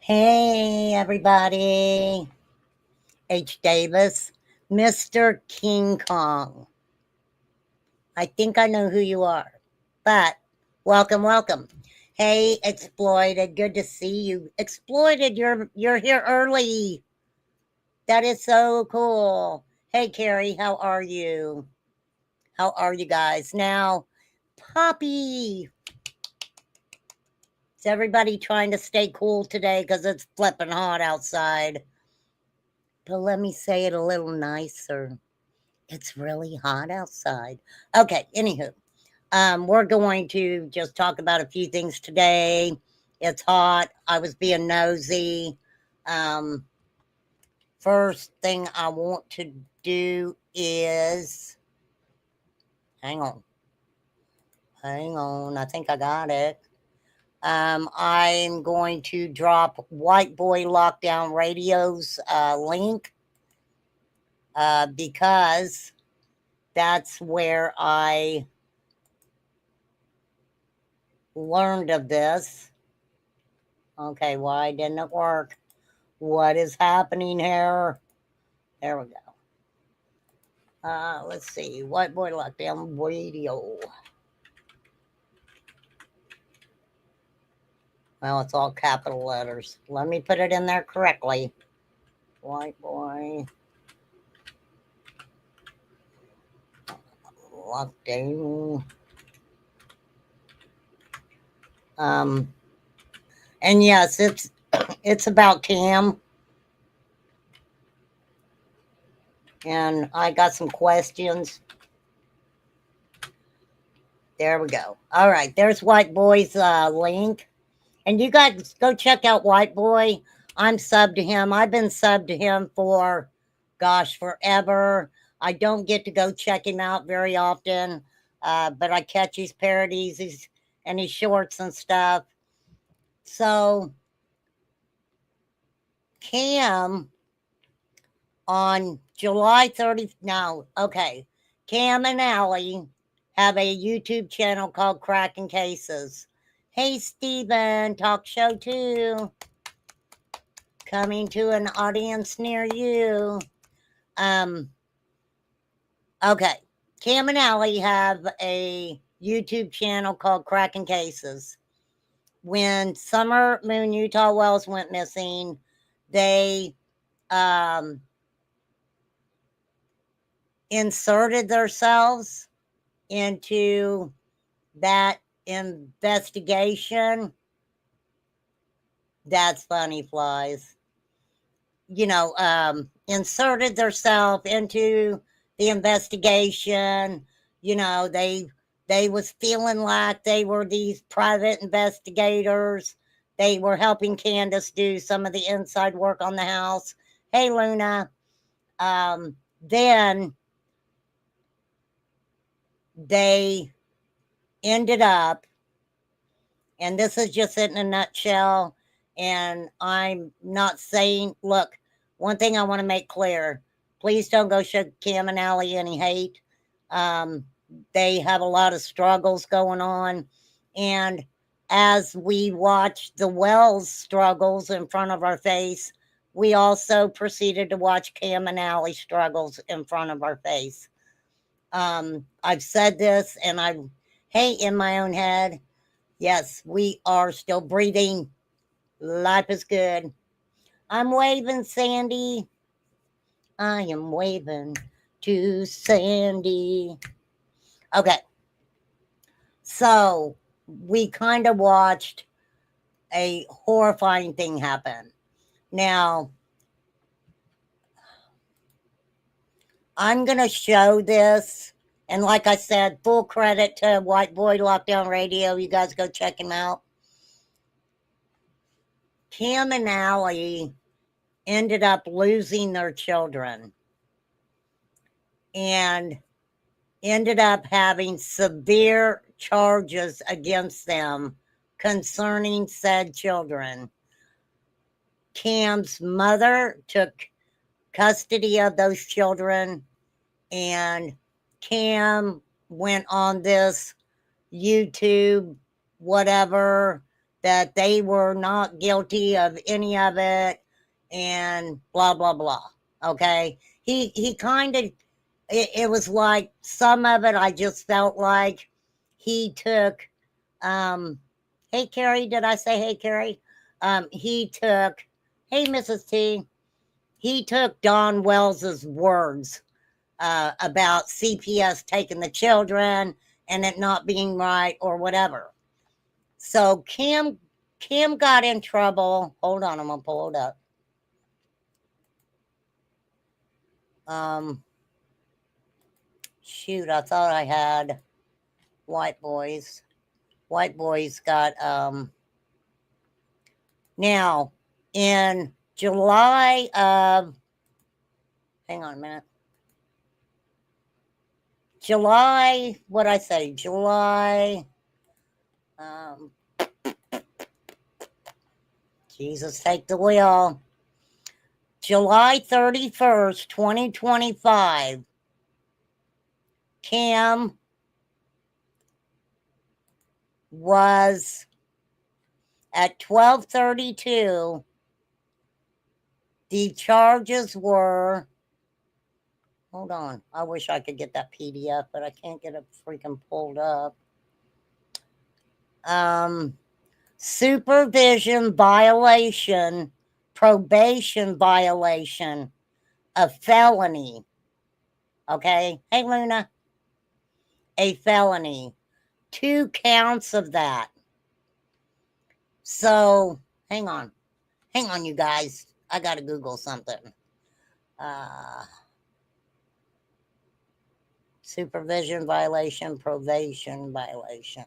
Hey, everybody. H. Davis, Mr. King Kong. I think I know who you are, but welcome, welcome. Hey, Exploited, good to see you. Exploited, you're here early. That is so cool. Hey, Carrie, how are you? How are you guys? Now, Poppy. Is everybody trying to stay cool today because it's flipping hot outside? But let me say it a little nicer. It's really hot outside. Okay, anywho, we're going to just talk about a few things today. It's hot. I was being nosy. Um, First thing I want to do is hang on. Hang on. I think I got it. I'm going to drop White Boy Lockdown Radio's link because that's where I learned of this. Okay, why didn't it work? What is happening here? There we go. Let's see. White Boy Lockdown Radio. Well, it's all capital letters. Let me put it in there correctly. White Boy Lockdown. Um, and yes, it's about Cam. And I got some questions. There we go. All right, there's White Boy's link. And you guys go check out White Boy. I'm subbed to him. I've been subbed to him for, gosh, forever. I don't get to go check him out very often, but I catch his parodies and his shorts and stuff. So, Cam on July 30th. Now, okay, Cam and Allie have a YouTube channel called Cracking Cases. Hey, Steven, talk show too. Coming to an audience near you. Okay. Cam and Allie have a YouTube channel called Cracking Cases. When Summer Moon Utah Wells went missing, they inserted themselves into that investigation. That's funny, flies. Inserted themselves into the investigation. They was feeling like they were these private investigators. They were helping Candace do some of the inside work on the house. Hey, Luna. Then they ended up, and this is just it in a nutshell, and I'm not saying, look, one thing I want to make clear, please don't go show Cam and Allie any hate. They have a lot of struggles going on. And as we watch the Wells struggles in front of our face, we also proceeded to watch Cam and Allie struggles in front of our face. I've said this and I hate in my own head. Yes, we are still breathing. Life is good. I'm waving, Sandy. I am waving to Sandy. Okay. So we kind of watched a horrifying thing happen. Now, I'm going to show this. And like I said, full credit to White Boy Lockdown Radio. You guys go check him out. Cam and Allie ended up losing their children and ended up having severe charges against them concerning said children. Cam's mother took custody of those children, and Cam went on this YouTube, whatever, that they were not guilty of any of it, and blah blah blah. Okay, he kind of, it was like some of it I just felt like he took, hey Carrie, did I say hey Carrie? He took, hey Mrs. T, he took Don Wells's words about CPS taking the children and it not being right or whatever. So Kim got in trouble. Hold on, I'm gonna pull it up. Shoot, I thought I had white boys. White boys got now in July of, hang on a minute. July, what I say? July, Jesus, take the wheel. July 31st, 2025, Kim was at 12:32. The charges were, hold on, I wish I could get that PDF, but I can't get it freaking pulled up. Supervision violation, probation violation, a felony. Okay, hey Luna, a felony. 2 counts of that. So hang on, you guys. I gotta Google something. Supervision violation, probation violation.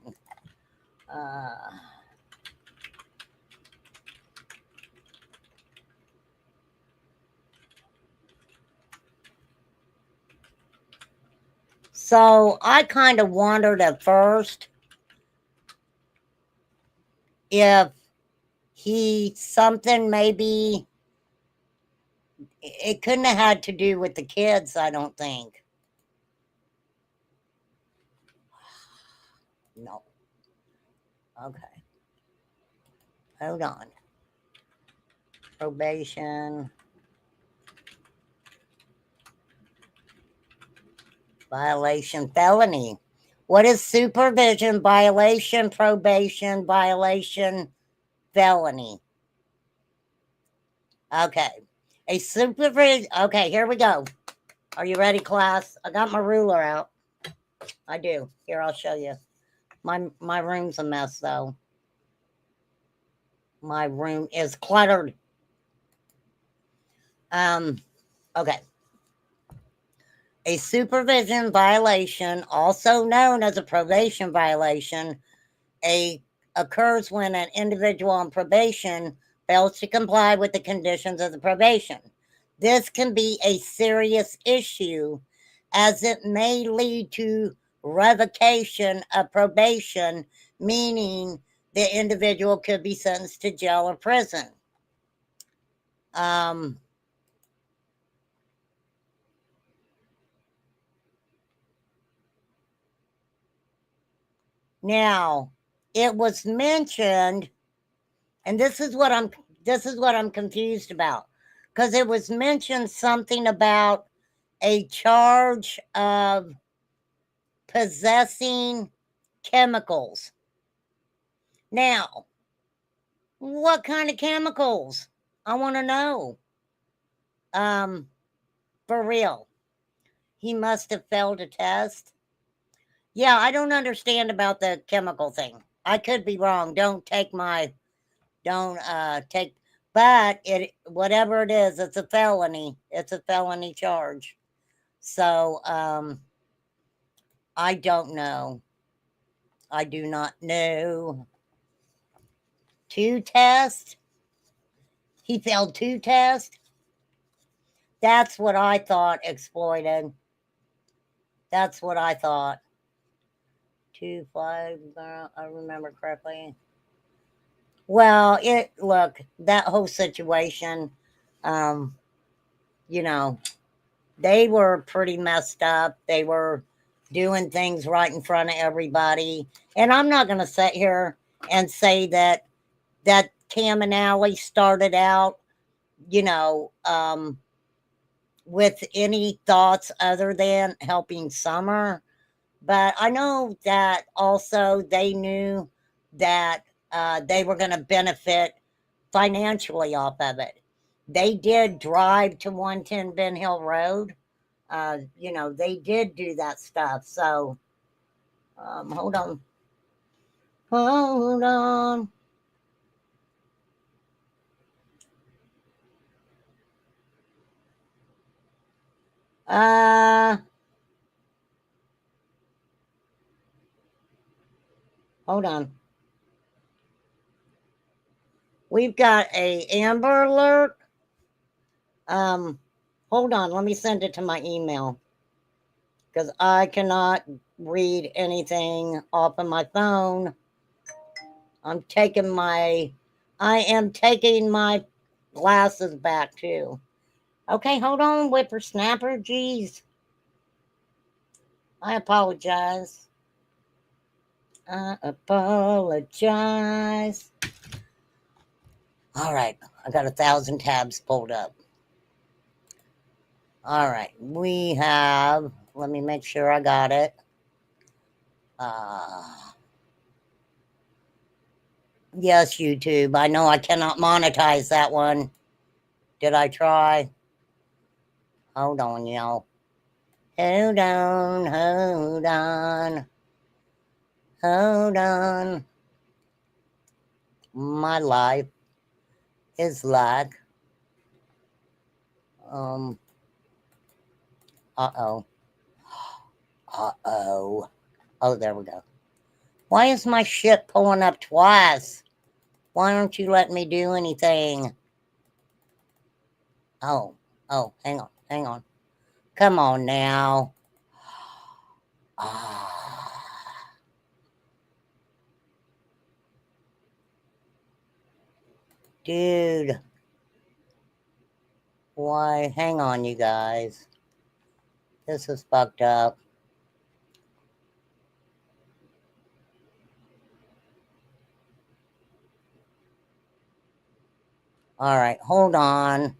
So I kind of wondered at first if he something, maybe it couldn't have had to do with the kids, I don't think. No. Okay. Hold on. Probation. Violation, felony. What is supervision violation, probation violation, felony? Okay. A supervision. Okay, here we go. Are you ready, class? I got my ruler out. I do. Here, I'll show you. My room's a mess, though. My room is cluttered. Okay. A supervision violation, also known as a probation violation, occurs when an individual on probation fails to comply with the conditions of the probation. This can be a serious issue as it may lead to revocation of probation, meaning the individual could be sentenced to jail or prison. Now, it was mentioned, and this is what I'm confused about, because it was mentioned something about a charge of possessing chemicals. Now, what kind of chemicals? I want to know. For real. He must have failed a test. Yeah, I don't understand about the chemical thing. I could be wrong. Don't take, but whatever it is, it's a felony. It's a felony charge. So, I don't know. I do not know. 2 tests? He failed 2 tests? That's what I thought, exploited. That's what I thought. 2, 5, I remember correctly. Well, look, that whole situation, you know, they were pretty messed up. They were doing things right in front of everybody. And I'm not going to sit here and say that that Cam and Allie started out, you know, with any thoughts other than helping Summer. But I know that also they knew that they were going to benefit financially off of it. They did drive to 110 Ben Hill Road. You know, they did do that stuff. So, hold on. Hold on. Uh, hold on. We've got a Amber Alert. Um, hold on. Let me send it to my email because I cannot read anything off of my phone. I am taking my glasses back too. Okay, hold on, whippersnapper. Jeez. I apologize. I apologize. All right, I got 1,000 tabs pulled up. All right, we have, let me make sure I got it. Yes, YouTube. I know I cannot monetize that one. Did I try? Hold on, y'all. Hold on, hold on. Hold on. My life is like, uh-oh. Uh-oh. Oh, there we go. Why is my shit pulling up twice? Why don't you let me do anything? Oh, hang on, hang on. Come on now. Dude. Why? Hang on, you guys. This is fucked up. All right, hold on.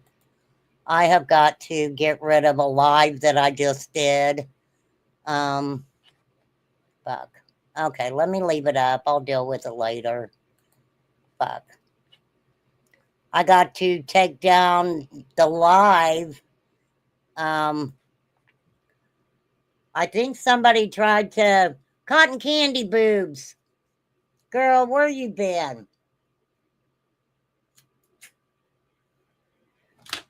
I have got to get rid of a live that I just did. Fuck. Okay, let me leave it up. I'll deal with it later. Fuck. I got to take down the live. I think somebody tried to cotton candy boobs. Girl, where you been?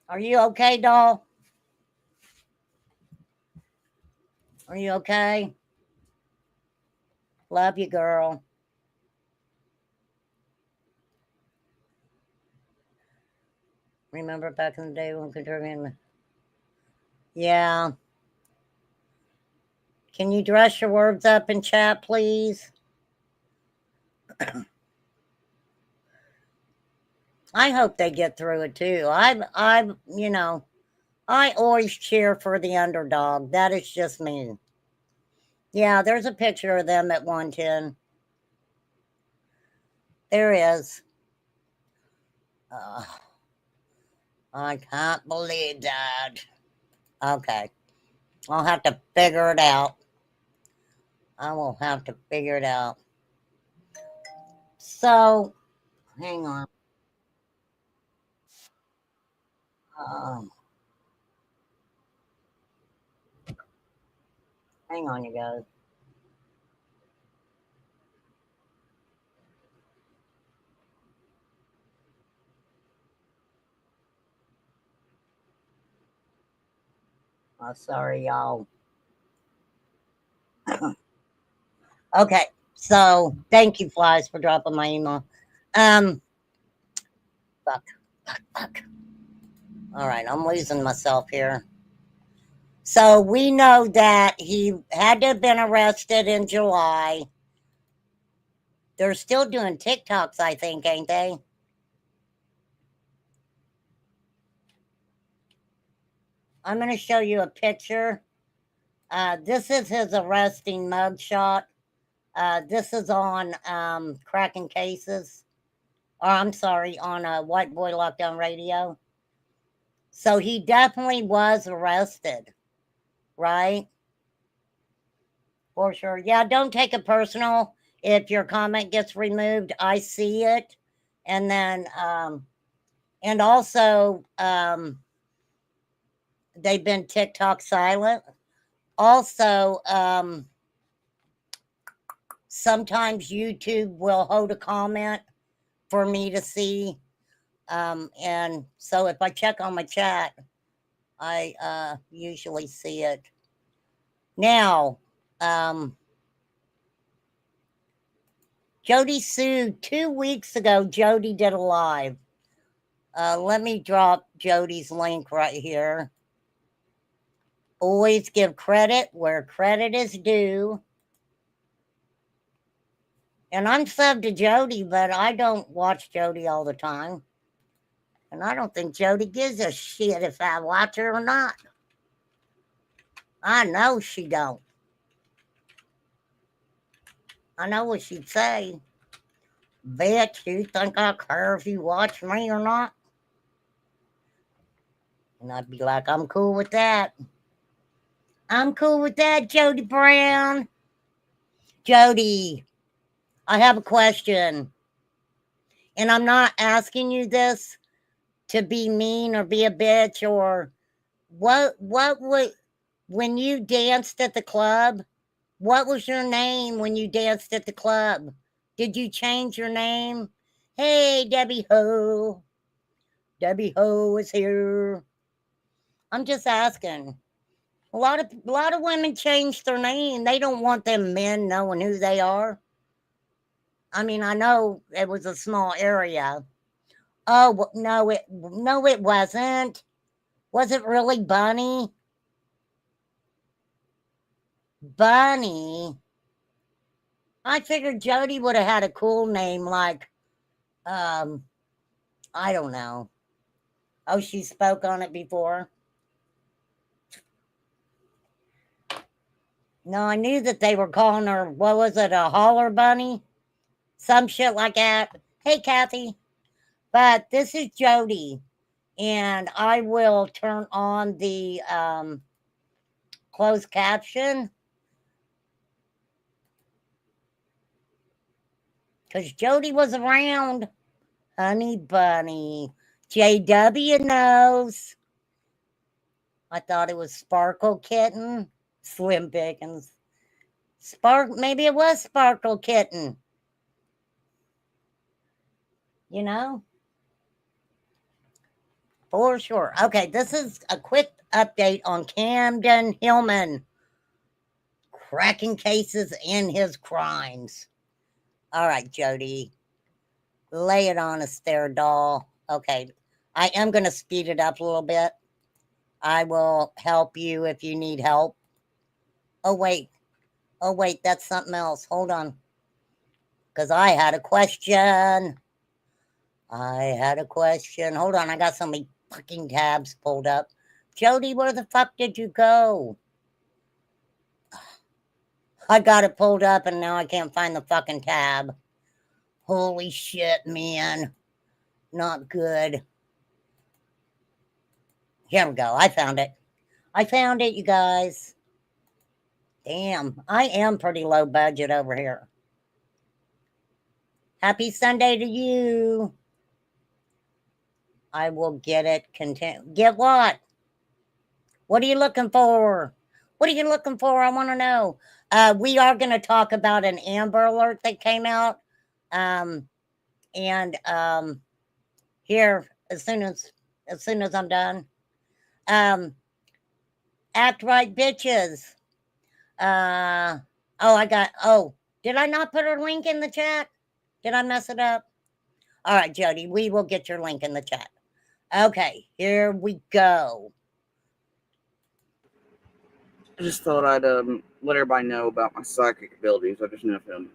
Are you okay, doll? Are you okay? Love you, girl. Remember back in the day when contributing? Yeah. Can you dress your words up in chat, please? I hope they get through it too. You know, I always cheer for the underdog. That is just me. Yeah, there's a picture of them at 110. There is. I can't believe that. Okay. I'll have to figure it out. I will have to figure it out. So, hang on. Hang on, you guys. Oh, sorry, y'all. Okay, so thank you, Flies, for dropping my email. Um, fuck. All right, I'm losing myself here. So we know that he had to have been arrested in July. They're still doing TikToks, I think, ain't they? I'm going to show you a picture. This is his arresting mugshot. This is on Cracking Cases. or I'm sorry, on a White Boy Lockdown Radio. So he definitely was arrested, right? For sure. Yeah, don't take it personal if your comment gets removed. I see it. And then, and also, they've been TikTok silent. Also, sometimes YouTube will hold a comment for me to see. And so if I check on my chat, I usually see it. Now, Jody Sue, 2 weeks ago, Jody did a live. Let me drop Jody's link right here. Always give credit where credit is due. And I'm subbed to Jody, but I don't watch Jody all the time. And I don't think Jody gives a shit if I watch her or not. I know she don't. I know what she'd say. Bitch, you think I care if you watch me or not? And I'd be like, I'm cool with that. I'm cool with that, Jody Brown. Jody, I have a question. And I'm not asking you this to be mean or be a bitch or what would, when you danced at the club, what was your name when you danced at the club? Did you change your name? Hey, Debbie Ho. Debbie Ho is here. I'm just asking. A lot of women change their name. They don't want them men knowing who they are. I mean, I know it was a small area. Oh no, it wasn't. Was it really Bunny? Bunny. I figured Jody would have had a cool name like, I don't know. Oh, she spoke on it before. No, I knew that they were calling her, what was it, a holler bunny? Some shit like that. Hey, Kathy. But this is Jody. And I will turn on the closed caption. Because Jody was around. Honey Bunny. JW knows. I thought it was Sparkle Kitten. Slim Pickens. Maybe it was Sparkle Kitten. You know? For sure. Okay, this is a quick update on Camden Hillman. Cracking cases in his crimes. All right, Jody. Lay it on us there, doll. Okay, I am going to speed it up a little bit. I will help you if you need help. Oh, wait, that's something else. Hold on. Because I had a question. Hold on, I got so many fucking tabs pulled up. Jody, where the fuck did you go? I got it pulled up and now I can't find the fucking tab. Holy shit, man. Not good. Here we go. I found it, you guys. Damn, I am pretty low budget over here. Happy Sunday to you. I will get it. Get what? What are you looking for? What are you looking for? I want to know. We are going to talk about an Amber Alert that came out. Here, as soon as I'm done. Act right, bitches. Did I not put her link in the chat? Did I mess it up? All right, Jody, we will get your link in the chat. Okay, here we go. I just thought I'd let everybody know about my psychic abilities. I just know him.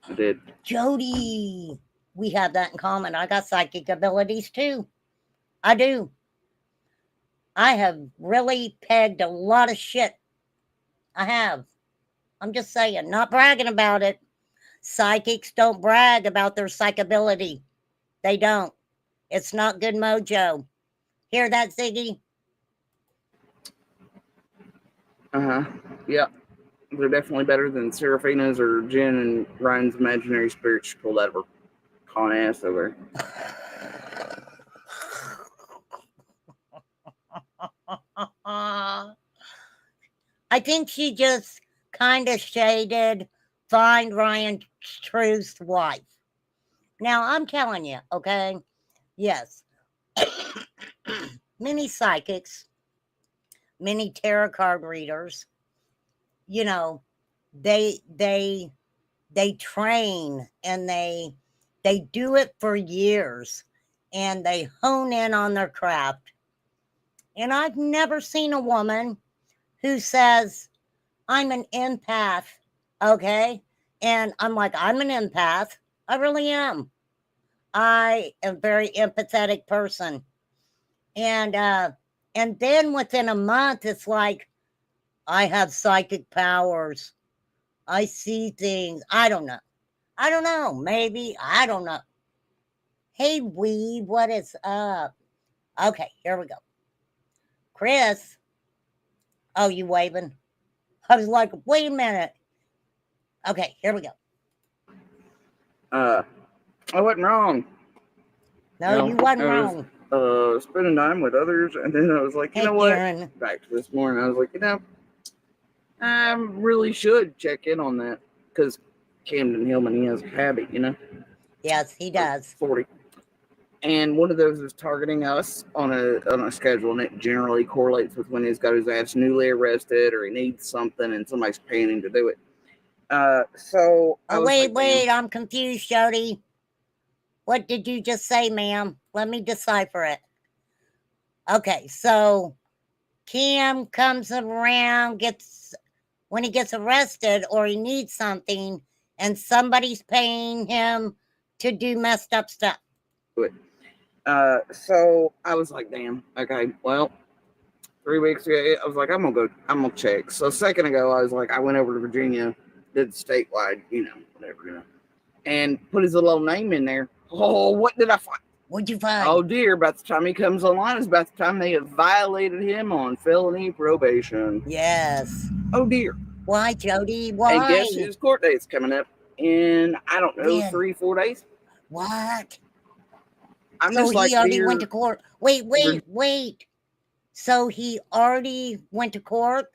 I did. Jody, we have that in common. I got psychic abilities too. I do. I have really pegged a lot of shit. I have. I'm just saying, not bragging about it. Psychics don't brag about their psych ability. They don't. It's not good mojo. Hear that, Ziggy? Yeah. They're definitely better than Seraphina's or Jen and Ryan's imaginary spirits pulled out of her con ass over. I think she just kind of shaded Find Ryan Truth's wife. Now, I'm telling you, okay? Yes. Many psychics, many tarot card readers, you know, they train and they do it for years and they hone in on their craft. And I've never seen a woman who says, I'm an empath, okay? And I'm like, I'm an empath. I really am. I am a very empathetic person. And then within a month, it's like, I have psychic powers. I see things. I don't know. Maybe. I don't know. Hey, Wee, what is up? Okay, here we go. Chris. Oh, you waving? I was like, wait a minute. Okay, here we go. I wasn't wrong. No, you wasn't wrong. Spending time with others, and then I was like, you know what? Karen. Back to this morning, I was like, I really should check in on that because Camden Hillman, he has a habit, Yes, he does. 40. And one of those is targeting us on a schedule, and it generally correlates with when he's got his ass newly arrested or he needs something and somebody's paying him to do it. So wait, I'm confused, Jody. What did you just say, ma'am? Let me decipher it. Okay, so Cam comes around, when he gets arrested or he needs something and somebody's paying him to do messed up stuff. So I was like, damn, okay, well, 3 weeks ago, I was like, I'm gonna check. So a second ago, I was like, I went over to Virginia, did the statewide, whatever, and put his little old name in there. Oh, what did I find? What'd you find? Oh dear, about the time he comes online is about the time they have violated him on felony probation. Yes. Oh dear. Why, Jody? Why? And guess his court date's coming up in, I don't know, 3-4 days. What? I'm so just like, he already went to court. Wait. So he already went to court?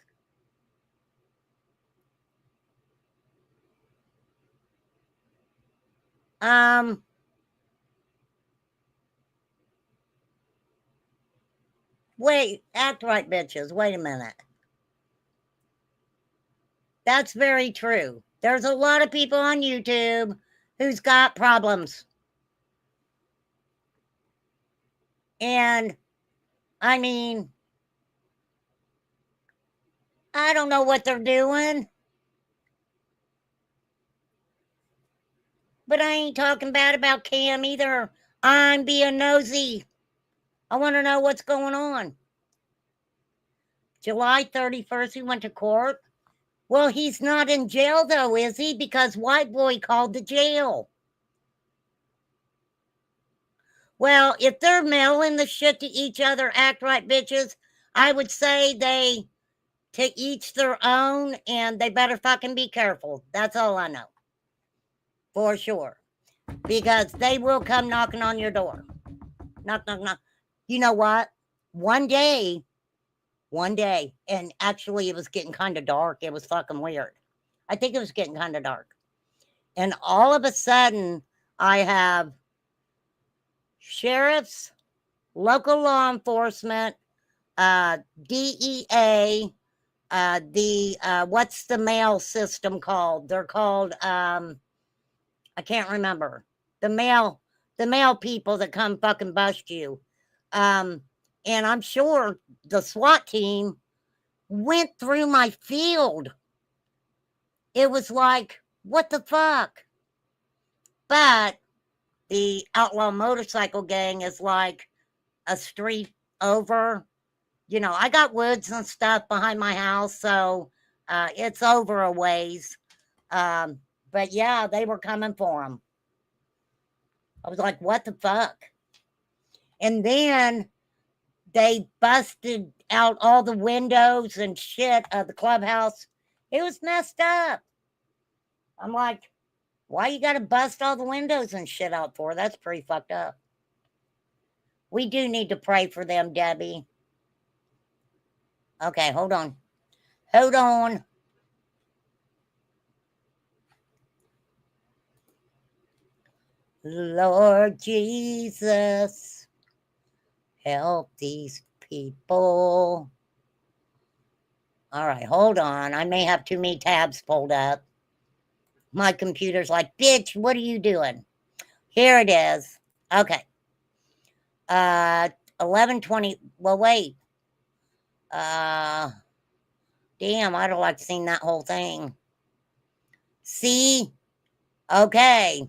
Wait, act right, bitches. Wait a minute. That's very true. There's a lot of people on YouTube who's got problems. And, I mean, I don't know what they're doing. But I ain't talking bad about Cam either. I'm being nosy. I want to know what's going on. July 31st, he went to court. Well, he's not in jail, though, is he? Because White Boy called the jail. Well, if they're mailing the shit to each other, act right, bitches, I would say they to each their own, and they better fucking be careful. That's all I know. For sure. Because they will come knocking on your door. Knock, knock, knock. You know what? One day, and actually it was getting kind of dark. It was fucking weird. I think it was getting kind of dark. And all of a sudden, I have sheriffs, local law enforcement, DEA, what's the mail system called? They're called, I can't remember. The mail people that come fucking bust you. And I'm sure the SWAT team went through my field. It was like, what the fuck? But the outlaw motorcycle gang is like a street over. I got woods and stuff behind my house, so it's over a ways. But yeah, they were coming for him. I was like, what the fuck? And then they busted out all the windows and shit of the clubhouse. It was messed up. I'm like, why you gotta bust all the windows and shit out for? That's pretty fucked up. We do need to pray for them, Debbie. Okay, hold on. Hold on. Lord Jesus, help these people. All right, hold on. I may have too many tabs pulled up. My computer's like, bitch, what are you doing? Here it is. Okay. 11:20. Well, wait. Damn, I'd have liked to seen that whole thing. See? Okay.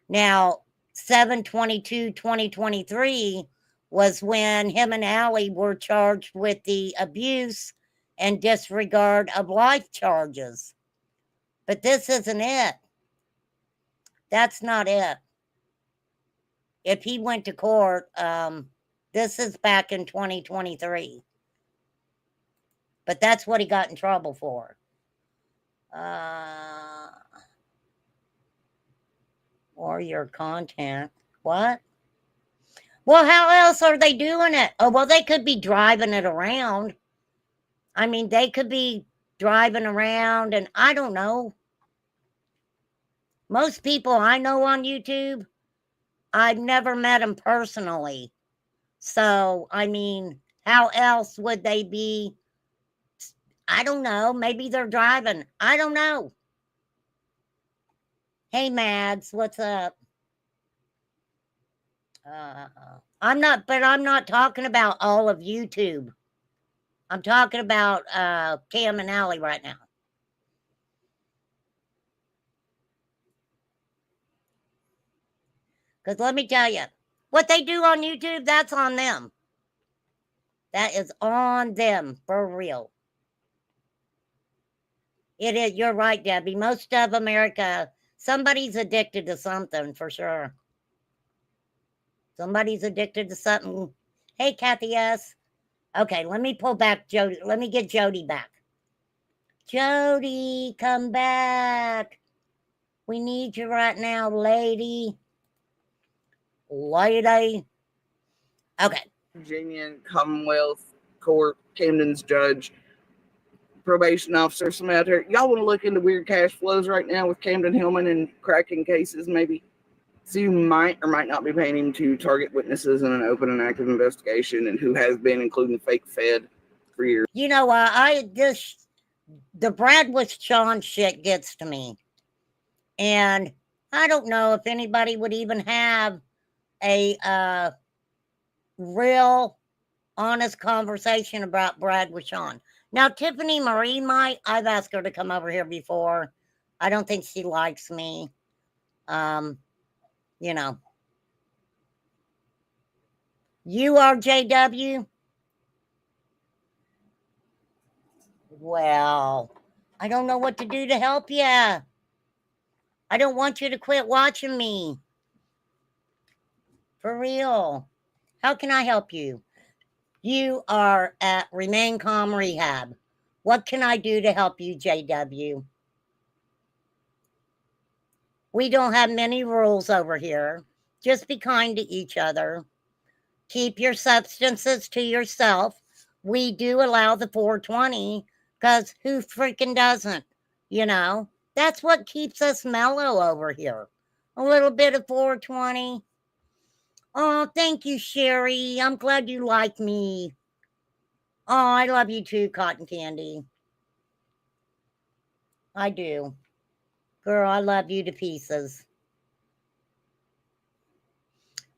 Now, 7/22/2023 was when him and Allie were charged with the abuse and disregard of life charges. But this isn't it. That's not it. If he went to court, this is back in 2023. But that's what he got in trouble for. Or your content. What? Well, how else are they doing it? Oh, well, they could be driving it around. I mean, they could be driving around, and I don't know. Most people I know on YouTube, I've never met them personally. So, I mean, how else would they be? I don't know. Maybe they're driving. I don't know. Hey, Mads, what's up? I'm not talking about all of YouTube. I'm talking about Cam and Allie right now. Because let me tell you, what they do on YouTube, that's on them. That is on them, for real. It is. You're right, Debbie. Most of America, somebody's addicted to something, for sure. Somebody's addicted to something. Hey, Kathy S. Okay, let me pull back Jody. Let me get Jody back. Jody, come back. We need you right now, lady. Lady. Okay. Virginia Commonwealth Court, Camden's judge, probation officer, some out there. Y'all want to look into weird cash flows right now with Camden Hillman and cracking cases, maybe? So you might or might not be paying him to target witnesses in an open and active investigation, and who has been, including fake Fed, for years. You know, the Brad with Sean shit gets to me. And I don't know if anybody would even have a real honest conversation about Brad with Sean. Now, Tiffany Marie might. I've asked her to come over here before. I don't think she likes me. You know. You are JW? Well, I don't know what to do to help you. I don't want you to quit watching me. For real. How can I help you? You are at Remain Calm Rehab. What can I do to help you, JW? We don't have many rules over here. Just be kind to each other. Keep your substances to yourself. We do allow the 420 because who freaking doesn't? You know, that's what keeps us mellow over here. A little bit of 420. Oh, thank you, Sherry. I'm glad you like me. Oh, I love you too, Cotton Candy. I do. Girl, I love you to pieces.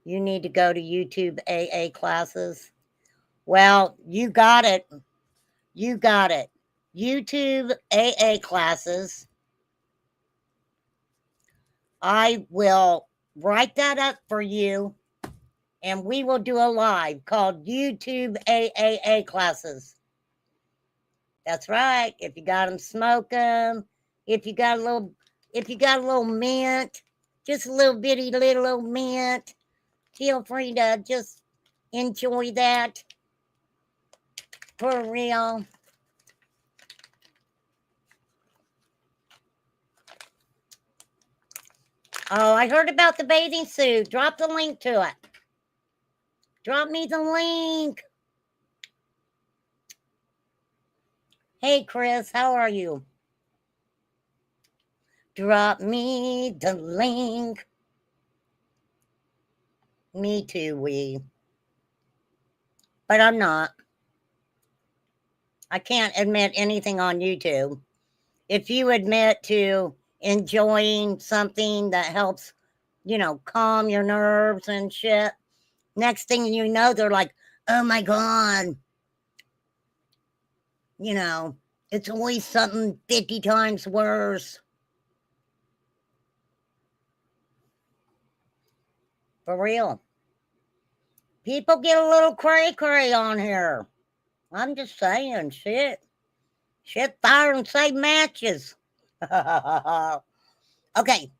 You need to go to YouTube AA classes. Well, you got it. You got it. YouTube AA classes. I will write that up for you, and we will do a live called YouTube AAA classes. That's right. If you got them, smoke them. If you got a little mint, Just a little bitty little old mint. Feel free to just enjoy that. For real. Oh, I heard about the bathing suit. Drop the link to it. Drop me the link. Hey, Chris, how are you? Drop me the link. Me too, but I'm not. I can't admit anything on YouTube. If you admit to enjoying something that helps, calm your nerves and shit, next thing you know, they're like, oh my God. It's always something 50 times worse. For real. People get a little cray-cray on here. I'm just saying, shit. Shit, fire and save matches. Okay,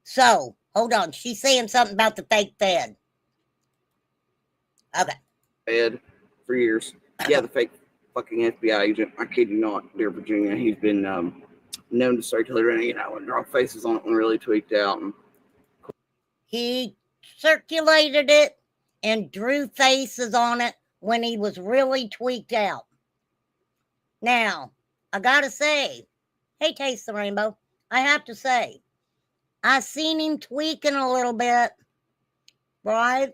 so, hold on. She's saying something about the fake Fed. Okay. Fed for years. Yeah, the fake fucking FBI agent. I kid you not, dear Virginia. He's been known to circulate, and draw faces on it when really tweaked out. He circulated it and drew faces on it when he was really tweaked out. Now, I gotta say, hey, Taste the Rainbow, I have to say, I seen him tweaking a little bit, right?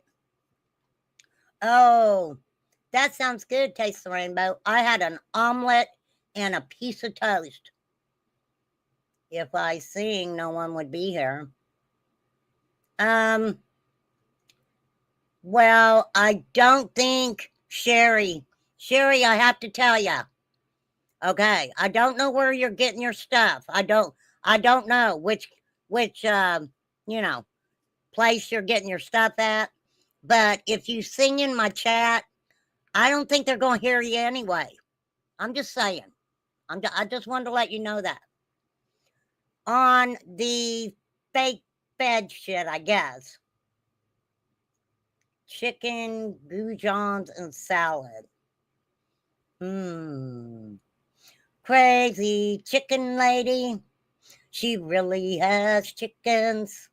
Oh, that sounds good, Taste the Rainbow. I had an omelet and a piece of toast. If I sing, no one would be here. Well, I don't think Sherry, I have to tell you. Okay, I don't know where you're getting your stuff. I don't know which place you're getting your stuff at. But if you sing in my chat, I don't think they're going to hear you anyway. I'm just saying. I just wanted to let you know that. On the fake Fed shit, I guess. Chicken, goujons, and salad. Crazy chicken lady. She really has chickens.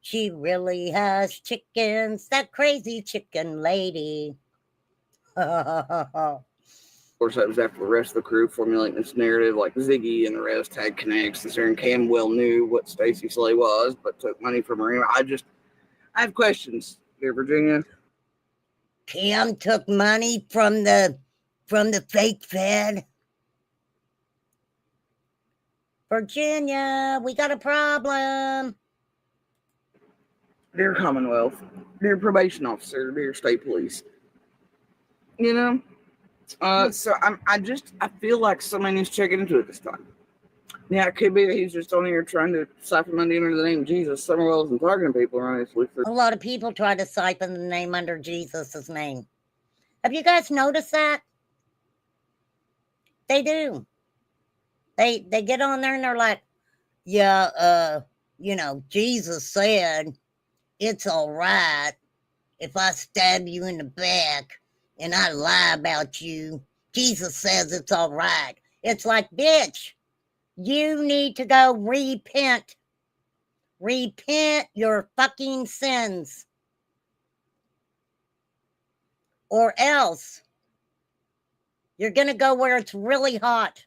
She really has chickens. That crazy chicken lady. Of course, that was after the rest of the crew formulating this narrative, like Ziggy and the rest had connects. And Sarah and Cam well knew what Stacy Slay was, but took money from her. I have questions, dear Virginia. Cam took money from the fake Fed. Virginia, we got a problem. Dear Commonwealth, dear probation officer, dear state police. So I feel like somebody needs to check into it this time. Yeah, it could be that he's just on here trying to siphon money under the name of Jesus. Summerwell isn't targeting people around this week. A lot of people try to siphon the name under Jesus' name. Have you guys noticed that? They do. They get on there and they're like, yeah, Jesus said it's all right if I stab you in the back and I lie about you. Jesus says it's all right. It's like, bitch, you need to go repent. Repent your fucking sins. Or else you're going to go where it's really hot.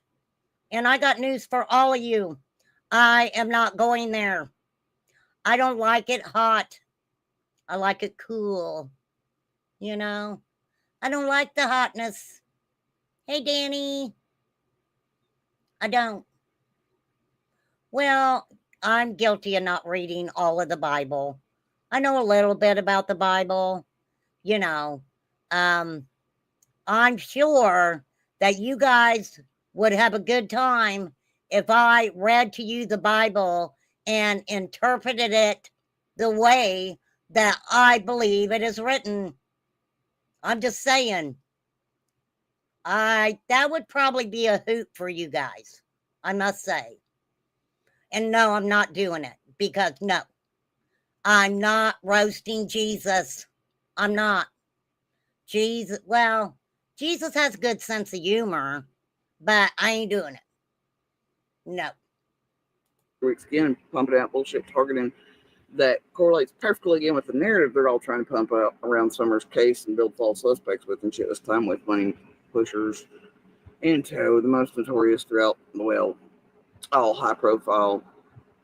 And I got news for all of you. I am not going there. I don't like it hot. I like it cool. I don't like the hotness. Hey, Danny. I don't. Well, I'm guilty of not reading all of the Bible. I know a little bit about the Bible. I'm sure that you guys would have a good time if I read to you the Bible and interpreted it the way that I believe it is written. I'm just saying. That would probably be a hoot for you guys, I must say. And no, I'm not doing it because no, I'm not roasting Jesus. I'm not. Jesus, well, Jesus has a good sense of humor, but I ain't doing it. No. weeks again, pumping out bullshit targeting that correlates perfectly again with the narrative they're all trying to pump out around Summer's case and build false suspects with and shit this time with money pushers in tow, the most notorious throughout, well, all high profile,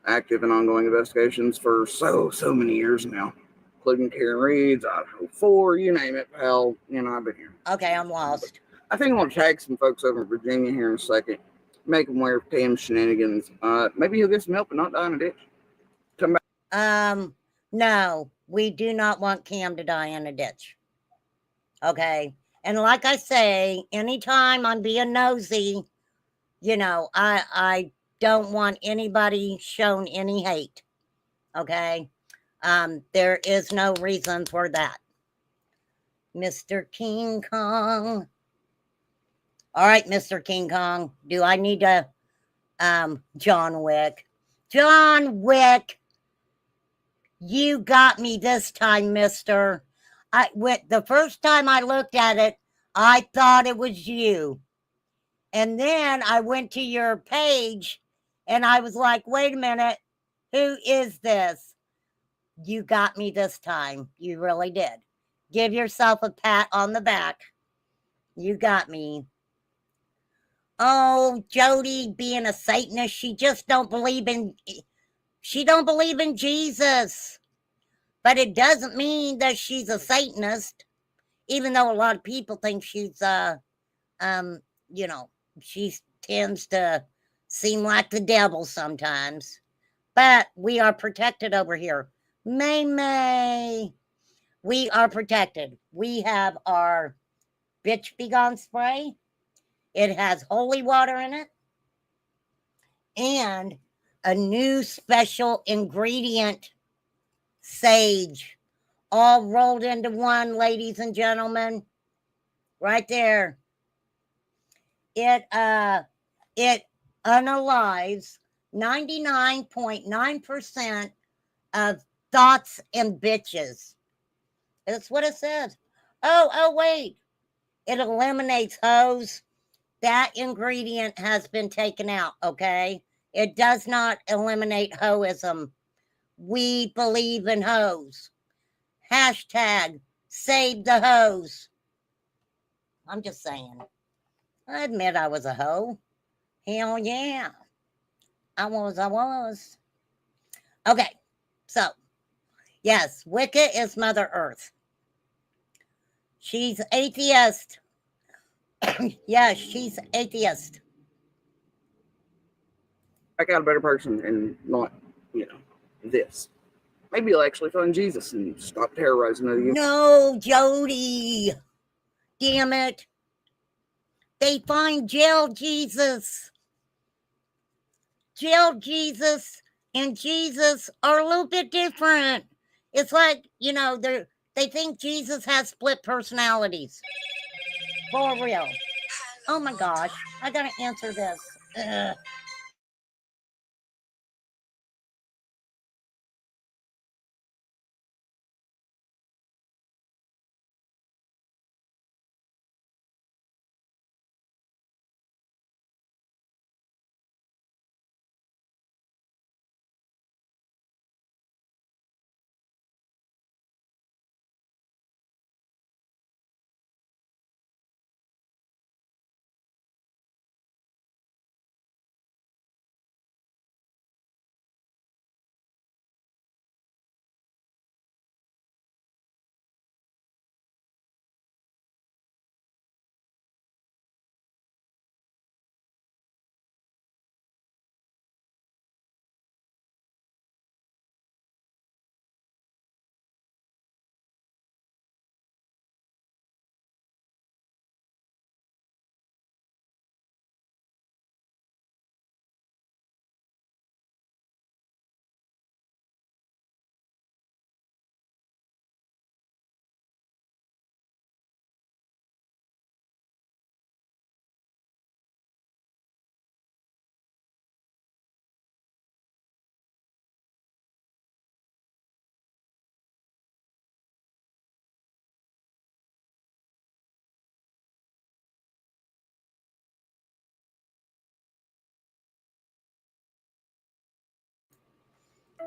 active and ongoing investigations for so many years now, including Karen Reed's, Idaho 4, you name it, pal. You know, I've been here. Okay, I'm lost. I think I'm going to tag some folks over in Virginia here in a second, make them aware of Cam's shenanigans. Maybe he'll get some help and not die in a ditch. Come back. No, we do not want Cam to die in a ditch. Okay. And like I say, anytime I'm being nosy, you know, I don't want anybody shown any hate. Okay. There is no reason for that. Mr. King Kong. All right, Mr. King Kong. Do I need to John Wick? John Wick. You got me this time, mister. I went the first time I looked at it, I thought it was you. And then I went to your page and I was like, wait a minute, who is this? You got me this time. You really did. Give yourself a pat on the back. You got me. Oh, Jody being a Satanist, she don't believe in Jesus. But it doesn't mean that she's a Satanist, even though a lot of people think she's you know, she tends to seem like the devil sometimes. But we are protected over here. May. We are protected. We have our bitch begone spray. It has holy water in it. And a new special ingredient, sage. All rolled into one, ladies and gentlemen. Right there. It unalives 99.9% of thoughts and bitches. That's what it says. Oh, wait. It eliminates hoes. That ingredient has been taken out, okay? It does not eliminate hoism. We believe in hoes. Hashtag save the hoes. I'm just saying. I admit I was a hoe. Hell yeah. I was. Okay, so, yes, Wicca is Mother Earth. She's atheist. Yes, she's atheist. I got a better person and not, you know, this. Maybe you'll actually find Jesus and stop terrorizing other humans. No, Jody. Damn it. They find jail Jesus. Jail Jesus and Jesus are a little bit different. It's like, you know, they think Jesus has split personalities. For real. Oh my gosh. I gotta answer this. Ugh.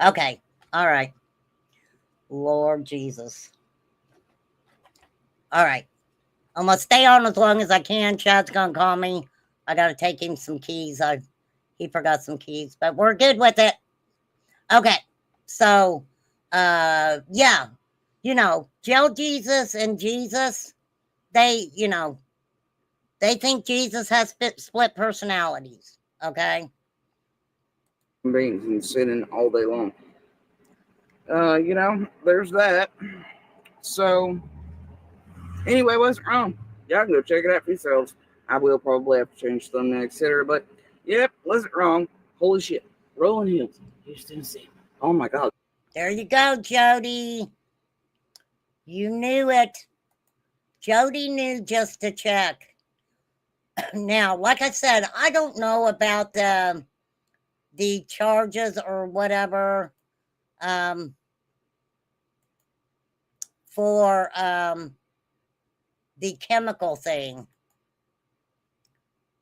Okay. All right. Lord Jesus. All right. I'm going to stay on as long as I can. Chad's going to call me. I got to take him some keys. He forgot some keys, but we're good with it. Okay. So, yeah. Joe Jesus and Jesus, they, they think Jesus has split personalities. Okay. Beings and sitting all day long. There's that. So, anyway, what's wrong? Y'all can go check it out for yourselves. I will probably have to change the thumbnail, etc. But, yep, wasn't wrong. Holy shit. Rolling Hills, Houston, Tennessee. Oh my God. There you go, Jody. You knew it. Jody knew just to check. Now, like I said, I don't know about the charges or whatever for the chemical thing.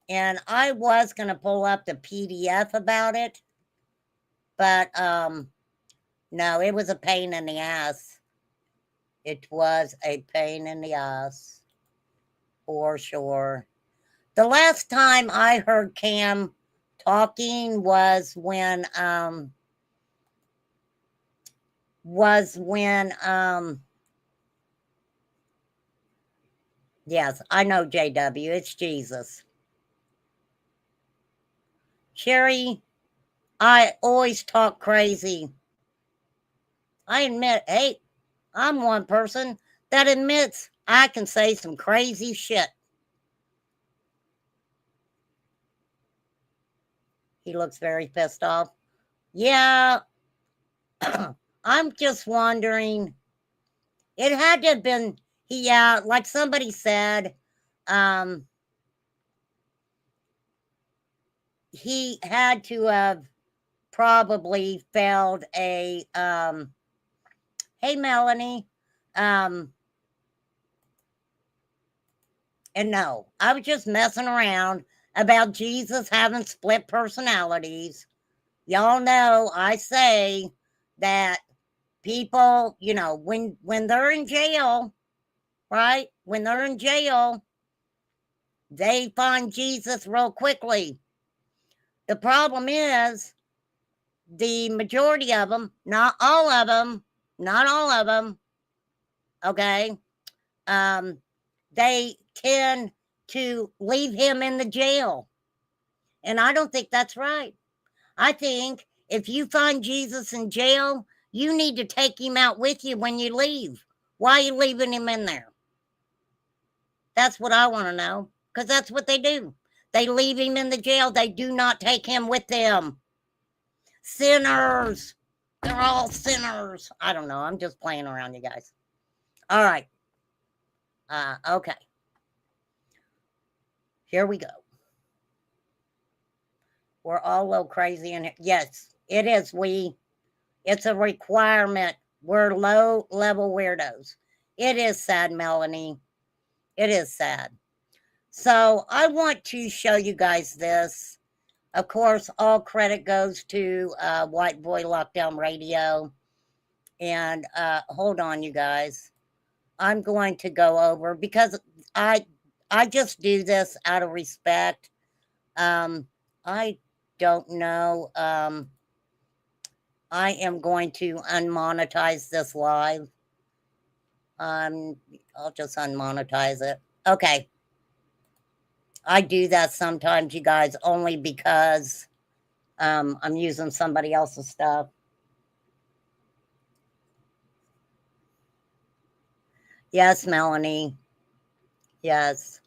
And I was going to pull up the PDF about it, but no, it was a pain in the ass. It was a pain in the ass, for sure. The last time I heard Cam talking was when yes, I know, JW, it's Jesus. Sherry, I always talk crazy. I admit, hey, I'm one person that admits I can say some crazy shit. He looks very pissed off. Yeah, I'm just wondering. It had to have been, yeah, like somebody said, he had to have probably failed a, hey, Melanie, and no, I was just messing around about Jesus having split personalities. Y'all know I say that people, when they're in jail, right? When they're in jail, they find Jesus real quickly. The problem is the majority of them, not all of them, okay, they tend to leave him in the jail. And I don't think that's right. I think if you find Jesus in jail, you need to take him out with you when you leave. Why are you leaving him in there? That's what I want to know, because that's what they do. They leave him in the jail. They do not take him with them. Sinners. They're all sinners. I don't know. I'm just playing around, you guys. All right. Okay. Here we go. We're all a little crazy in here. Yes, it is. It's a requirement. We're low level weirdos. It is sad, Melanie. It is sad. So I want to show you guys this. Of course, all credit goes to White Boy Lockdown Radio. And hold on, you guys. I'm going to go over, because I just do this out of respect. I don't know. I am going to unmonetize this live. I'll just unmonetize it. Okay. I do that sometimes, you guys, only because I'm using somebody else's stuff. Yes, Melanie. Yes.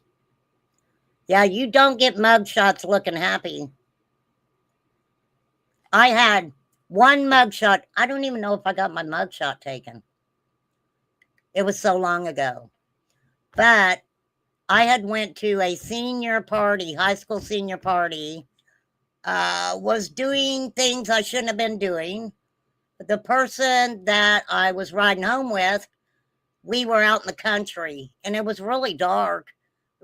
Yeah, you don't get mugshots looking happy. I had one mugshot. I don't even know if I got my mugshot taken. It was so long ago. But I had went to a senior party, high school senior party, was doing things I shouldn't have been doing. The person that I was riding home with, we were out in the country, and it was really dark.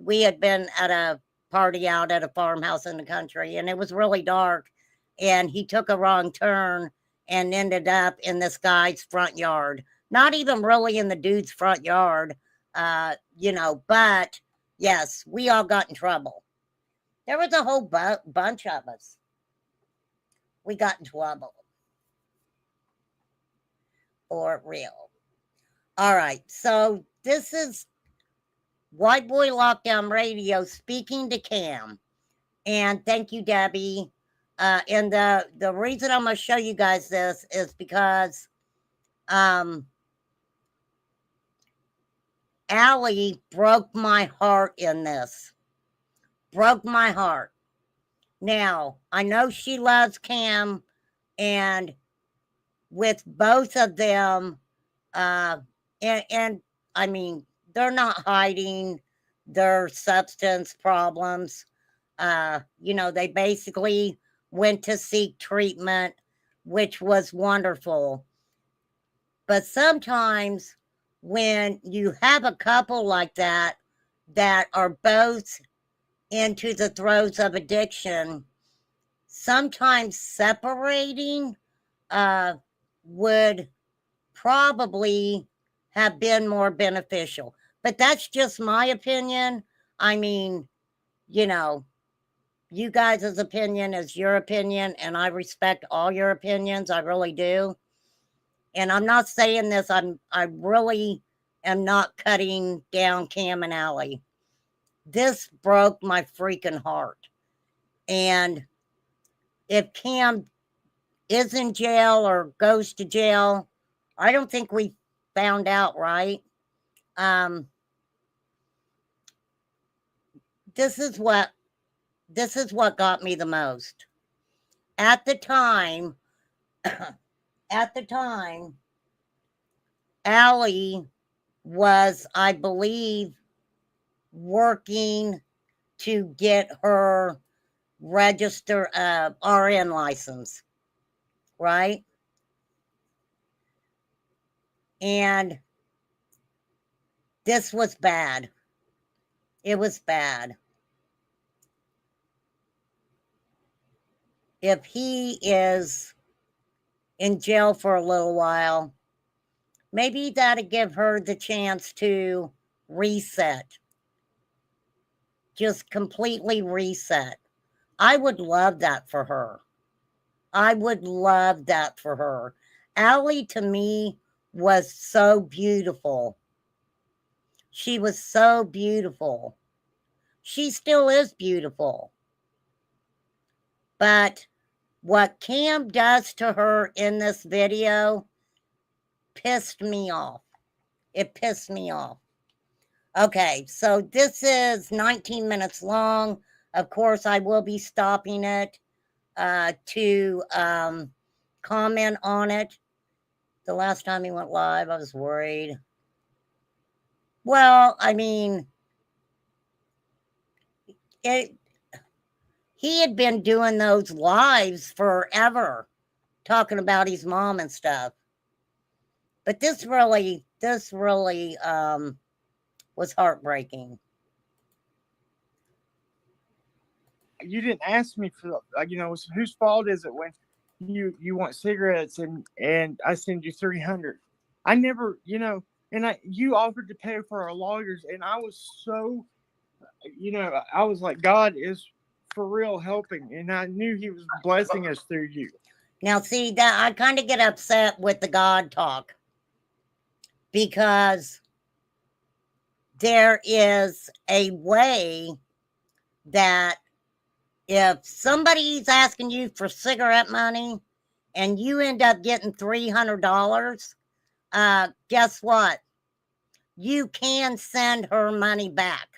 We had been at a party out at a farmhouse in the country, and it was really dark, and he took a wrong turn and ended up in this guy's front yard. Not even really in the dude's front yard, but yes, we all got in trouble. There was a whole bunch of us. We got in trouble. For real. All right, so this is White Boy Lockdown Radio speaking to Cam. And thank you, Debbie. And the reason I'm going to show you guys this is because Allie broke my heart in this. Broke my heart. Now, I know she loves Cam, and with both of them, and I mean, they're not hiding their substance problems. They basically went to seek treatment, which was wonderful. But sometimes when you have a couple like that are both into the throes of addiction, sometimes separating would probably have been more beneficial. But that's just my opinion. I mean, you guys' opinion is your opinion, and I respect all your opinions. I really do. And I'm not saying this, I really am not cutting down Cam and Allie. This broke my freaking heart. And if Cam is in jail or goes to jail, I don't think we found out, right? This is what got me the most. At the time, Allie was, I believe, working to get her register RN license, right? And this was bad. It was bad. If he is in jail for a little while, maybe that'd give her the chance to reset. Just completely reset. I would love that for her. I would love that for her. Allie, to me, was so beautiful. She was so beautiful. She still is beautiful. But what Cam does to her in this video pissed me off. It pissed me off. Okay, so this is 19 minutes long. Of course, I will be stopping it to comment on it. The last time he went live, I was worried. Well, I mean, he had been doing those lives forever, talking about his mom and stuff. But this really was heartbreaking. You didn't ask me for, whose fault is it when you want cigarettes and I send you 300? I never, and you offered to pay for our lawyers, and I was so, I was like, God is for real helping, and I knew he was blessing us through you. Now, see, that I kind of get upset with the God talk, because there is a way that if somebody's asking you for cigarette money and you end up getting $300, guess what? You can send her money back.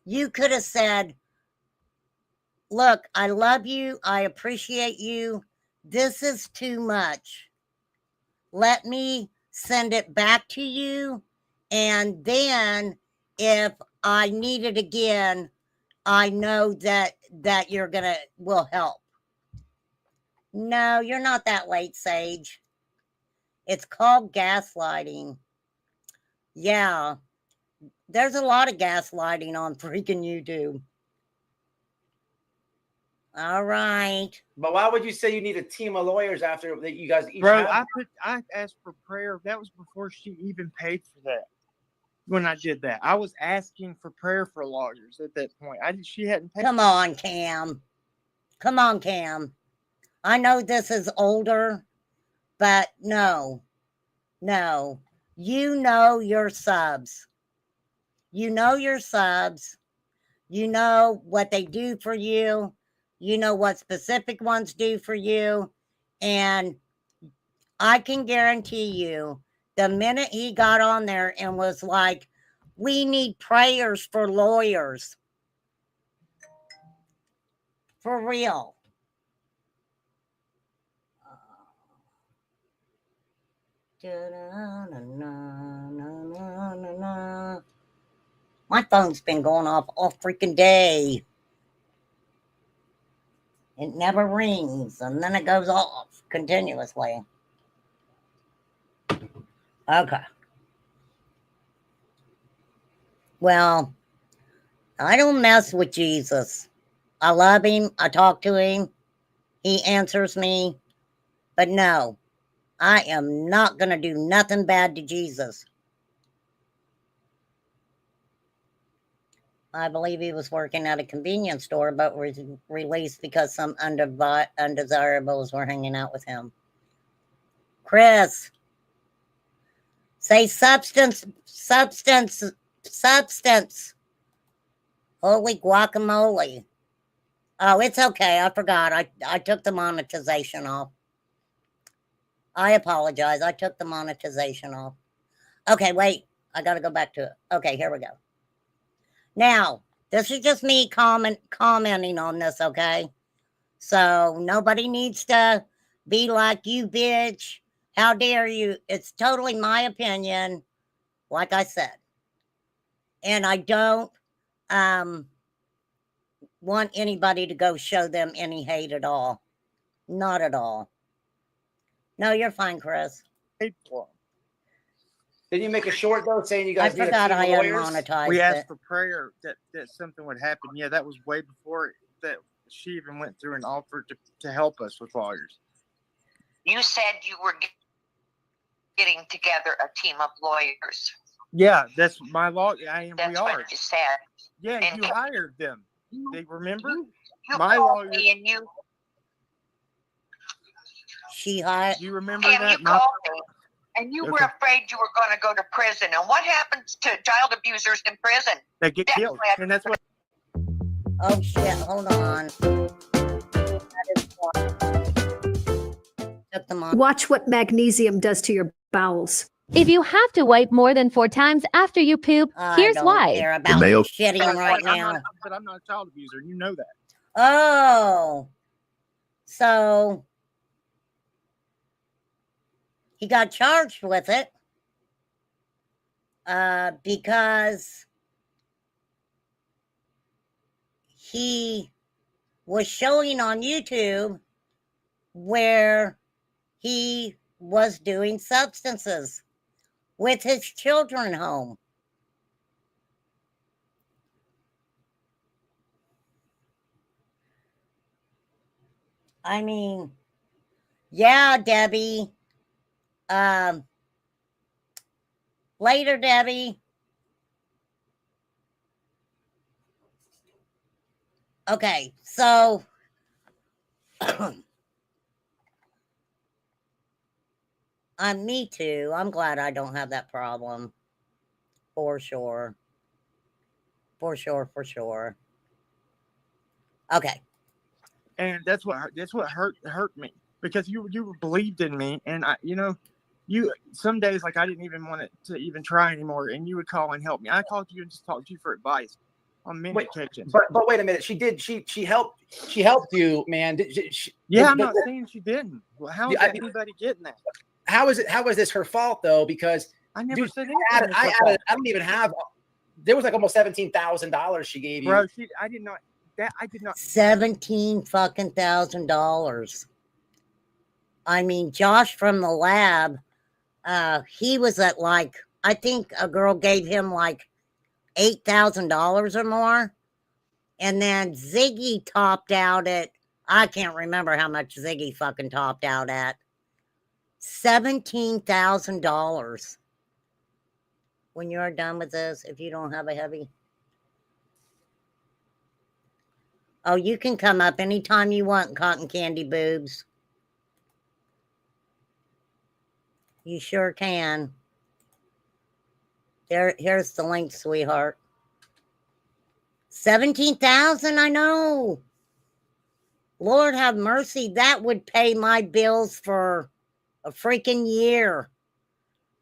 You could have said, look, I love you. I appreciate you. This is too much. Let me send it back to you. And then if I need it again, I know that will help. No, you're not that late, Sage. It's called gaslighting. Yeah, there's a lot of gaslighting on freaking YouTube. All right. But why would you say you need a team of lawyers after that you guys each Bro, have? I asked for prayer. That was before she even paid for that. When I did that, I was asking for prayer for lawyers at that point. She hadn't paid. Come on, Cam. Come on, Cam. I know this is older, but no. You know your subs. You know your subs. You know what they do for you. You know what specific ones do for you. And I can guarantee you, the minute he got on there and was like, we need prayers for lawyers. For real. My phone's been going off all freaking day. It never rings, and then it goes off continuously. Okay. Well, I don't mess with Jesus. I love him. I talk to him. He answers me. But no, I am not going to do nothing bad to Jesus. I believe he was working at a convenience store, but was released because some undesirables were hanging out with him. Chris, say substance. Holy guacamole. Oh, it's okay. I forgot. I took the monetization off. I apologize. I took the monetization off. Okay, wait. I got to go back to it. Okay, here we go. Now, this is just me commenting on this, okay? So nobody needs to be like, you bitch. How dare you? It's totally my opinion, like I said. And I don't want anybody to go show them any hate at all. Not at all. No, you're fine, Chris. Paid for. Did you make a short though saying you guys I need forgot a team I of lawyers? unmonetized We asked it. for prayer that something would happen. Yeah, that was way before that she even went through and offered to help us with lawyers. You said you were getting together a team of lawyers. Yeah, that's my law. We That's are. what you said. Yeah, And you hired them. They remember? You My called lawyer. me and you She hired. Do you remember Cam, that? you called me, and you were Okay. afraid you were going to go to prison. And what happens to child abusers in prison? They get That's killed, what- and that's what. Oh shit! Hold on. That is took them on. Watch what magnesium does to your bowels. If you have to wipe more than 4 times after you poop, I here's don't why. care about male- shitting right now. But I'm not a child abuser. You know that. Oh, so he got charged with it because he was showing on YouTube where he was doing substances with his children home. I mean, yeah, Debbie. Later, Debbie. Okay, so me too. I'm glad I don't have that problem. For sure. For sure. Okay. And that's what hurt me, because you believed in me, and you some days, like, I didn't even want it to even try anymore, and you would call and help me. I called you and just talked to you for advice on many occasions. But wait a minute. She helped you, man. I'm not saying she didn't. Well, how is anybody getting that? How is this her fault though? Because I never said anything. I don't even have. There was like almost $17,000 she gave you. Bro, I did not. $17,000. I mean, Josh from the lab, he was at like, I think a girl gave him like $8,000 or more. And then Ziggy topped out at I can't remember how much Ziggy fucking topped out at. $17,000. When you're done with this, if you don't have a heavy. Oh, you can come up anytime you want, Cotton Candy Boobs. You sure can. Here's the link, sweetheart. 17,000, I know. Lord have mercy, that would pay my bills for a freaking year.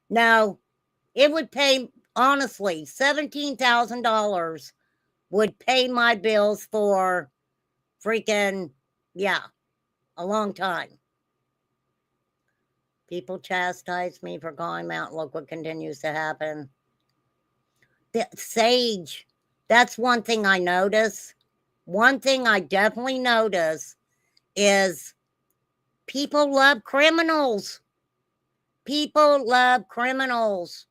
No, it would pay, honestly, $17,000 would pay my bills for freaking, yeah, a long time. People chastise me for calling out. Look what continues to happen. Sage, that's one thing I notice. One thing I definitely notice is people love criminals. People love criminals.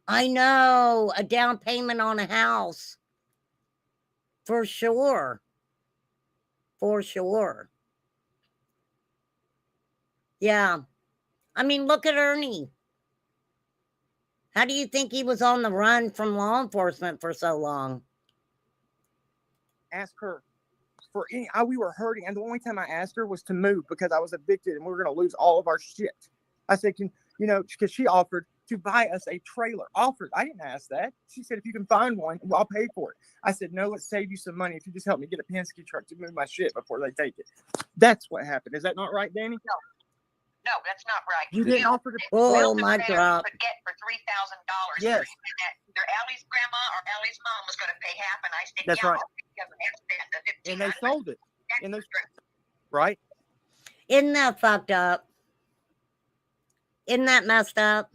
I know, a down payment on a house. For sure. For sure. Yeah. I mean, look at Ernie. How do you think he was on the run from law enforcement for so long? Ask her for any. We were hurting, and the only time I asked her was to move because I was evicted and we were going to lose all of our shit. I said, because she offered to buy us a trailer. Offered. I didn't ask that. She said, if you can find one, I'll pay for it. I said, no, let's save you some money if you just help me get a Penske truck to move my shit before they take it. That's what happened. Is that not right, Danny? No, that's not right. You didn't offer to. Oh, my drop. Could get for $3,000. Yes. And that either Allie's grandma or Allie's mom was going to pay half, and I said, That's yeah, right. I'll give them the And they sold it. And those, right? Isn't that fucked up? Isn't that messed up?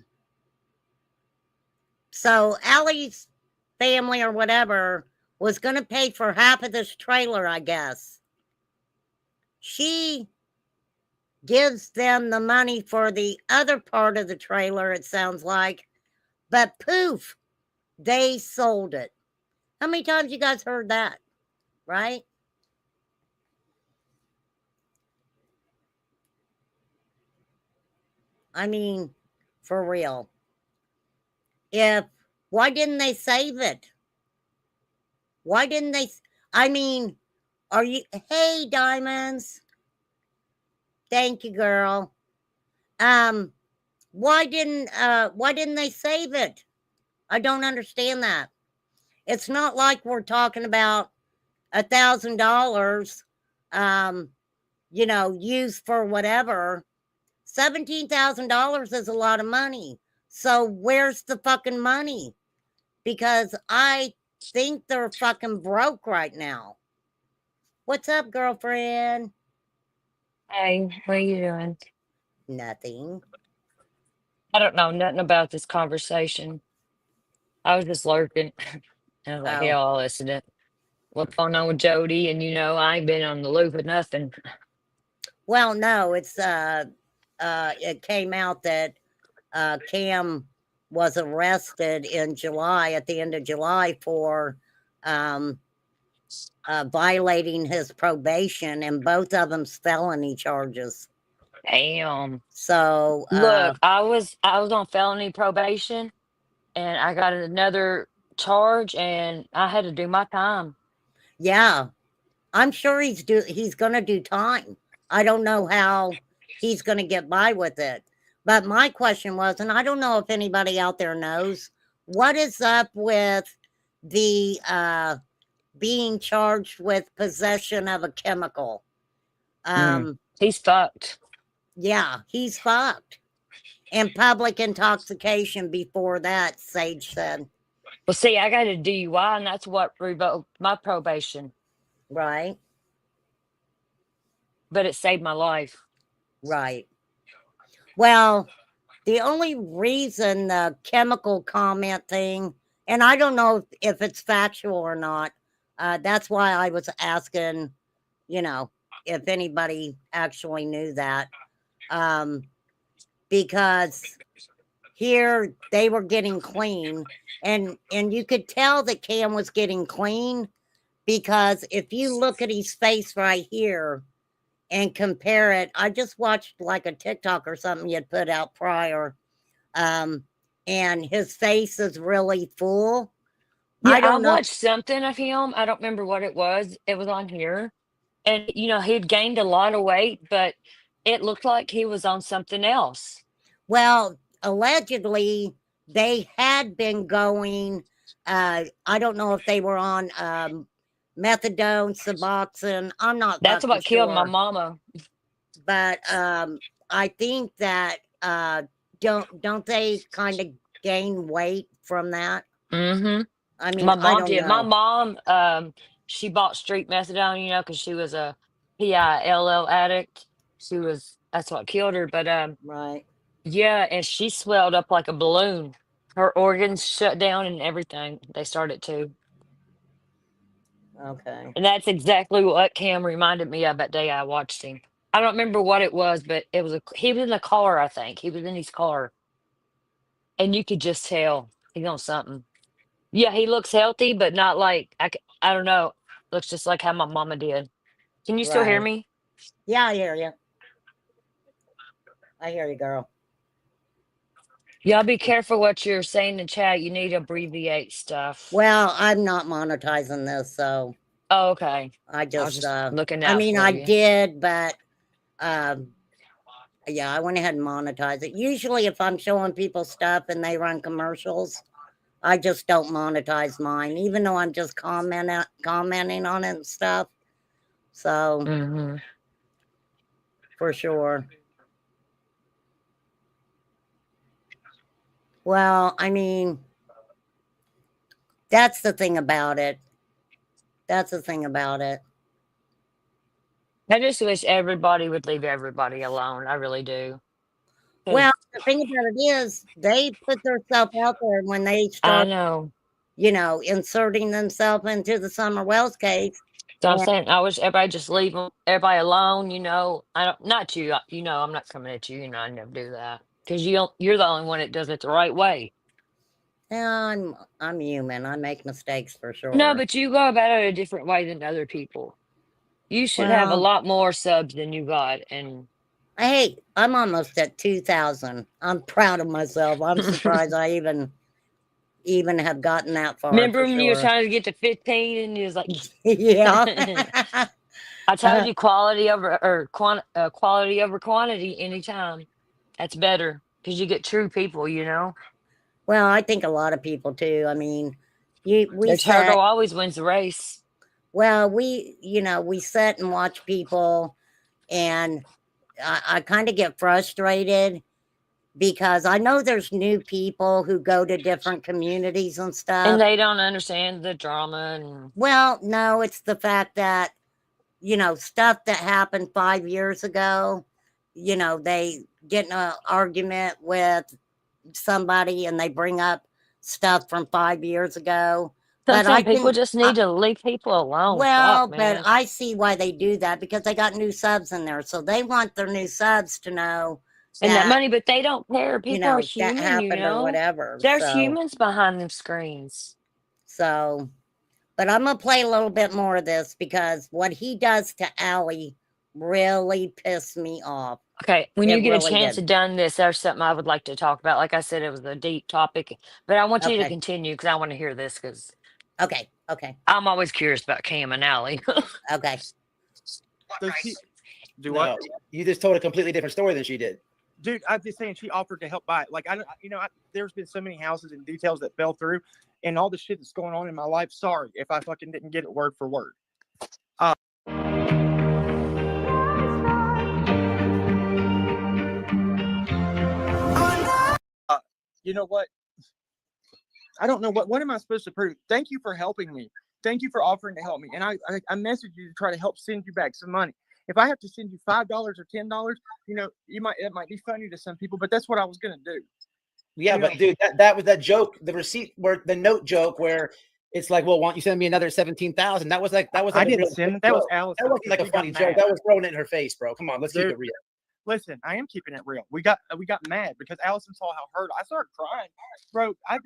So Allie's family or whatever was going to pay for half of this trailer, I guess. She gives them the money for the other part of the trailer, it sounds like. But poof, they sold it. How many times you guys heard that? Right? I mean, for real. Why didn't they save it? Why didn't they? I mean, hey, Diamonds. Thank you, girl. Why didn't they save it? I don't understand that. It's not like we're talking about $1,000, used for whatever. $17,000 is a lot of money. So where's the fucking money? Because I think they're fucking broke right now. What's up, girlfriend? Hey, what are you doing? Nothing. I don't know nothing about this conversation. I was just lurking. I was like, Oh. hell, I'll listen to it. What's going on with Jody? And I ain't been on the loop of nothing. Well, no, it's it came out that Cam was arrested in July, at the end of July, for violating his probation, and both of them's felony charges. Damn. So Look, I was on felony probation, and I got another charge, and I had to do my time. yeah, I'm sure he's gonna do time. I don't know how he's gonna get by with it. But my question was, and I don't know if anybody out there knows, what is up with the being charged with possession of a chemical? He's fucked. Yeah, he's fucked. And public intoxication before that, Sage said. Well, see, I got a DUI, and that's what revoked my probation. Right. But it saved my life. Right. Well, the only reason the chemical comment thing, and I don't know if it's factual or not, that's why I was asking, if anybody actually knew that. Because here they were getting clean, and you could tell that Cam was getting clean, because if you look at his face right here, and compare it. I just watched like a TikTok or something you had put out prior. And his face is really full. Yeah, I I don't know. watched something of him. I don't remember what it was. It was on here. And, he'd gained a lot of weight, but it looked like he was on something else. Well, allegedly, they had been going. I don't know if they were on methadone, Suboxone. I'm not That's fucking what killed my sure, mama. but I think that don't they kind of gain weight from that? Mm-hmm. I mean, My I mom don't did. My know. mom, she bought street methadone, because she was a PILL addict. That's what killed her. But Right. yeah, and she swelled up like a balloon. Her organs shut down and everything. They started to. Okay. And that's exactly what Cam reminded me of that day I watched him. I don't remember what it was, but he was in the car, I think. He was in his car. And you could just tell he's on something. Yeah, he looks healthy, but not like I don't know. Looks just like how my mama did. Can you still hear Right. me? Yeah, I hear you. I hear you, girl. Y'all be careful what you're saying in chat. You need to abbreviate stuff. Well, I'm not monetizing this, so Oh, okay. I I was just just looking I out mean for I you. did, but yeah, I went ahead and monetized it. Usually if I'm showing people stuff and they run commercials, I just don't monetize mine, even though I'm just commenting on it and stuff. So Mm-hmm. for sure. Well, I mean, that's the thing about it. That's the thing about it. I just wish everybody would leave everybody alone. I really do. 'Cause Well, the thing about it is they put themselves out there when they I start, know. inserting themselves into the Summer Wells case. So I'm And saying I wish everybody just leave everybody alone. I don't, not you. I'm not coming at you. I never do that because you're the only one that does it the right way. yeah, I'm human. I make mistakes for No, sure. but you go about it a different way than other people. You should have a Well, lot more subs than you got. And hey, I'm almost at 2,000. I'm proud of myself. I'm surprised I even have gotten that far remember for when you were sure. trying to get to 15 and you was like, Yeah. I told you quality over quantity anytime. That's better because you get true people. Well, I think a lot of people too. I mean, we The sat, turtle always wins the race. well, we sit and watch people, and I kind of get frustrated because I know there's new people who go to different communities and And stuff. they don't understand the drama. And Well, no, it's the fact that, stuff that happened 5 years ago, they get in an argument with somebody and they bring up stuff from 5 years ago. But I sometimes people can, just need to leave people alone. Fuck, well, but man. I see why they do that because they got new subs in there. So they want their new subs to know And that that, money, but they don't care. People are that human. happened or whatever. There's humans behind them screens. So, but I'm going to play a little bit more of this because what he does to Allie really pissed me off. Okay, when you It get a really chance did. to done this, there's something I would like to talk about. Like I said, it was a deep topic, but I want you to Okay. continue because I want to hear this because Okay. Okay. I'm always curious about Cam and Allie. Okay. Does she do No, what? you just told a completely different story than she did. Dude, I'm just saying she offered to help buy it. Like I don't, there's been so many houses and details that fell through, and all the shit that's going on in my life. Sorry if I fucking didn't get it word for word. You know what? I don't know what am I supposed to prove? Thank you for helping me. Thank you for offering to help me. And I messaged you to try to help send you back some money. If I have to send you $5 or $10, it might be funny to some people, but that's what I was gonna do. Yeah, but dude, that was that joke, the receipt where the note joke where it's like, well, why don't you send me another 17,000? That was like I didn't send it. That was Allison. That wasn't like a funny joke. That was thrown in her face, bro. Come on, let's keep it real. Listen, I am keeping it real. We got mad because Allison saw how hurt I started crying, bro. I've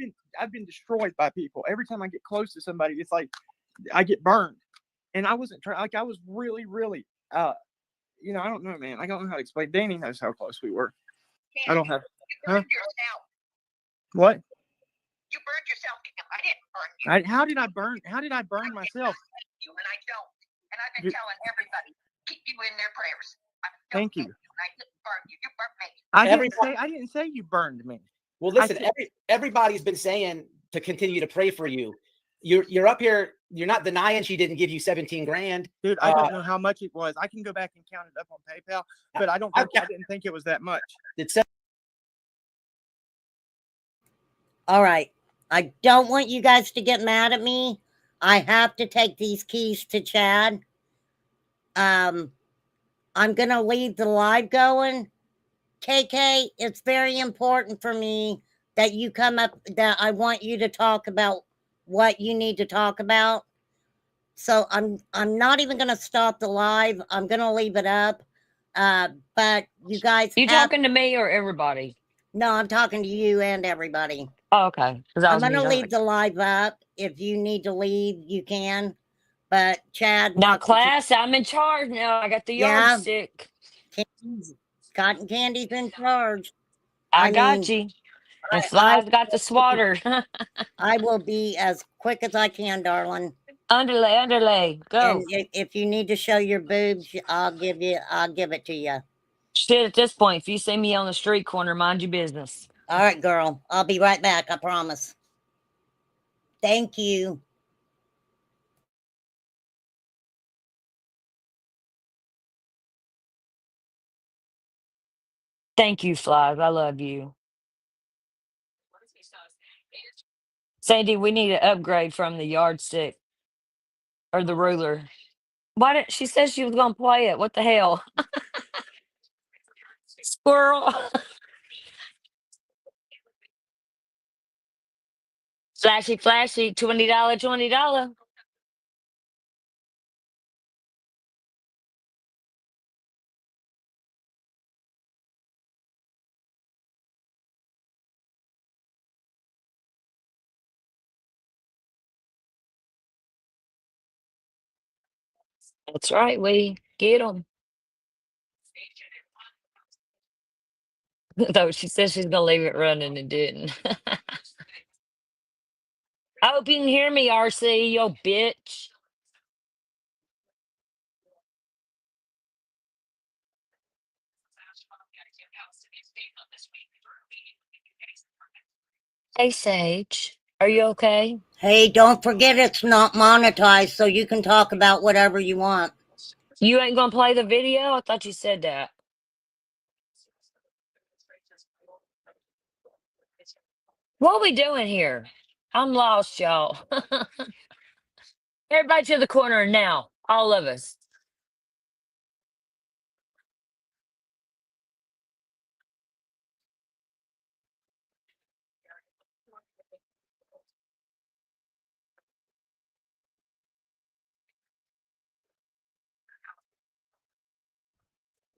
been destroyed by people. Every time I get close to somebody, it's like I get burned, and I wasn't trying. Like I was really, really, I don't know, man. I don't know how to explain. Danny knows how close we were. I don't have. You Huh? burned yourself. What? You burned yourself, Cam. I didn't burn you. How did I burn? How did I burn myself? You and I don't. And I've been telling everybody, keep you in their prayers. Thank you. And I didn't burn you. You burnt me. I didn't say you burned me. Well, listen, everybody's been saying to continue to pray for you. You're up here. You're not denying she didn't give you 17 grand. Dude, I don't know how much it was. I can go back and count it up on PayPal, but I didn't think it was that much. All right. I don't want you guys to get mad at me. I have to take these keys to Chad. I'm going to leave the live going. KK, it's very important for me that you come up, that I want you to talk about what you need to talk about. So I'm not even going to stop the live. I'm going to leave it up. But you guys, You talking to me or everybody? No, I'm talking to you and everybody. Oh, okay. I'm going to leave the live up. If you need to leave, you can. But Chad, now, class, I'm in charge now. I got the yardstick. Cotton Candy's in charge. I got you. And Fly's got the swatter. I will be as quick as I can, darling. Underlay. Go. And if you need to show your boobs, I'll give it to you. Shit, at this point, if you see me on the street corner, mind your business. All right, girl. I'll be right back. I promise. Thank you. Thank you, Flies. I love you. Sandy, we need an upgrade from the yardstick or the ruler. Why didn't she said she was gonna play it? What the hell? Squirrel. Flashy, flashy, $20, $20. That's right, we get them. Though she said she's gonna leave it running and didn't. I hope you can hear me, RC, yo bitch. Hey, Sage, are you okay? Hey, don't forget it's not monetized, so you can talk about whatever you want. You ain't gonna play the video? I thought you said that. What we doing here? I'm lost, y'all. Everybody to the corner now. All of us.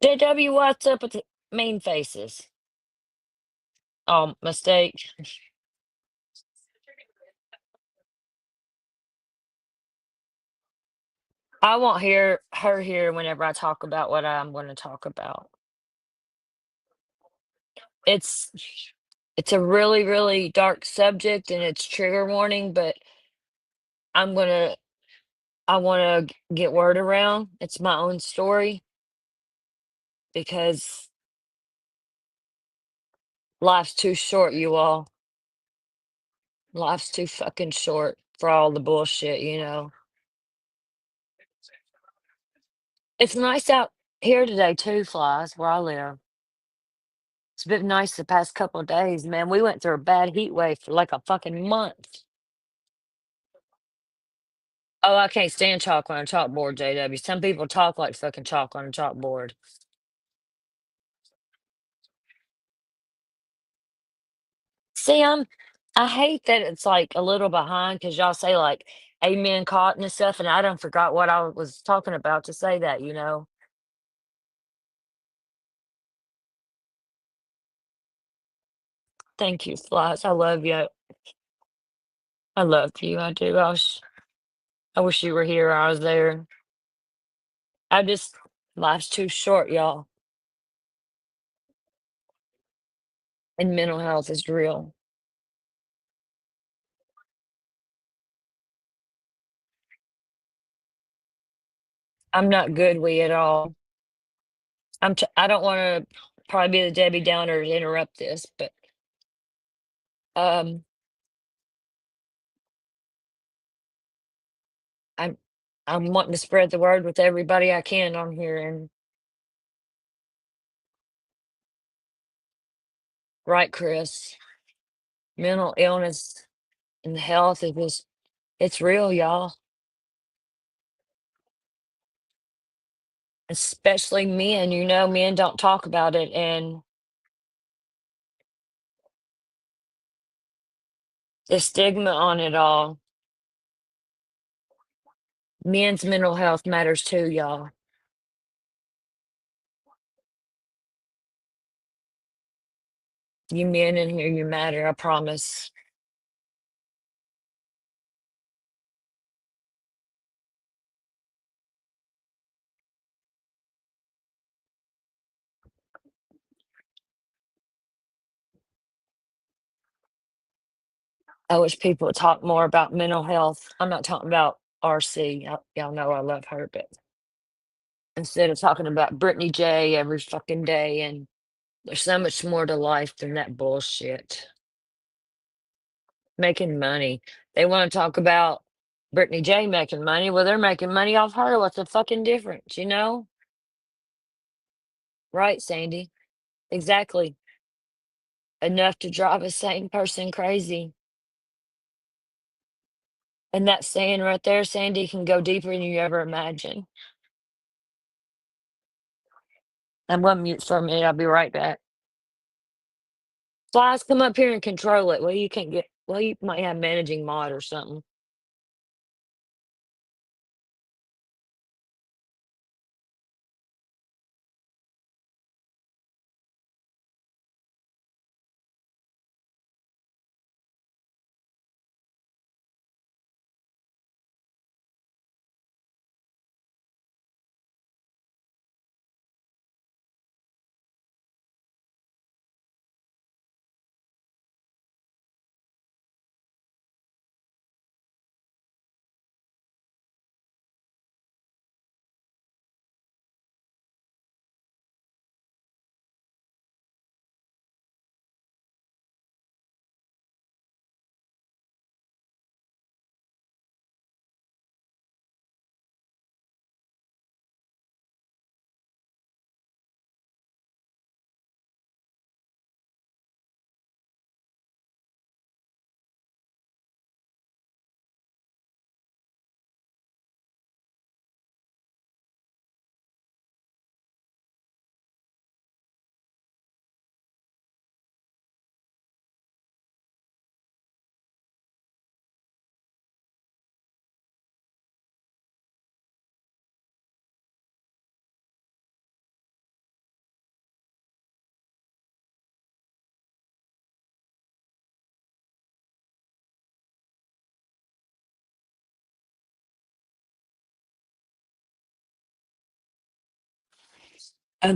JW, what's up with the mean faces? Oh, mistake. I won't hear her here whenever I talk about what I'm going to talk about. It's a really, really dark subject and it's trigger warning, but I want to get word around. It's my own story because life's too short, you all. Life's too fucking short for all the bullshit, you know. It's nice out here today too, Flies, where I live. It's been nice the past couple of days, man. We went through a bad heat wave for like a fucking month. Oh, I can't stand chalk on a chalkboard, JW. Some people talk like fucking chalk on a chalkboard. See, I hate that it's like a little behind because y'all say like amen cotton and stuff, and I done forgot what I was talking about to say that, you know. Thank you, Flies. I love you. I love you. I do. I wish you were here. I was there. I just Life's too short, y'all. And mental health is real. I'm not good with it at all. I don't want to probably be the Debbie Downer to interrupt this, but um, I'm I'm wanting to spread the word with everybody I can on here, and right, Chris, mental illness and health is just it's real, y'all. Especially men, men don't talk about it, and the stigma on it all. Men's mental health matters too, y'all. You men in here, you matter, I promise. I wish people would talk more about mental health. I'm not talking about RC. Y'all know I love her, but instead of talking about Brittany J every fucking day, and there's so much more to life than that bullshit. Making money. They want to talk about Brittany J making money. Well, they're making money off her. What's the fucking difference, you know? Right, Sandy. Exactly. Enough to drive a sane person crazy. And that saying right there, Sandy, can go deeper than you ever imagine. I'm going to mute for a minute. I'll be right back. Flies, come up here and control it. Well, you can't get, well, you might have managing mod or something.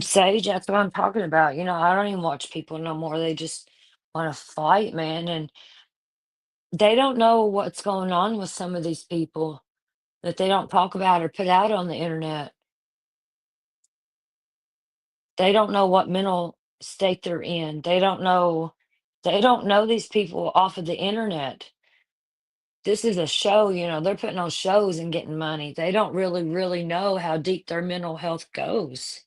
Sage, that's what I'm talking about. I don't even watch people no more. They just want to fight, man. And they don't know what's going on with some of these people that they don't talk about or put out on the internet. They don't know what mental state they're in. They don't know these people off of the internet. This is a show, they're putting on shows and getting money. They don't really, really know how deep their mental health goes.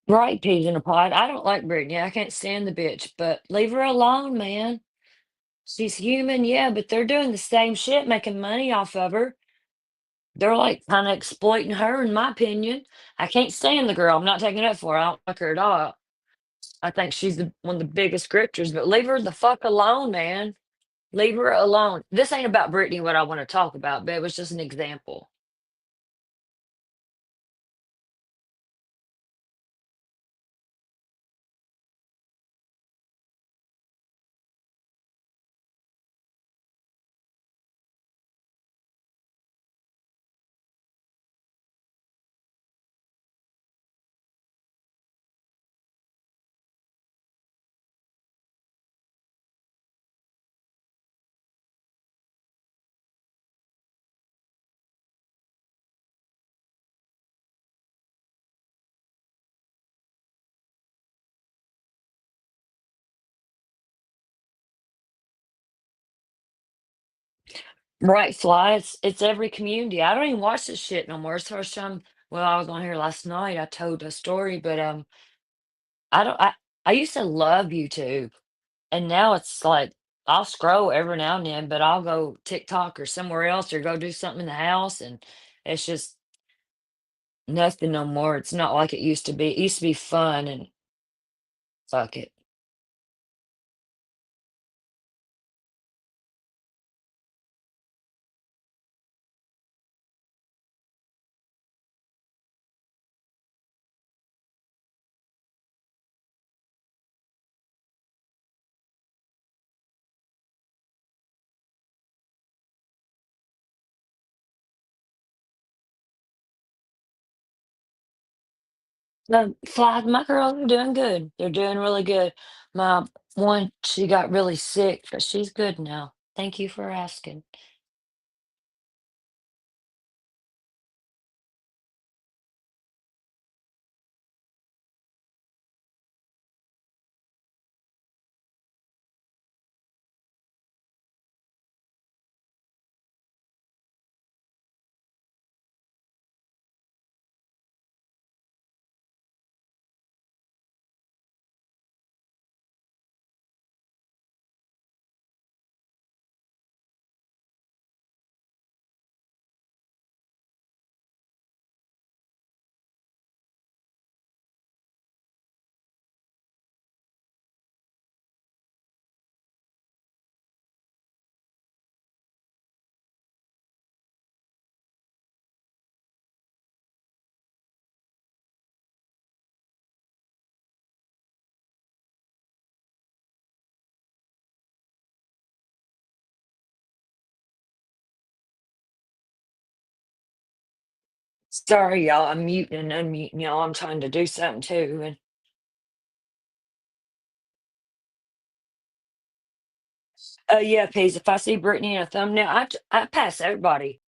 Right, peas in a pod. I don't like Brittany. I can't stand the bitch, but leave her alone, man. She's human, yeah, but they're doing the same shit, making money off of her. They're like kind of exploiting her, in my opinion. I can't stand the girl. I'm not taking up for her. I don't like her at all. I think she's one of the biggest scriptures, but leave her the fuck alone, man. Leave her alone. This ain't about Brittany, what I want to talk about, but it was just an example. Right, Fly. It's every community. I don't even watch this shit no more. It's the first time. Well, I was on here last night. I told a story, but I don't. I used to love YouTube, and now it's like I'll scroll every now and then, but I'll go TikTok or somewhere else or go do something in the house, and it's just nothing no more. It's not like it used to be. It used to be fun, and fuck it. No, Fly, my girls are doing good. They're doing really good. My one, she got really sick, but she's good now. Thank you for asking. Sorry, y'all. I'm muting and unmuting y'all. I'm trying to do something too. And yeah, Paige, if I see Brittany in a thumbnail, I pass everybody.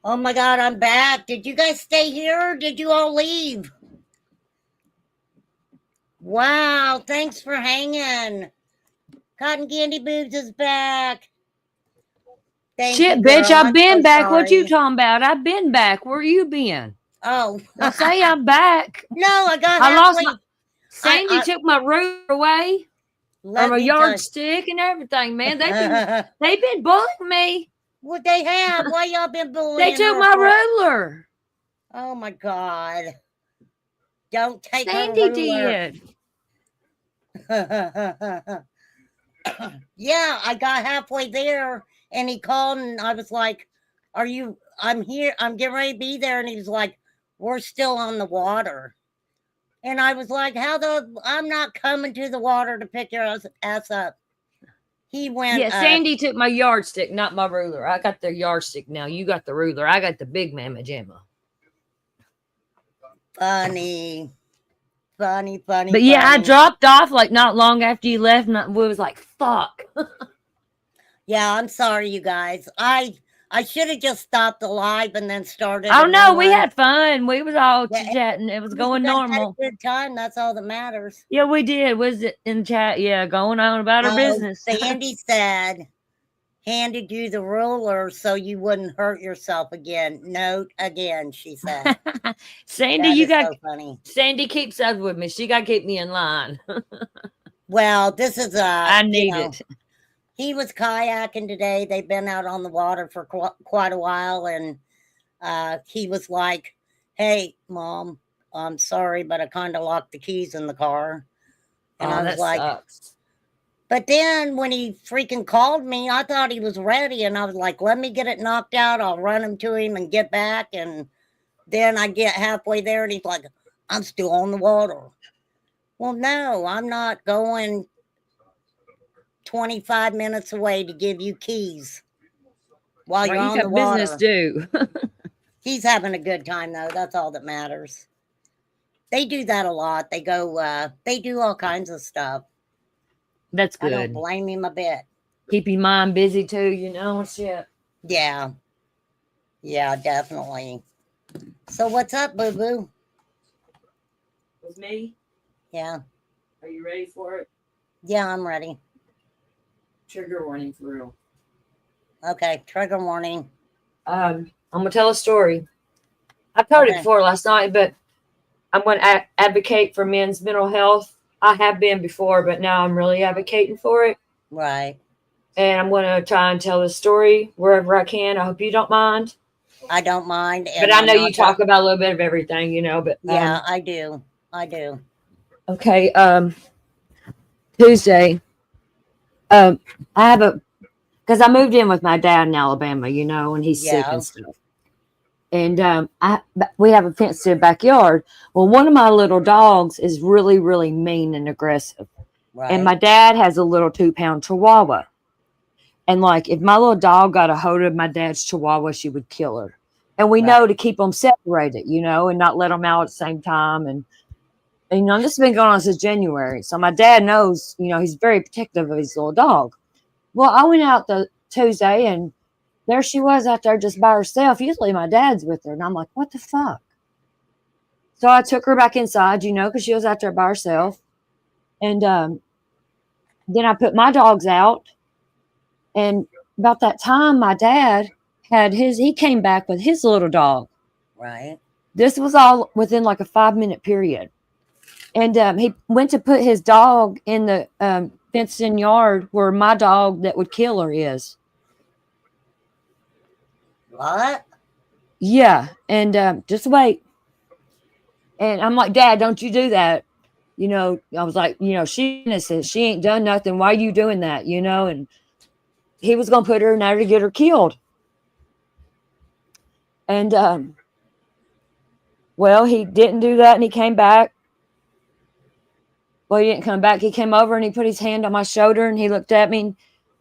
Oh my God, I'm back. Did you guys stay here or did you all leave? Wow, thanks for hanging. Cotton Candy Boobs is back. Thank Shit, you, bitch, girl. I've I'm been so back. What you sorry. talking about? I've been back. Where you been? Oh, Don't say I'm back. no, I got I lost halfway. my. Sandy I took my ruler away, or let my me tell yardstick and everything. Man, they've you. been bullying me. What they have? Why y'all been They bullying took her my for? ruler. Oh my God. Don't take her Sandy ruler. did. Yeah, I got halfway there and he called and I was like, I'm here, I'm getting ready to be there. And he was like, we're still on the water. And I was like, I'm not coming to the water to pick your ass up. He went, Yeah, Sandy took my yardstick, not my ruler. I got the yardstick now. You got the ruler. I got the big mamma jamma. funny. But yeah, I dropped off like not long after you left, and I was like, "Fuck." Yeah, I'm sorry, you guys. I should have just stopped the live and then started. Oh a no, new we one. had fun. We was all Yeah, chatting. It was you going guys had normal. a good time. That's all that matters. Yeah, we did. Was it in chat? Yeah, going on about our business. Sandy said, handed you the ruler so you wouldn't hurt yourself again. Note again, she said. Sandy, That you is got so funny. Sandy keeps up with me. She got to keep me in line. Well, this is I need it. He was kayaking today. They've been out on the water for quite a while, and he was like, "Hey, Mom, I'm sorry, but I kind of locked the keys in the car." And I was that like, sucks. but then when he freaking called me, I thought he was ready, and I was like, "Let me get it knocked out. I'll run him to him and get back." And then I get halfway there, and he's like, "I'm still on the water." Well, no, I'm not going 25 minutes away to give you keys while Well, you're you on the got business water. too. He's having a good time though. That's all that matters. They do that a lot. They go, they do all kinds of stuff. That's I don't good. blame him a bit. Keep your mind busy too, you know. Shit. Yeah. Yeah, definitely. So what's up, boo boo? With me? Yeah. Are you ready for it? Yeah, I'm ready. Trigger warning for real. Okay, trigger warning. I'm gonna tell a story. I told it before last night, but I'm going to advocate for men's mental health. I have been before, but now I'm really advocating for it. Right. And I'm going to try and tell the story wherever I can. I hope you don't mind. I don't mind. But I know you talk about a little bit of everything, you know. But yeah, I do. I do. Okay. Tuesday. I have because I moved in with my dad in Alabama, you know, and he's sick and stuff. And we have a fenced-in backyard. Well, one of my little dogs is really, really mean and aggressive. Right. And my dad has a little 2-pound Chihuahua. And like, if my little dog got a hold of my dad's Chihuahua, she would kill her. And we know to keep them separated, you know, and not let them out at the same time. And you know, this has been going on since January. So my dad knows, you know, he's very protective of his little dog. Well, I went out the Tuesday and there she was out there just by herself. Usually my dad's with her. And I'm like, what the fuck? So I took her back inside, you know, because she was out there by herself. And then I put my dogs out. And about that time, my dad he came back with his little dog. Right. This was all within like a 5-minute period. And he went to put his dog in the fenced-in yard where my dog that would kill her is. What? Yeah. And just wait. And I'm like, Dad, don't you do that. You know, I was like, you know, she's innocent. She ain't done nothing. Why are you doing that? You know, and he was going to put her in there to get her killed. And, well, he didn't do that. And he came back. Well, he didn't come back. He came over and he put his hand on my shoulder and he looked at me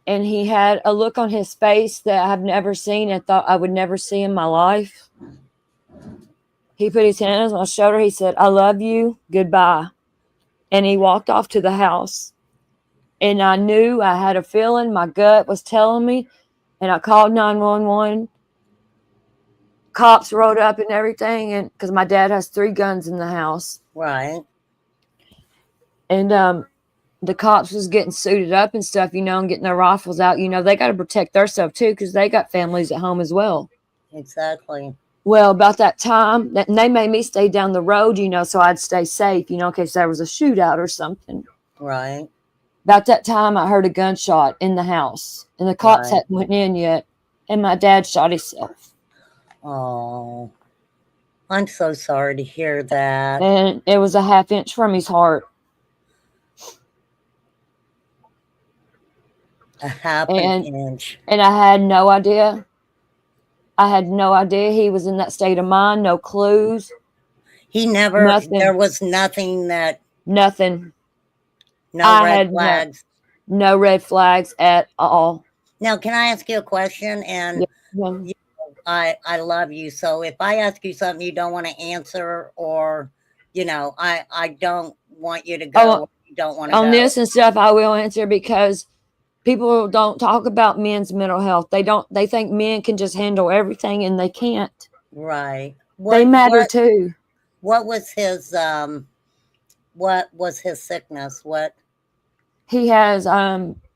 and he had a look on his face that I've never seen and thought I would never see in my life. He put his hand on my shoulder. He said, I love you. Goodbye. And he walked off to the house. And I knew, I had a feeling, my gut was telling me, and I called 911. cops rode up and everything, and because my dad has 3 guns in the house, Right. and the cops was getting suited up and stuff, and getting their rifles out. They got to protect their stuff too, because they got families at home as well. Exactly. Well, about that time, and they made me stay down the road, so I'd stay safe, in case there was a shootout or something. Right. About that time, I heard a gunshot in the house, and the cops Right. hadn't went in yet, and my dad shot himself. Oh, I'm so sorry to hear that. And it was a 1/2 inch from his heart. A half And- an inch. And I had no idea. I had no idea he was in that state of mind. No clues. He never, Nothing. there was nothing that, Nothing. no I red had flags. No red flags at all. Now, can I ask you a question? And Yeah. I love you. So if I ask you something you don't want to answer, or, I don't want you to go, Oh, where you don't want to On go. this and stuff, I will answer, because people don't talk about men's mental health. They think men can just handle everything, and they can't. Right. They matter too. What was his sickness? What? He has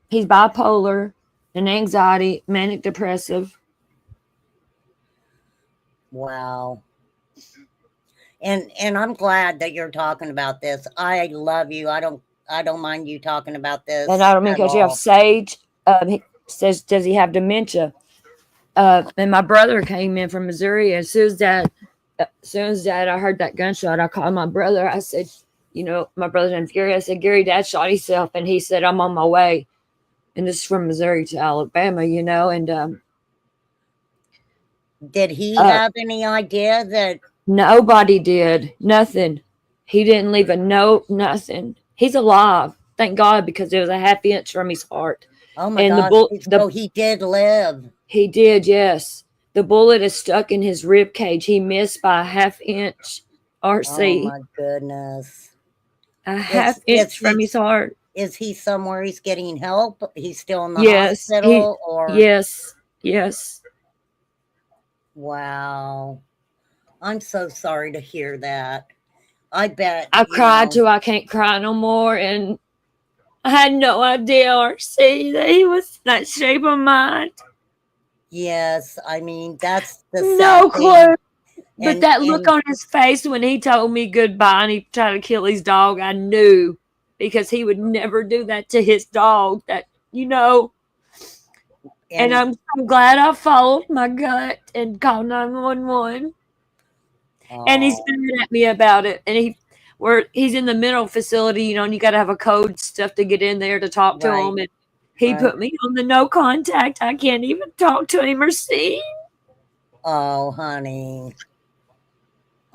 he's bipolar and anxiety, manic depressive. Wow. And I'm glad that you're talking about this. I love you. I don't mind you talking about this. And I don't mean at because you have all. Sage. He says, does he have dementia? And my brother came in from Missouri. As soon as Dad, I heard that gunshot, I called my brother. I said, my brother's name's Gary. I said, Gary, Dad shot himself. And he said, I'm on my way. And this is from Missouri to Alabama, and Did he have any idea that? nobody did. Nothing. He didn't leave a note, nothing. He's alive. Thank God, because it was a 1/2 inch from his heart. Oh my And God! So he did live. He did, yes. The bullet is stuck in his rib cage. He missed by a 1/2 inch. RC. Oh my goodness! A 1/2 inch from his heart. Is he somewhere he's getting help? He's still in the Yes. hospital, or? Yes. Yes. Wow. I'm so sorry to hear that. I bet. I cried till I can't cry no more, and I had no idea, RC, that he was in that shape of mind. Yes, I mean, that's the No sad clue. thing. But that look on his face when he told me goodbye and he tried to kill his dog, I knew, because he would never do that to his dog. And I'm so glad I followed my gut and called 911. And he's mad at me about it. And he's in the mental facility, and you got to have a code stuff to get in there to talk to him. And he put me on the no contact. I can't even talk to him or see. Oh, honey.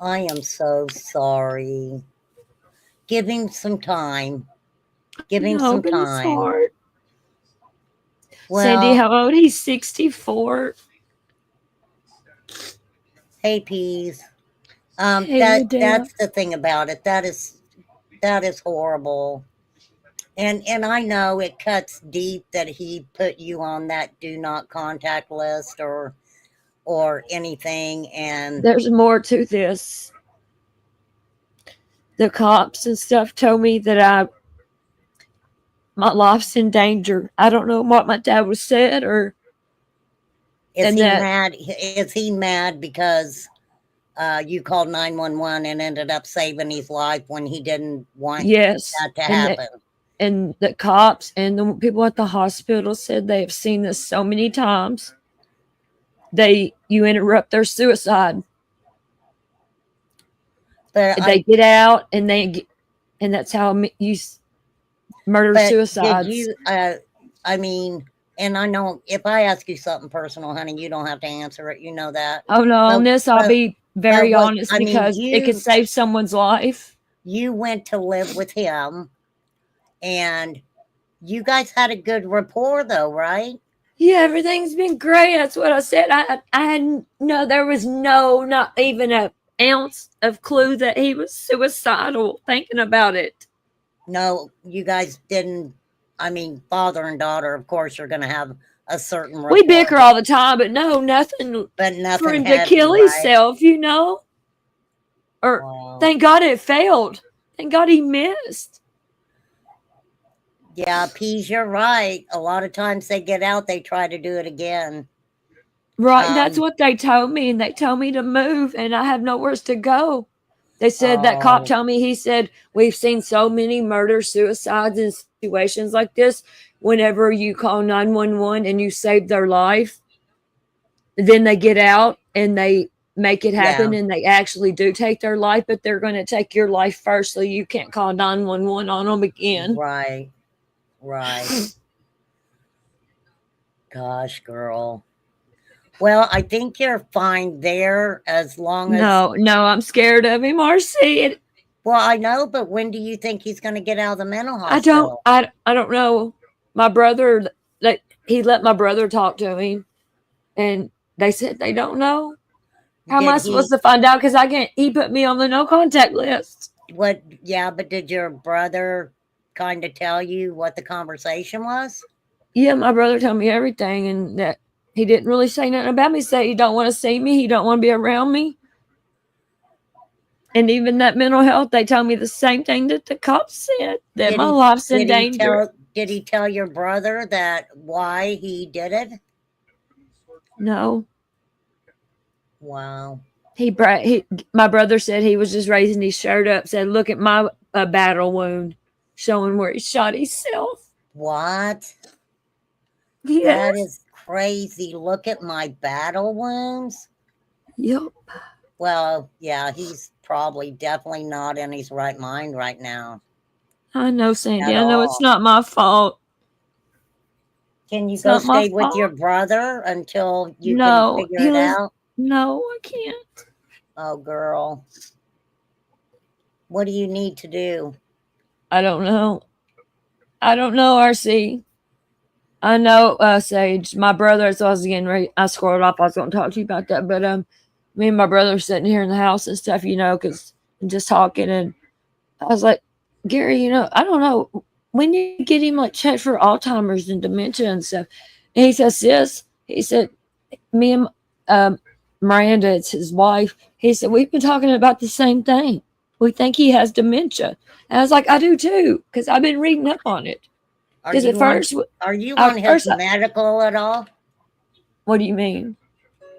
I am so sorry. Give him some time. Give him some But it's time. hard. Well, Sandy, how old? He's 64. Hey, Peas. Hey, that's the thing about it. That is horrible. And I know it cuts deep that he put you on that do not contact list or anything. And There's more to this. The cops and stuff told me that my life's in danger. I don't know what my dad was said, or is he mad? Is he mad because you called 911 and ended up saving his life when he didn't want that to happen? And the cops and the people at the hospital said they have seen this so many times. You interrupt their suicide. But they get out and that's how you murder suicides. I mean, and I know if I ask you something personal, honey, you don't have to answer it. You know that. Oh no, on this I'll be very honest, because it could save someone's life. You went to live with him, and you guys had a good rapport, though, right? Yeah, everything's been great. That's what I said. There was not even an ounce of clue that he was suicidal thinking about it. No, you guys didn't. I mean, father and daughter, of course, are going to have a certain We bicker report, all the time, but no, nothing but for nothing him to heavy, kill right? himself, you know? Or Wow. thank God it failed. Thank God he missed. Yeah, Peas, you're right. A lot of times they get out, they try to do it again. Right, and that's Um, what they told me, and they told me to move, and I have nowhere to go. They said that cop oh, told me, he said, we've seen so many murders, suicides, and situations like this. Whenever you call 911 and you save their life, then they get out and they make it happen yeah, and they actually do take their life, but they're going to take your life first so you can't call 911 on them again. right, right. Gosh, girl. Well, I think you're fine there as long as. No, I'm scared of him, RC. Well, I know, but when do you think he's going to get out of the mental I don't hospital? I don't know. My brother, he let my brother talk to him, and they said they don't know. How am Did I he? supposed to find out? Because I can't. He put me on the no contact list. What? Yeah, but did your brother kind of tell you what the conversation was? Yeah, my brother told me everything, and that he didn't really say nothing about me. Say he don't want to see me. He don't want to be around me. And even that mental health, they tell me the same thing that the cops said, that Did my he? life's in Did he danger. tell? Did he tell your brother that why he did it? No, Wow. my brother said he was just raising his shirt up, said, "Look at my battle wound, showing where he shot himself." What? That Yes. is crazy. Look at my battle wounds. Yep. Well, yeah, he's probably definitely not in his right mind right now I know, Sandy. at I know it's all. not my fault. Can you It's go not my stay with your fault. brother until you can No, figure it out? no, I can't. Oh, girl. What do you need to do? I don't know. I don't know, RC. I know, Sage. My brother, so I was getting ready. I scrolled up. I was going to talk to you about that. But me and my brother were sitting here in the house and stuff, because just talking. And I was like, Gary, I don't know. When you get him like checked for Alzheimer's and dementia and stuff. And he says, sis, he said, me and Miranda, it's his wife. He said, we've been talking about the same thing. We think he has dementia. And I was like, I do too, because I've been reading up on it. Are Because you on his medical at all? What do you mean?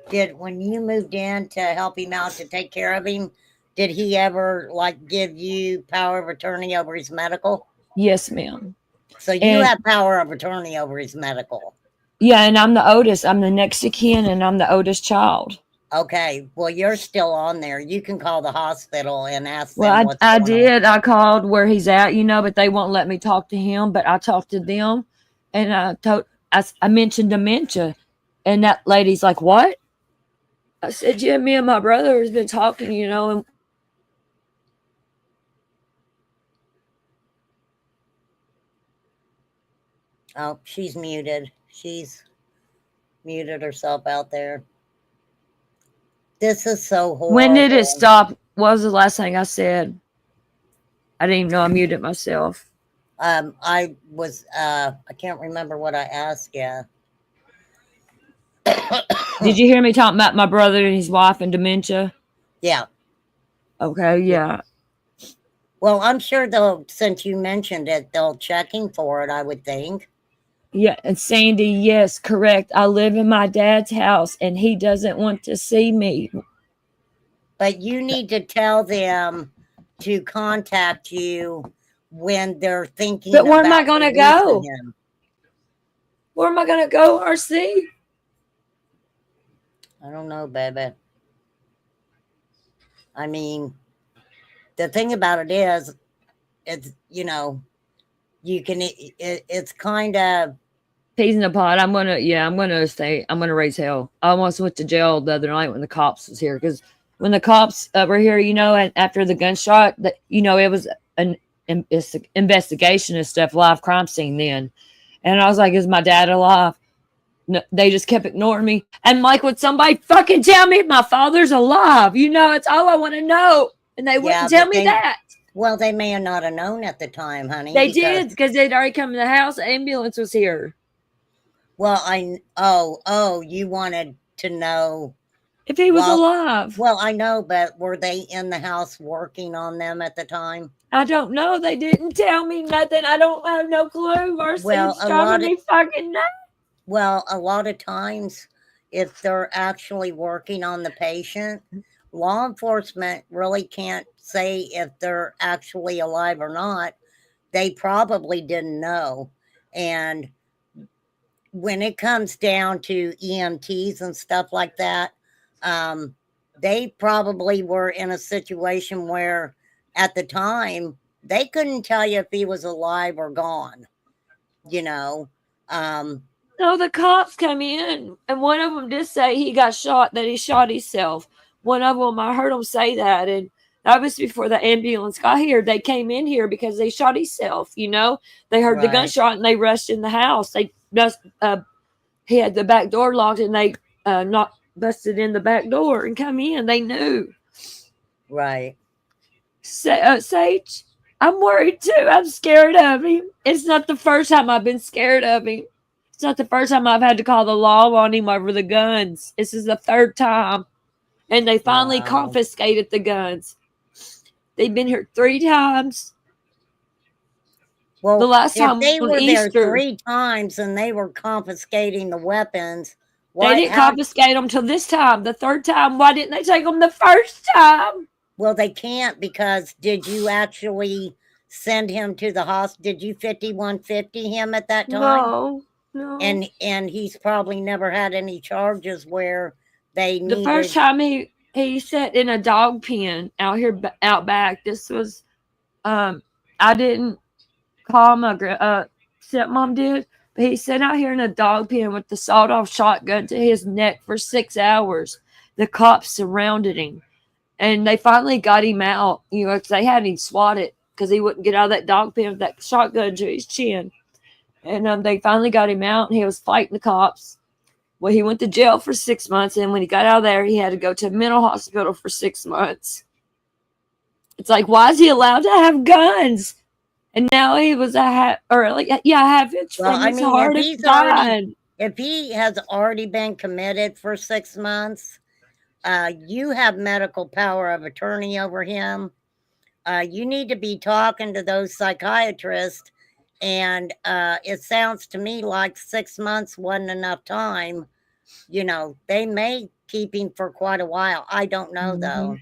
When you moved in to help him out to take care of him, did he ever like give you power of attorney over his medical? Yes, ma'am. So you have power of attorney over his medical. Yeah, and I'm the oldest. I'm the next of kin, and I'm the oldest child. Okay, well, you're still on there. You can call the hospital and ask them Well, what's I going did. I called where he's at, but they won't let me talk to him. But I talked to them, and I mentioned dementia, and that lady's like, "What?" I said, "Yeah, me and my brother has been talking, and." Oh, she's muted. She's muted herself out there. This is so horrible. When did it stop? What was the last thing I said? I didn't even know I muted myself. I can't remember what I asked you. Did you hear me talking about my brother and his wife and dementia? Yeah. Okay, yeah. Well, I'm sure since you mentioned it, they'll checking for it, I would think. Yeah, and Sandy, yes, correct. I live in my dad's house and he doesn't want to see me. But you need to tell them to contact you when they're thinking But where am I about going to releasing go? him. Where am I going to go, RC? I don't know, baby. I mean, the thing about it is, it's, you can, it's kind of. Peas in a pod. I'm going to raise hell. I almost went to jail the other night when the cops was here. Because when the cops were here, and after the gunshot, it was an investigation and stuff, live crime scene then. And I was like, is my dad alive? No, they just kept ignoring me. And like, would somebody fucking tell me if my father's alive? It's all I want to know. And they wouldn't tell me that. Well, they may have not have known at the time, honey. They did, because they'd already come to the house. The ambulance was here. Well, you wanted to know. If he was Well, alive. Well, I know, but were they in the house working on them at the time? I don't know. They didn't tell me nothing. I don't have no clue. Mercy, Well, it's driving me fucking nuts. Well, a lot of times, if they're actually working on the patient, law enforcement really can't say if they're actually alive or not. They probably didn't know. And when it comes down to EMTs and stuff like that, they probably were in a situation where at the time they couldn't tell you if he was alive or gone, you know. No, the cops come in, and one of them did say he got shot, that he shot himself. One of them, I heard him say that, and that was before the ambulance got here. They came in here because they shot himself, you know. They heard the Right. gunshot, and they rushed in the house. They just, he had the back door locked, and they not busted in the back door and come in. They knew. Right. Sage, I'm worried too. I'm scared of him. It's not the first time I've been scared of him. It's not the first time I've had to call the law on him over the guns. This is the third time. And they finally Wow. confiscated the guns. They've been here 3 times. Well, The last if time they on were there Easter, 3 times and they were confiscating the weapons, they didn't confiscate them till this time. The third time, why didn't they take them the first time? Well, they can't because did you actually send him to the hospital? Did you 5150 him at that time? No. And he's probably never had any charges where they The first needed. time he sat in a dog pen out here out back. This was I didn't call my stepmom did, but he sat out here in a dog pen with the sawed-off shotgun to his neck for 6 hours. The cops surrounded him, and they finally got him out. You know, 'cause they had him swatted because he wouldn't get out of that dog pen with that shotgun to his chin. And they finally got him out, and he was fighting the cops. Well, he went to jail for 6 months, and when he got out of there, he had to go to a mental hospital for 6 months. It's like, why is he allowed to have guns? And now he was a half inch Well, from I his mean, heart if and he's already died. if he has already been committed for 6 months, you have medical power of attorney over him. You need to be talking to those psychiatrists. And it sounds to me like 6 months wasn't enough time. You know, they may keep him for quite a while. I don't know, though.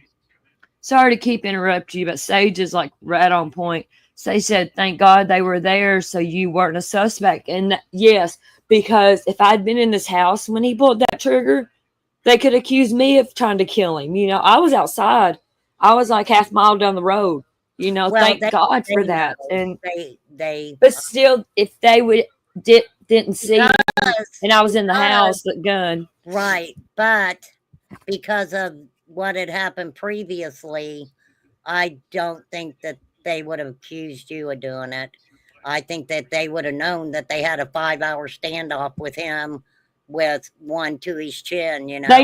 Sorry to keep interrupting you, but Sage is like right on point. Sage said, thank God they were there so you weren't a suspect. And yes, because if I'd been in this house when he pulled that trigger, they could accuse me of trying to kill him. You know, I was outside. I was like half mile down the road. You know, Well, thank God for that. know. And they but still, if they didn't see him because, and I was in the house, the gun. right, but because of what had happened previously, I don't think that they would have accused you of doing it. I think that they would have known that they had a 5-hour standoff with him with one to his chin, you know. They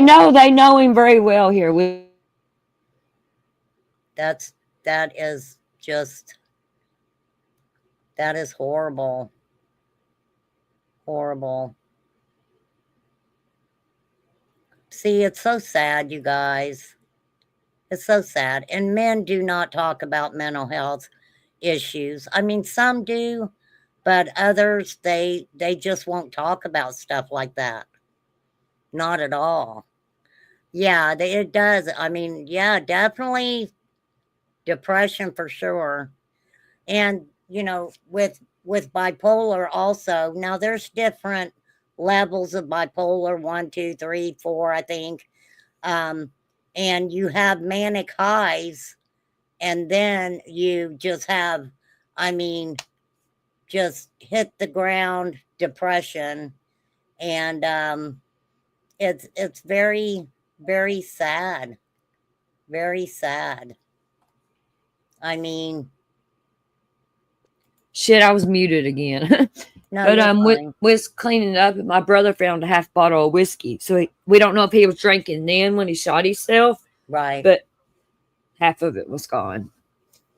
know him very well here. That is horrible. Horrible. See, it's so sad, you guys. It's so sad. And men do not talk about mental health issues. I mean, some do, but others, they just won't talk about stuff like that. Not at all. Yeah, it does. I mean, yeah, definitely depression for sure. And, you know, with bipolar also, now there's different levels of bipolar, 1, 2, 3, 4, I think. And you have manic highs, and then you just have, I mean, just hit the ground depression. And it's very, very sad. Very sad. I mean, shit, I was muted again. no, But you're was cleaning up, and my brother found a half bottle of whiskey. So we don't know if he was drinking then when he shot himself, right. but half of it was gone.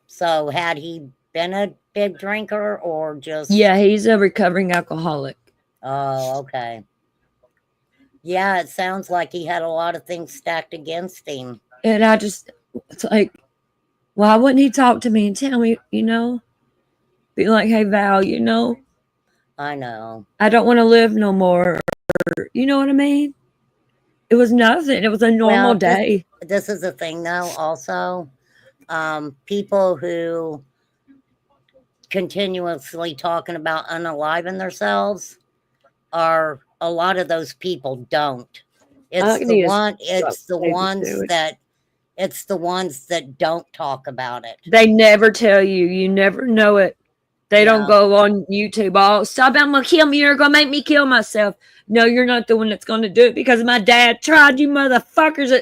So had he been a big drinker or just? Yeah, he's a recovering alcoholic. Oh, okay. Yeah, it sounds like he had a lot of things stacked against him. And I just, it's like, why wouldn't he talk to me and tell me, you know, be like, hey, Val, you know, I know. I don't want to live no more. You know what I mean? It was nothing. It was a normal Well, day. this is the thing, though, also. People who continuously talking about unaliving themselves are a lot of those people don't. It's the ones that don't talk about it. They never tell you. You never know it. They don't go on YouTube. Oh, stop! I'm gonna kill me. You're gonna make me kill myself. No, you're not the one that's gonna do it because my dad tried. You motherfuckers.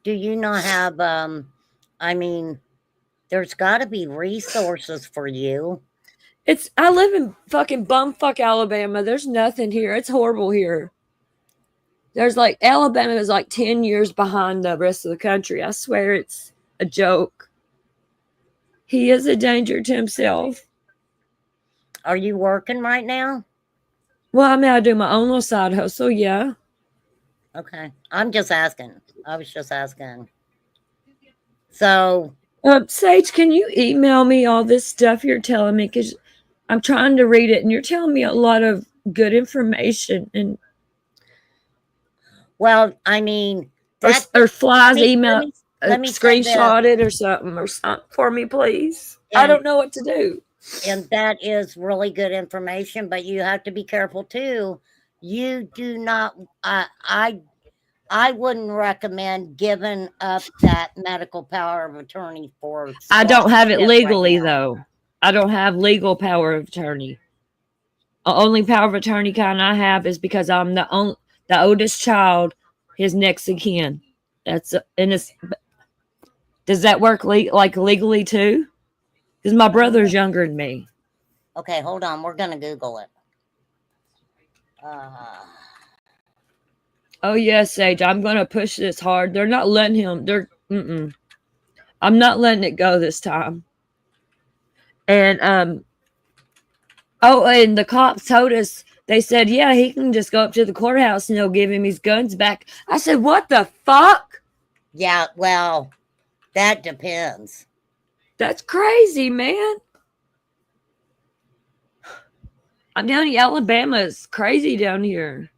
Do you not have? I mean, there's got to be resources for you. I live in fucking bumfuck Alabama. There's nothing here. It's horrible here. There's like Alabama is like 10 years behind the rest of the country. I swear it's a joke. He is a danger to himself. Are you working right now? Well, I mean, I do my own little side hustle, yeah. Okay. I'm just asking. I was just asking. So, Sage, can you email me all this stuff you're telling me? Because I'm trying to read it, and you're telling me a lot of good information. And well, I mean, or Fly's email, let me screenshot it or something for me, please. I don't know what to do. And that is really good information, but you have to be careful too. You do not. I wouldn't recommend giving up that medical power of attorney for. I don't have it legally, though. I don't have legal power of attorney. The only power of attorney kind I have is because I'm the oldest child, his next of kin. Does that work legally too? Because my brother's younger than me. Okay, hold on. We're gonna Google it. Oh yes, Sage. I'm gonna push this hard. They're not letting him. I'm not letting it go this time. And and the cops told us. They said, yeah, he can just go up to the courthouse and they'll give him his guns back. I said, what the fuck? Yeah, well, that depends. That's crazy, man. I'm down in Alabama. It's crazy down here.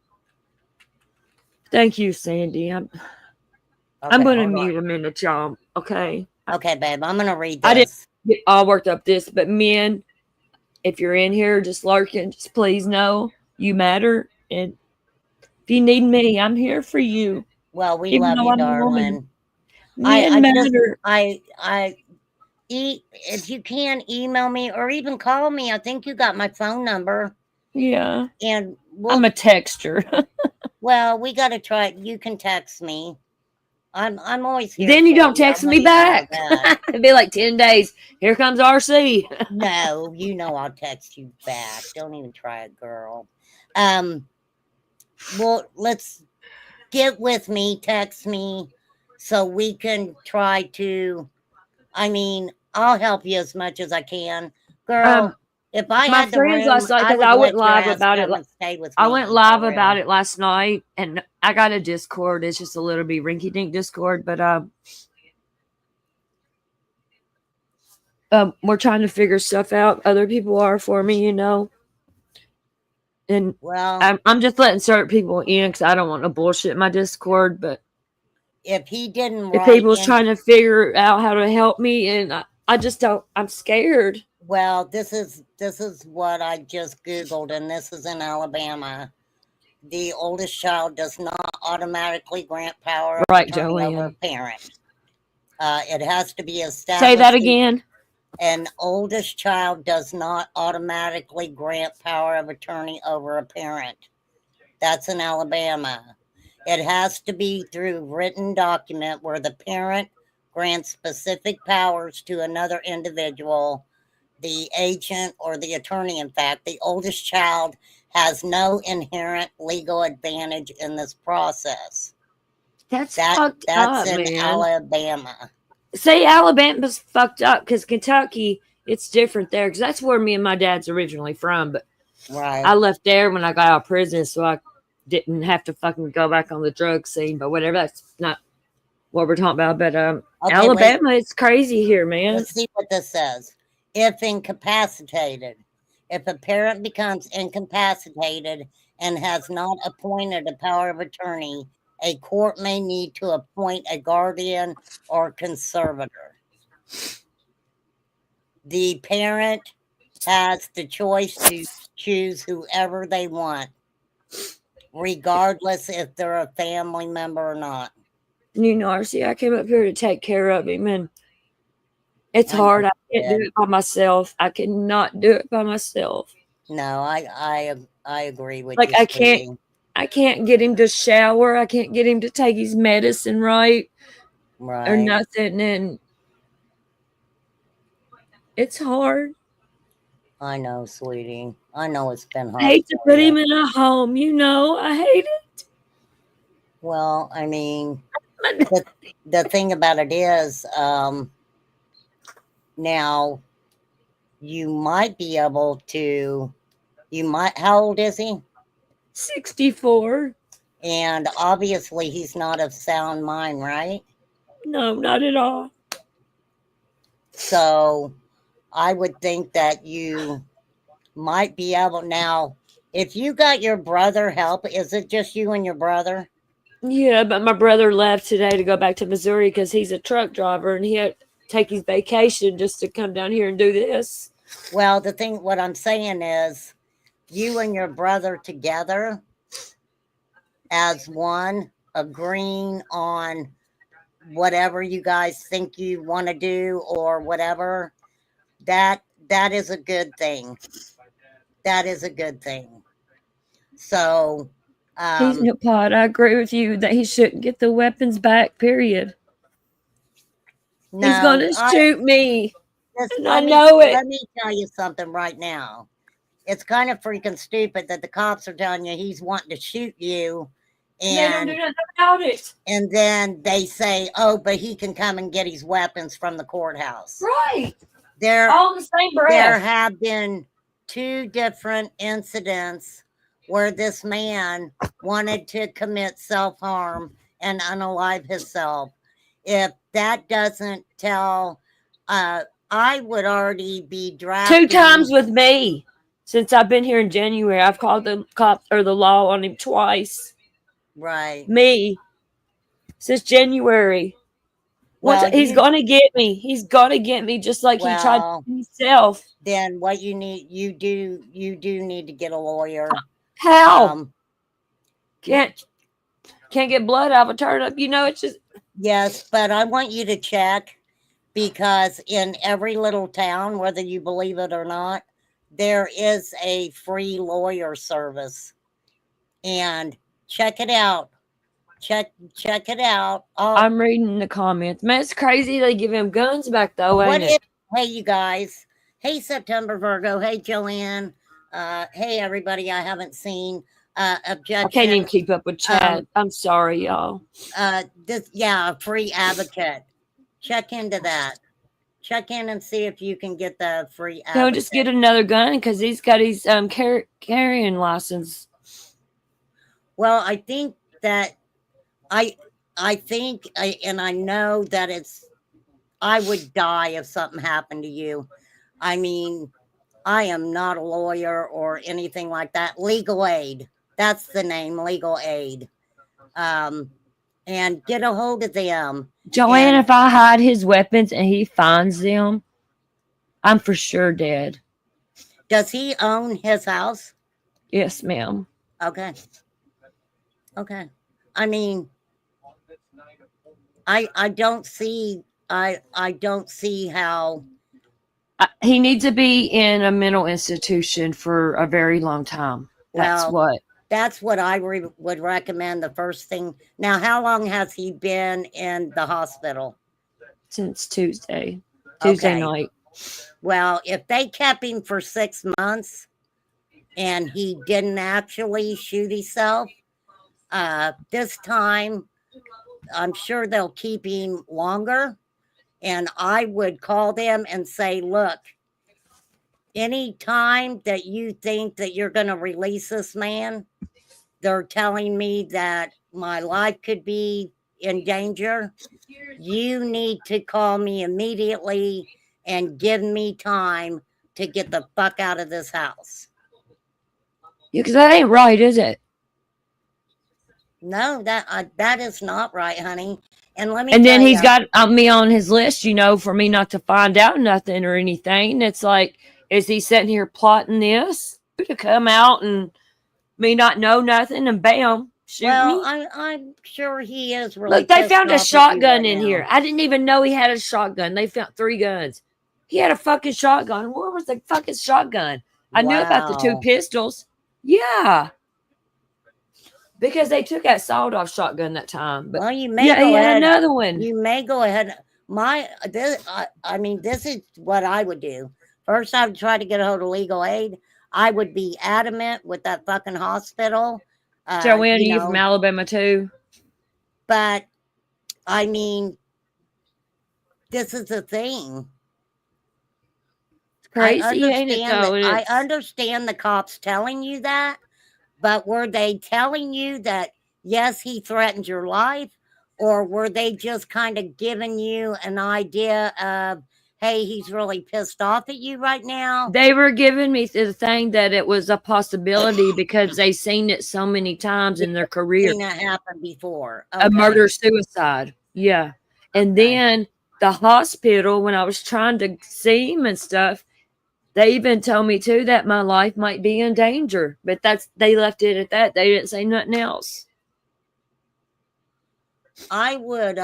Thank you, Sandy. I'm going to mute a minute, y'all. Okay. Okay, babe. I'm going to read this. I didn't get all worked up this, but men, if you're in here just lurking, just please know you matter. And if you need me, I'm here for you. Well, we love you, darling. Men matter. If you can, email me or even call me. I think you got my phone number. Yeah. And I'm a texter. Well, we got to try it. You can text me. I'm always here. Then you don't text me back. It'd be like 10 days. Here comes RC. No, you know I'll text you back. Don't even try it, girl. Well, let's get with me. Text me so we can try to. I mean, I'll help you as much as I can, girl. If I my had the friends room, last night, because I went live about it. I went live about it last night, and I got a Discord. It's just a little bit rinky-dink Discord, but we're trying to figure stuff out. Other people are for me, you know. And well, I'm just letting certain people in because I don't want no bullshit in my Discord. But if he didn't, if people's trying to figure out how to help me, and I just don't. I'm scared. Well, this is what I just Googled, and this is in Alabama. The oldest child does not automatically grant power of attorney over a parent. It has to be established. Say that again. An oldest child does not automatically grant power of attorney over a parent. That's in Alabama. It has to be through written document where the parent grants specific powers to another individual, the agent or the attorney. In fact, the oldest child has no inherent legal advantage in this process. That's in man. Alabama. See, Alabama's fucked up because Kentucky, it's different there because that's where me and my dad's originally from. But Right. I left there when I got out of prison, so I didn't have to fucking go back on the drug scene. But whatever, that's not what we're talking about. But Okay, Alabama, wait. it's crazy here, man. Let's see what this says. If incapacitated, if a parent becomes incapacitated and has not appointed a power of attorney, a court may need to appoint a guardian or conservator. The parent has the choice to choose whoever they want, regardless if they're a family member or not. You know, RC, I came up here to take care of him, and it's I know hard. I you can't do did. it by myself. I cannot do it by myself. No, I agree with Like you, sweetie. I can't get him to shower. I can't get him to take his medicine right or Right. nothing, and it's hard. I know, sweetie. I know it's been I hard hate to for put him you. in a home, you know. I hate it. Well, I mean, the thing about it is, now you might be able to, how old is he? 64. And obviously he's not of sound mind, right? No, not at all. So I would think that you might be able now. If you got your brother help, is it just you and your brother? Yeah, but my brother left today to go back to Missouri because he's a truck driver and he had to take his vacation just to come down here and do this. Well, what I'm saying is, you and your brother together as one, agreeing on whatever you guys think you want to do or whatever, that is a good thing. That is a good thing. So He's no pot. I agree with you that he shouldn't get the weapons back, period. He's going to shoot me. And I know it. Let me tell you something right now. It's kind of freaking stupid that the cops are telling you he's wanting to shoot you. And they don't do nothing about it. And then they say, oh, but he can come and get his weapons from the courthouse. Right. There, all in the same breath. There have been 2 different incidents where this man wanted to commit self-harm and unalive himself. If that doesn't tell, I would already be drafting. 2 times with me. Since I've been here in January, I've called the cops or the law on him twice. Right. Me. Since January. Well, he's gonna get me. He's gonna get me just like he tried himself. Then what you do need to get a lawyer. How? Can't get blood out of a turnip. You know, it's just. Yes, but I want you to check, because in every little town, whether you believe it or not, there is a free lawyer service, and check it out. Check it out. I'm reading the comments. Man, it's crazy they give him guns back though, ain't it? Hey, you guys. Hey, September Virgo. Hey, Joanne. Hey, everybody I haven't seen. Objection. I can't even keep up with chat. I'm sorry, y'all. A free advocate. Check into that. Check in and see if you can get the free advocate. He'll just get another gun because he's got his carrying license. Well, I think that I think, and I know that I would die if something happened to you. I mean, I am not a lawyer or anything like that. Legal aid. That's the name, legal aid. And get a hold of them. Joanne, if I hide his weapons and he finds them, I'm for sure dead. Does he own his house? Yes, ma'am. Okay. I mean, I don't see how. He needs to be in a mental institution for a very long time. That's what I would recommend. The first thing. Now, how long has he been in the hospital? Since Tuesday night. Well, if they kept him for 6 months and he didn't actually shoot himself, this time I'm sure they'll keep him longer. And I would call them and say, look, any time that you think that you're going to release this man, they're telling me that my life could be in danger. You need to call me immediately and give me time to get the fuck out of this house. Yeah, because that ain't right, is it? No, that is not right, honey. And let me And then tell he's ya, got me on his list, you know, for me not to find out nothing or anything. It's like, is he sitting here plotting this to come out and me not know nothing and bam, shoot well, me? I'm sure he is really Look, they pissed found a off at you shotgun right in now. here. I didn't even know he had a shotgun. They found 3 guns. He had a fucking shotgun. Where was the fucking shotgun? I knew about the 2 Wow. pistols. Yeah. Because they took that sawed-off shotgun that time. But Well, you may yeah, he go had ahead. another one. You may go ahead. I mean, this is what I would do. First, I would try to get a hold of legal aid. I would be adamant with that fucking hospital. Joanne, You are you from know, Alabama too? but I mean, this is the thing. It's crazy, ain't it? Though I understand the cops telling you that, but were they telling you that yes, he threatened your life, or were they just kind of giving you an idea of, hey, he's really pissed off at you right now? they were giving me the thing that it was a possibility because they seen it so many times in their career. Seen that happen before. A Okay. murder suicide. Yeah. And Okay. then the hospital, when I was trying to see him and stuff, they even told me too that my life might be in danger. But they left it at that. They didn't say nothing else. I would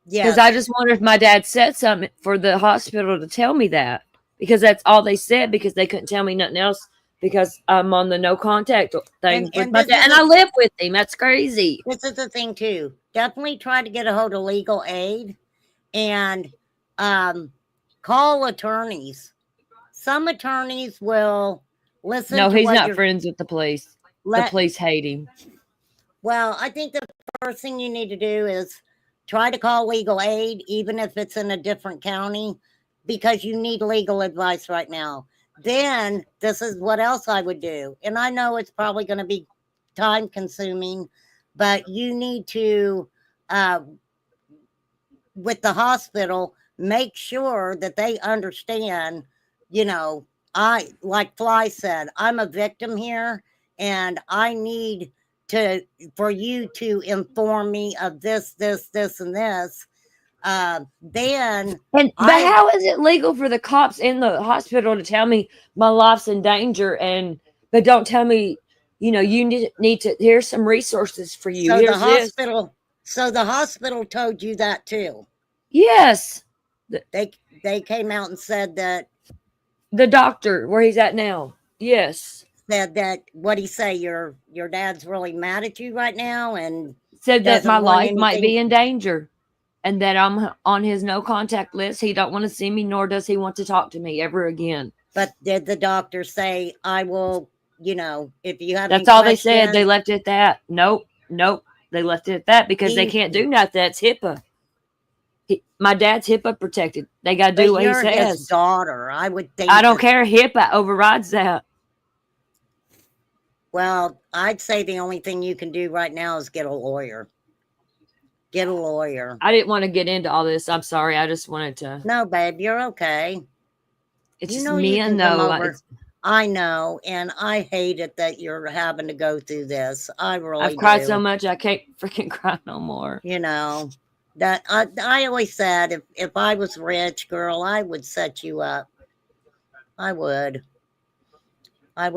yeah. Because I just wonder if my dad said something for the hospital to tell me that. Because that's all they said, because they couldn't tell me nothing else because I'm on the no contact thing with my dad. And I live with him. That's crazy. This is the thing too. Definitely try to get a hold of legal aid and call attorneys. Some attorneys will listen No, to he's what not you're friends with the police. The police hate him. Well, I think the first thing you need to do is try to call legal aid, even if it's in a different county, because you need legal advice right now. Then this is what else I would do. And I know it's probably going to be time consuming, but you need to, with the hospital, make sure that they understand, you know, like Fly said, I'm a victim here and I need for you to inform me of this, and this. But how is it legal for the cops in the hospital to tell me my life's in danger but don't tell me, you know, you need to, here's some resources for you. So Here's the hospital told you that too? Yes. They came out and said that. The doctor, where he's at now. Yes. Said that, what'd he say? Your dad's really mad at you right now and said that my life might be in danger and that I'm on his no contact list. He don't want to see me, nor does he want to talk to me ever again. But did the doctor say, I will, you know, if you have That's all they said. They left it at that. Nope. They left it at that because they can't do nothing. That's HIPAA. My dad's HIPAA protected. They got to do what he says. His daughter, I would think. I don't care. HIPAA overrides that. Well, I'd say the only thing you can do right now is get a lawyer. Get a lawyer. I didn't want to get into all this. I'm sorry. I just wanted to. No, babe, you're okay. It's just men, though. I know, and I hate it that you're having to go through this. I really I've cried so much I can't freaking cry no more. You know, that I always said if I was rich, girl, I would set you up. I would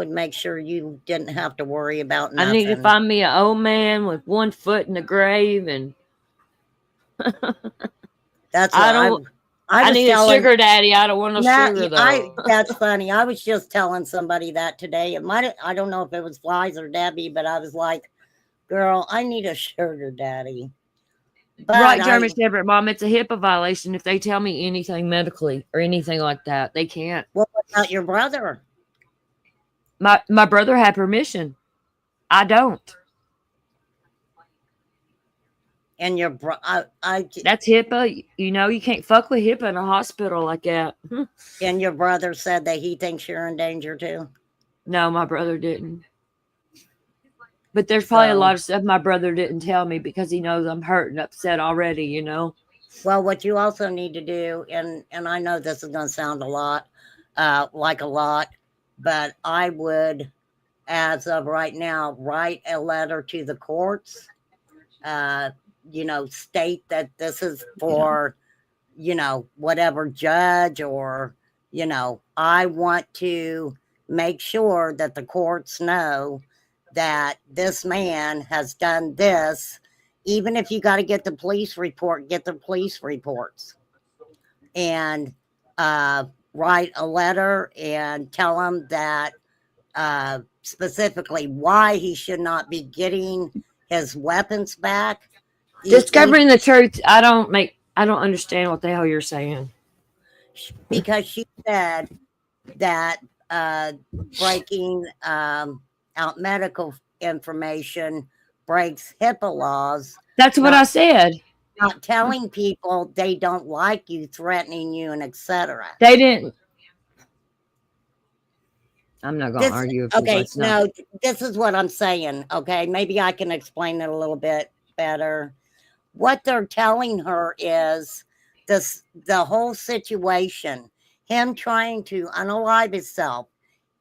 make sure you didn't have to worry about nothing. I need to find me an old man with 1 foot in the grave, and that's what I need a sugar daddy. I don't want no sugar though. That's funny. I was just telling somebody that today. I don't know if it was Flies or Debbie, but I was like, girl, I need a sugar daddy. But right, Jeremy Shepherd, Mom, it's a HIPAA violation if they tell me anything medically or anything like that. They can't. What about your brother? My brother had permission. I don't. And your bro, That's HIPAA. You know, you can't fuck with HIPAA in a hospital like that. and your brother said that he thinks you're in danger too. No, my brother didn't. But there's probably a So- lot of stuff my brother didn't tell me because he knows I'm hurt and upset already, you know. Well, what you also need to do, and I know this is going to sound a lot, like a lot, but I would, as of right now, write a letter to the courts. You know, state that this is for, you know, whatever judge, or, you know, I want to make sure that the courts know that this man has done this. Even if you got to get the police report, get the police reports, and write a letter and tell him that specifically why he should not be getting his weapons back. Discovering the truth, I don't understand what the hell you're saying. Because she said that breaking out medical information breaks HIPAA laws. That's what I said. Not telling people they don't like you, threatening you, and etc. They didn't. I'm not going to argue. If Okay, it's not. no, this is what I'm saying. Okay, maybe I can explain it a little bit better. What they're telling her is the whole situation, him trying to unalive himself,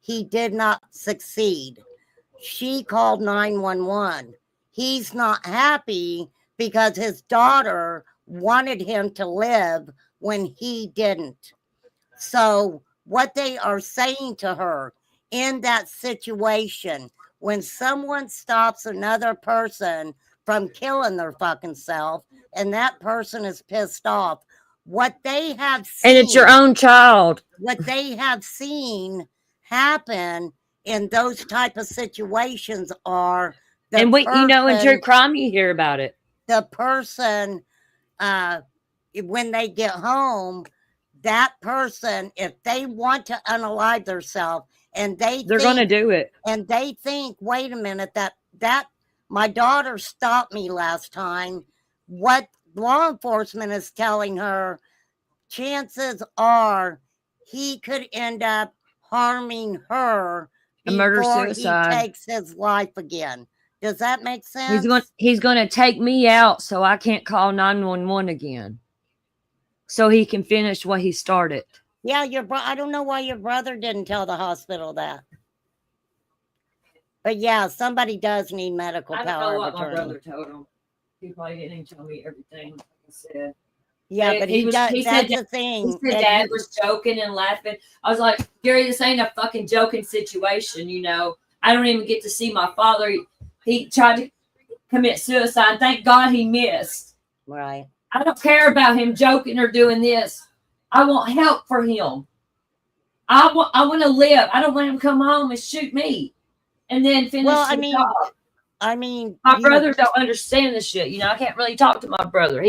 he did not succeed. She called 911. He's not happy because his daughter wanted him to live when he didn't. So what they are saying to her in that situation, when someone stops another person from killing their fucking self, and that person is pissed off, what they have seen, And it's your own child. what they have seen happen in those type of situations are And you know, in true crime, you hear about it. The person, when they get home, that person, if they want to unalive themselves, and they're going to do it, and they think, wait a minute, that my daughter stopped me last time. What law enforcement is telling her, chances are he could end up harming her a murder before suicide. he takes his life again. Does that make sense? He's going to take me out so I can't call 911 again. So he can finish what he started. Yeah, I don't know why your brother didn't tell the hospital that. But yeah, somebody does need medical power of attorney. I don't know what my brother told him. He probably didn't tell me everything, like I said. Yeah, but he said that's the thing. He said Dad was joking and laughing. I was like, Gary, this ain't a fucking joking situation, you know. I don't even get to see my father. He tried to commit suicide. Thank God he missed. Right. I don't care about him joking or doing this. I want help for him. I want to live. I don't want him to come home and shoot me and then finish the job. I mean, my brother don't understand this shit. You know, I can't really talk to my brother.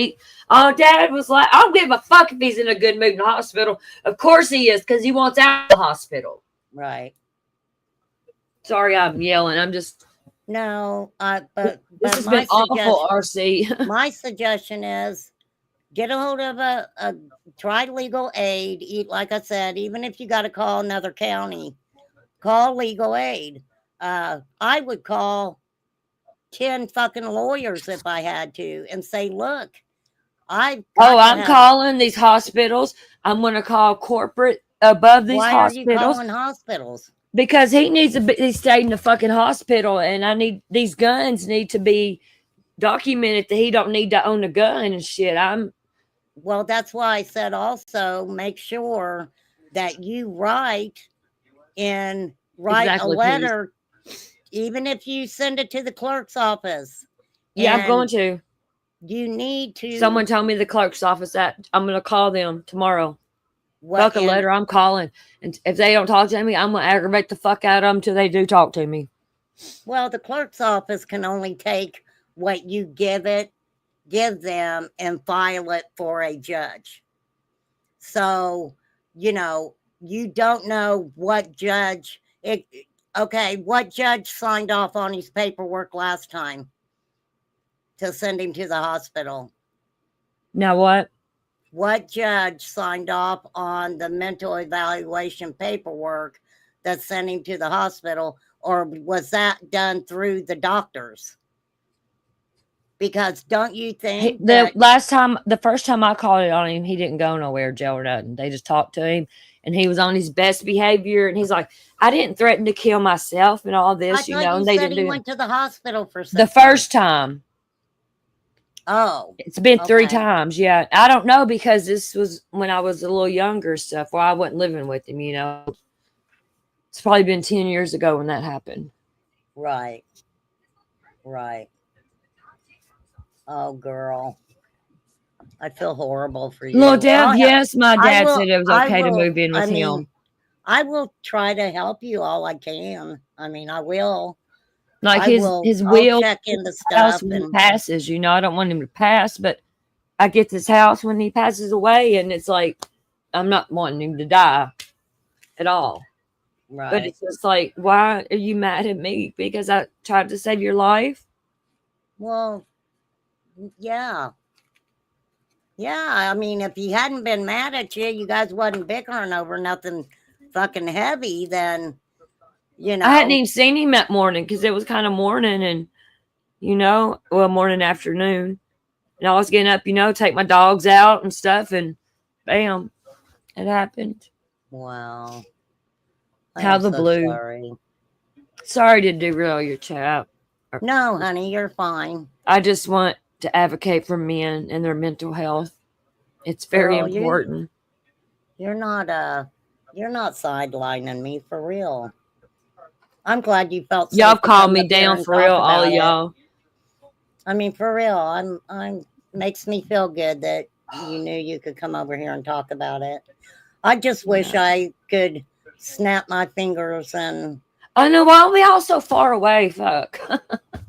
Dad was like, I don't give a fuck if he's in a good mood in the hospital. Of course he is, because he wants out of the hospital. Right. Sorry, I'm yelling. I'm just. No, but this has been awful, RC. My suggestion is get a hold of try legal aid. Like I said, even if you got to call another county, call legal aid. I would call 10 fucking lawyers if I had to and say, look, I'm calling these hospitals. I'm going to call corporate above these hospitals. Why are you calling hospitals? Because he needs to be stayed in the fucking hospital, and these guns need to be documented that he don't need to own a gun and shit. Well, that's why I said also make sure that you write a letter, even if you send it to the clerk's office. Yeah, I'm going to. You need to. Someone told me the clerk's office that I'm going to call them tomorrow. Fuck a letter, I'm calling. And if they don't talk to me, I'm going to aggravate the fuck out of them till they do talk to me. Well, the clerk's office can only take what you give them and file it for a judge. So, you know, you don't know what judge what judge signed off on his paperwork last time? to send him to the hospital? Now what? What judge signed off on the mental evaluation paperwork that sent him to the hospital, or was that done through the doctors? Because don't you think The first time I called it on him, he didn't go nowhere, jail or nothing. They just talked to him, and he was on his best behavior. And he's like, I didn't threaten to kill myself and all I this, thought you and they said didn't he do went to the hospital for the 6 first months. time. Oh, It's been 3 okay. times. Yeah. I don't know, because this was when I was a little younger stuff, where I wasn't living with him, It's probably been 10 years ago when that happened. Right. Right. Oh, girl. I feel horrible for you. Little Deb, I'll help- yes, my I dad will- said it was I okay to will- move in with I mean, him. I will try to help you all I can. I mean, I will. Like I his will. will I'll check into house stuff when he and passes, I don't want him to pass, but I get this house when he passes away, and it's like I'm not wanting him to die at all. But right. it's just like, why are you mad at me? Because I tried to save your life? Well, yeah. Yeah, I mean, if he hadn't been mad at you, you guys wasn't bickering over nothing fucking heavy, then, I hadn't even seen him that morning because it was kind of morning and, morning, afternoon. And I was getting up, take my dogs out and stuff, and bam, it happened. Wow. How I'm the so blue. sorry. Sorry to derail your chat. No, honey, you're fine. I just want to advocate for men and their mental health. It's very Girl, important. You're not sidelining me, for real. I'm glad you felt safe Y'all to called come me up here down and for real, talk all about of it. y'all. I mean, for real, I'm makes me feel good that you knew you could come over here and talk about it. I just wish I could snap my fingers and I know, why are we all so far away? Fuck.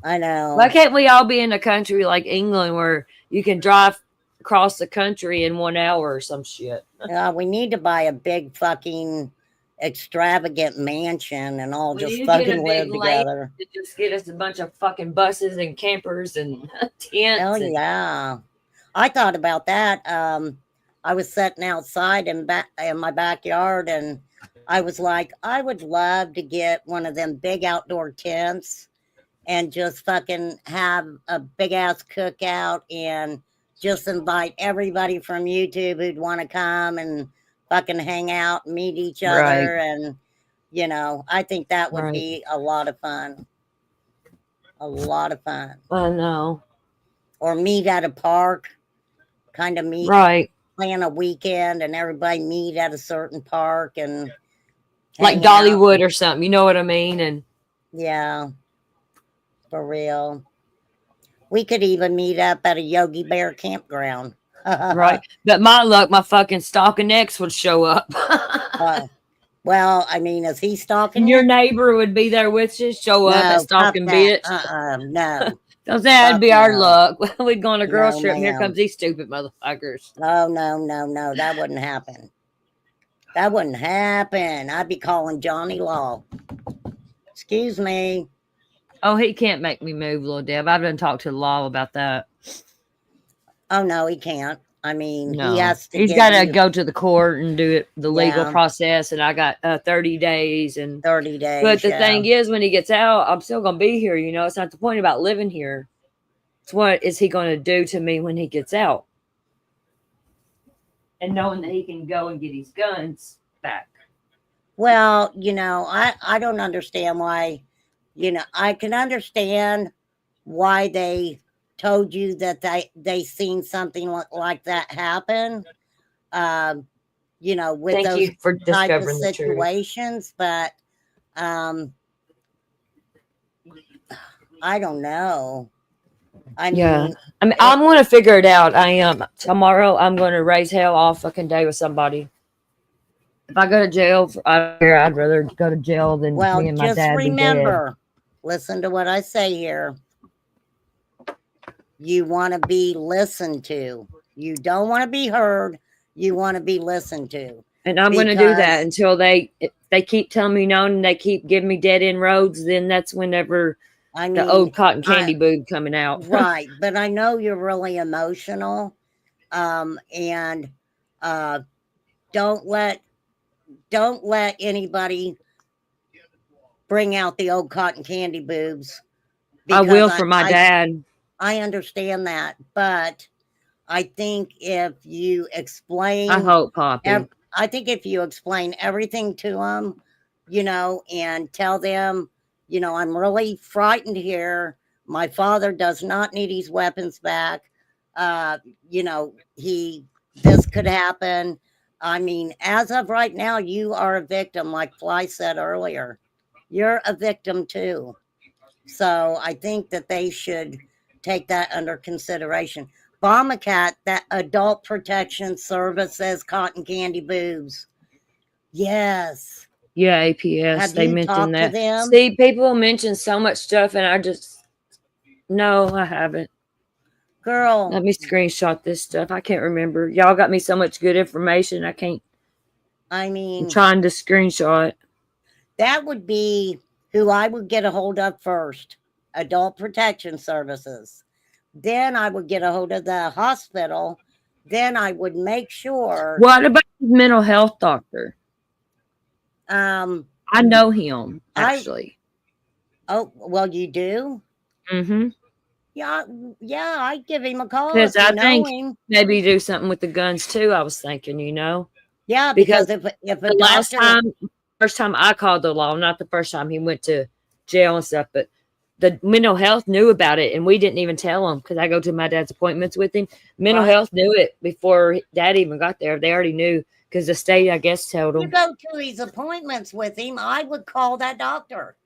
I know. Why can't we all be in a country like England where you can drive across the country in 1 hour or some shit? We need to buy a big fucking extravagant mansion and all We just need to get a fucking live big lake together. to just get us a bunch of fucking buses and campers and tents. Hell yeah. I thought about that. I was sitting outside in my backyard, and I was like, I would love to get one of them big outdoor tents and just fucking have a big ass cookout and just invite everybody from YouTube who'd want to come and fucking hang out, meet each other. Right. And, I think that would Right. be a lot of fun. A lot of fun. I know. Or meet at a park, kind of meet, Right. plan a weekend and everybody meet at a certain park and Like hang out. Dollywood or something. You know what I mean? And Yeah, for real. We could even meet up at a Yogi Bear campground. right. But my luck, my fucking stalking ex would show up. Well, I mean, is he stalking And you? your neighbor would be there with you, show up No, at stalking fuck bitch. that. No. Because that'd Fuck be our no. luck. We'd go on a girl No, trip, and here ma'am. comes these stupid motherfuckers. Oh, no. That wouldn't happen. That wouldn't happen. I'd be calling Johnny Law. Excuse me. Oh, he can't make me move, little Deb. I've been talking to the law about that. Oh, no, he can't. I mean, No. he has to. He's got to go to the court and do it, the legal Yeah. process, and I got 30 days. And 30 days. But the yeah. thing is, when he gets out, I'm still going to be here. It's not the point about living here. It's what is he going to do to me when he gets out? And knowing that he can go and get his guns back. Well, I don't understand why, I can understand why they told you that they seen something like that happen, with Thank those you for type of discovering the truth. situations, but I don't know. I mean, I'm going to figure it out. I am. Tomorrow, I'm going to raise hell all fucking day with somebody. If I go to jail, I'd rather go to jail than well, me and my just dad be dead. remember, listen to what I say here. You want to be listened to. You don't want to be heard. You want to be listened to. And I'm going to do that until they keep telling me no and they keep giving me dead end roads. Then that's whenever I The old mean, cotton candy boob coming out. right, but I know you're really emotional. And don't let anybody bring out the old cotton candy boobs, I because will for my dad. I understand that, but I think if you explain, I hope, Poppy. I think if you explain everything to them, you know, and tell them, you know, I'm really frightened here. My father does not need his weapons back. You know, this could happen. I mean, as of right now, you are a victim, like Fly said earlier. You're a victim too. So I think that they should take that under consideration. Cat, that Adult Protection Services cotton candy boobs. Yes. Yeah, APS. Have They you mentioned talked to that. them? See, people mention so much stuff, and I just no, I haven't. Girl, Let me screenshot this stuff. I can't remember. Y'all got me so much good information. I can't. I I'm mean, trying to screenshot. that would be who I would get a hold of first. Adult Protection Services. Then I would get a hold of the hospital. Then I would make sure. What about the mental health doctor? I know him actually. Oh, well, you do? Mm-hmm. Yeah, yeah, I'd give him a call Because if you I know think him. maybe do something with the guns too. I was thinking, you know. Yeah, Because because if a the last doctor, first time I called the law, not the first time he went to jail and stuff, but the mental health knew about it, and we didn't even tell him because I go to my dad's appointments with him. Mental Right. health knew it before Dad even got there. They already knew because the state, I guess, told you them. go to his appointments with him, I would call that doctor.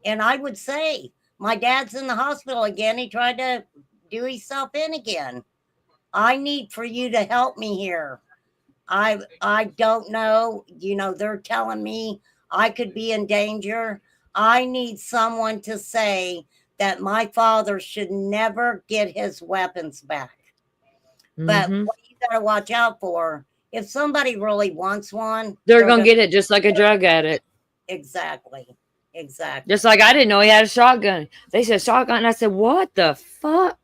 And I would say, my dad's in the hospital again. He tried to do himself in again. I need for you to help me here. I don't know. You know, they're telling me I could be in danger. I need someone to say that my father should never get his weapons back. But Mhm. what you got to watch out for, if somebody really wants one, They're gonna get it just like a drug addict. Exactly. Exactly. Just like I didn't know he had a shotgun. They said shotgun, and I said, "What the fuck?"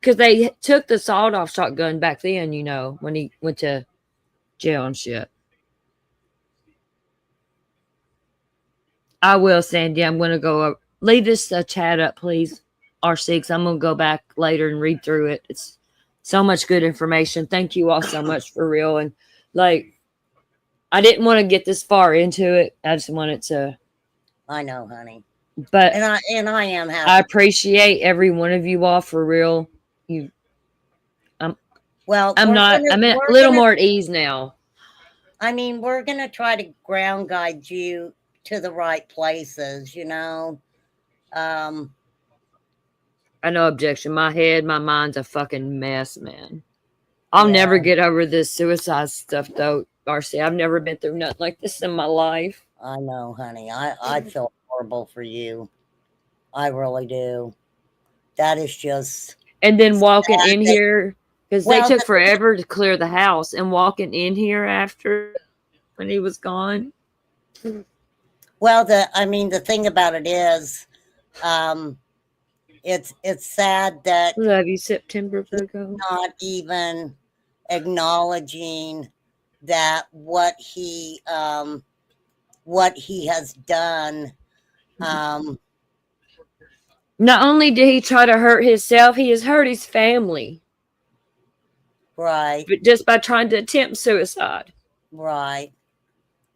Because they took the sawed-off shotgun back then, you know, when he went to jail and shit. I will, Sandy. I'm gonna go up. Leave this chat up, please, RC, because I'm gonna go back later and read through it. It's so much good information. Thank you all so much for real. And like, I didn't want to get this far into it. I just wanted to. I know, honey. But And I am happy. I appreciate every one of you all for real. Well, I'm a little more at ease now. I mean, we're gonna try to ground guide you to the right places, you know. I know objection. My head, my mind's a fucking mess, man. I'll never get over this suicide stuff though, RC. I've never been through nothing like this in my life. I know, honey. I feel horrible for you. I really do. That is just. And then walking in here, because they took forever to clear the house, and walking in here after when he was gone. Well, the thing about it is, it's sad that love you, September Virgo. Not even acknowledging that what he has done. Not only did he try to hurt himself, he has hurt his family. Right. But just by trying to attempt suicide. Right.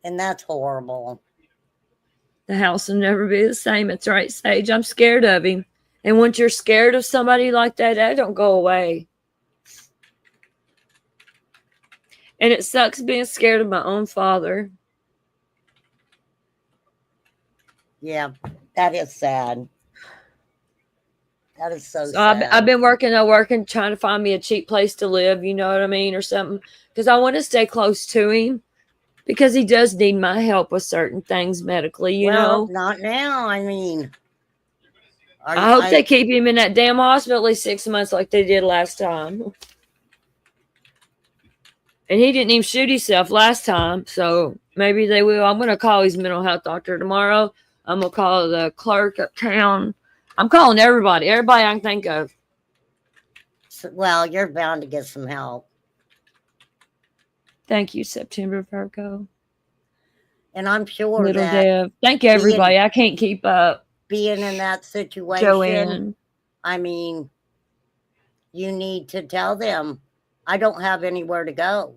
And that's horrible. The house will never be the same. It's right, Sage. I'm scared of him. And once you're scared of somebody like that, that don't go away. And it sucks being scared of my own father. Yeah, that is sad. That is so sad. sad. I've been working, trying to find me a cheap place to live, you know what I mean, or something. Because I want to stay close to him. Because he does need my help with certain things medically, you know. Not now. I mean, I hope they keep him in that damn hospital at least 6 months like they did last time. And he didn't even shoot himself last time, so maybe they will. I'm going to call his mental health doctor tomorrow. I'm gonna call the clerk uptown. I'm calling everybody I can think of. Well, you're bound to get some help. Thank you, September Virgo. And I'm sure Little that Dev. Thank you, everybody. I can't keep up. being in that situation, Joanne. I mean, you need to tell them, I don't have anywhere to go.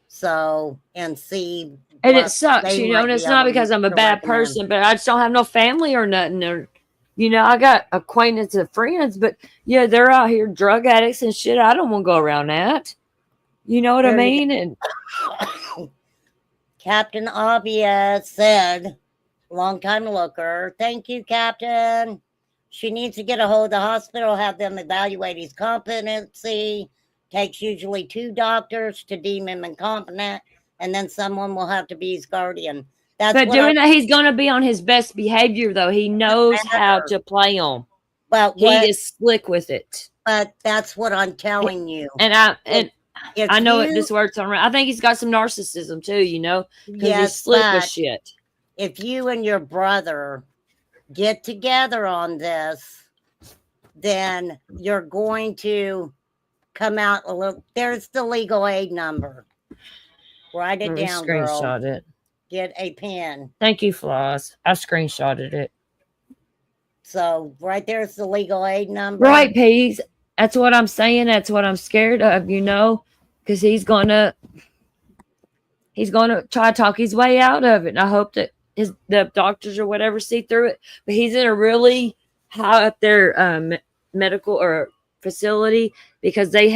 So, and see. And what it sucks, they you know, might and be it's not able because I'm a to bad recommend. person, but I just don't have no family or nothing. Or, you know, I got acquaintances and friends, but yeah, they're out here drug addicts and shit. I don't want to go around that. You know what I There you mean? And Captain Obvious said, long time looker. Thank you, Captain. She needs to get a hold of the hospital, have them evaluate his competency. Takes usually 2 doctors to deem him incompetent, and then someone will have to be his guardian. That's but what doing that, he's going to be on his best behavior, though. He knows how to play them. But He is slick with it. But that's what I'm telling you. And I know this works on. I think he's got some narcissism too, you know, because he's slick with shit. If you and your brother get together on this, then you're going to come out a little. There's the legal aid number. Write it down, girl. Screenshot it. Get a pen. Thank you, Floss. I screenshotted it. So right there's the legal aid number. Right, Peas. That's what I'm saying. That's what I'm scared of, you know, because he's gonna try to talk his way out of it. And I hope that the doctors or whatever see through it. But he's in a really high up there medical or facility because they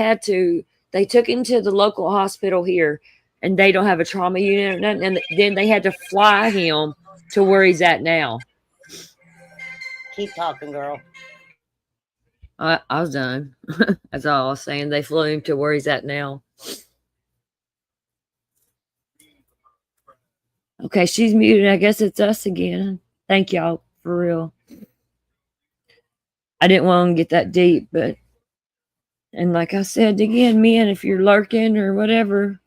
took him to the local hospital here, and they don't have a trauma unit or nothing. And then they had to fly him to where he's at now. Keep talking, girl. I was done. That's all I was saying. They flew him to where he's at now. Okay, she's muted. I guess it's us again. Thank y'all, for real. I didn't want to get that deep, but, and like I said again, men, if you're lurking or whatever,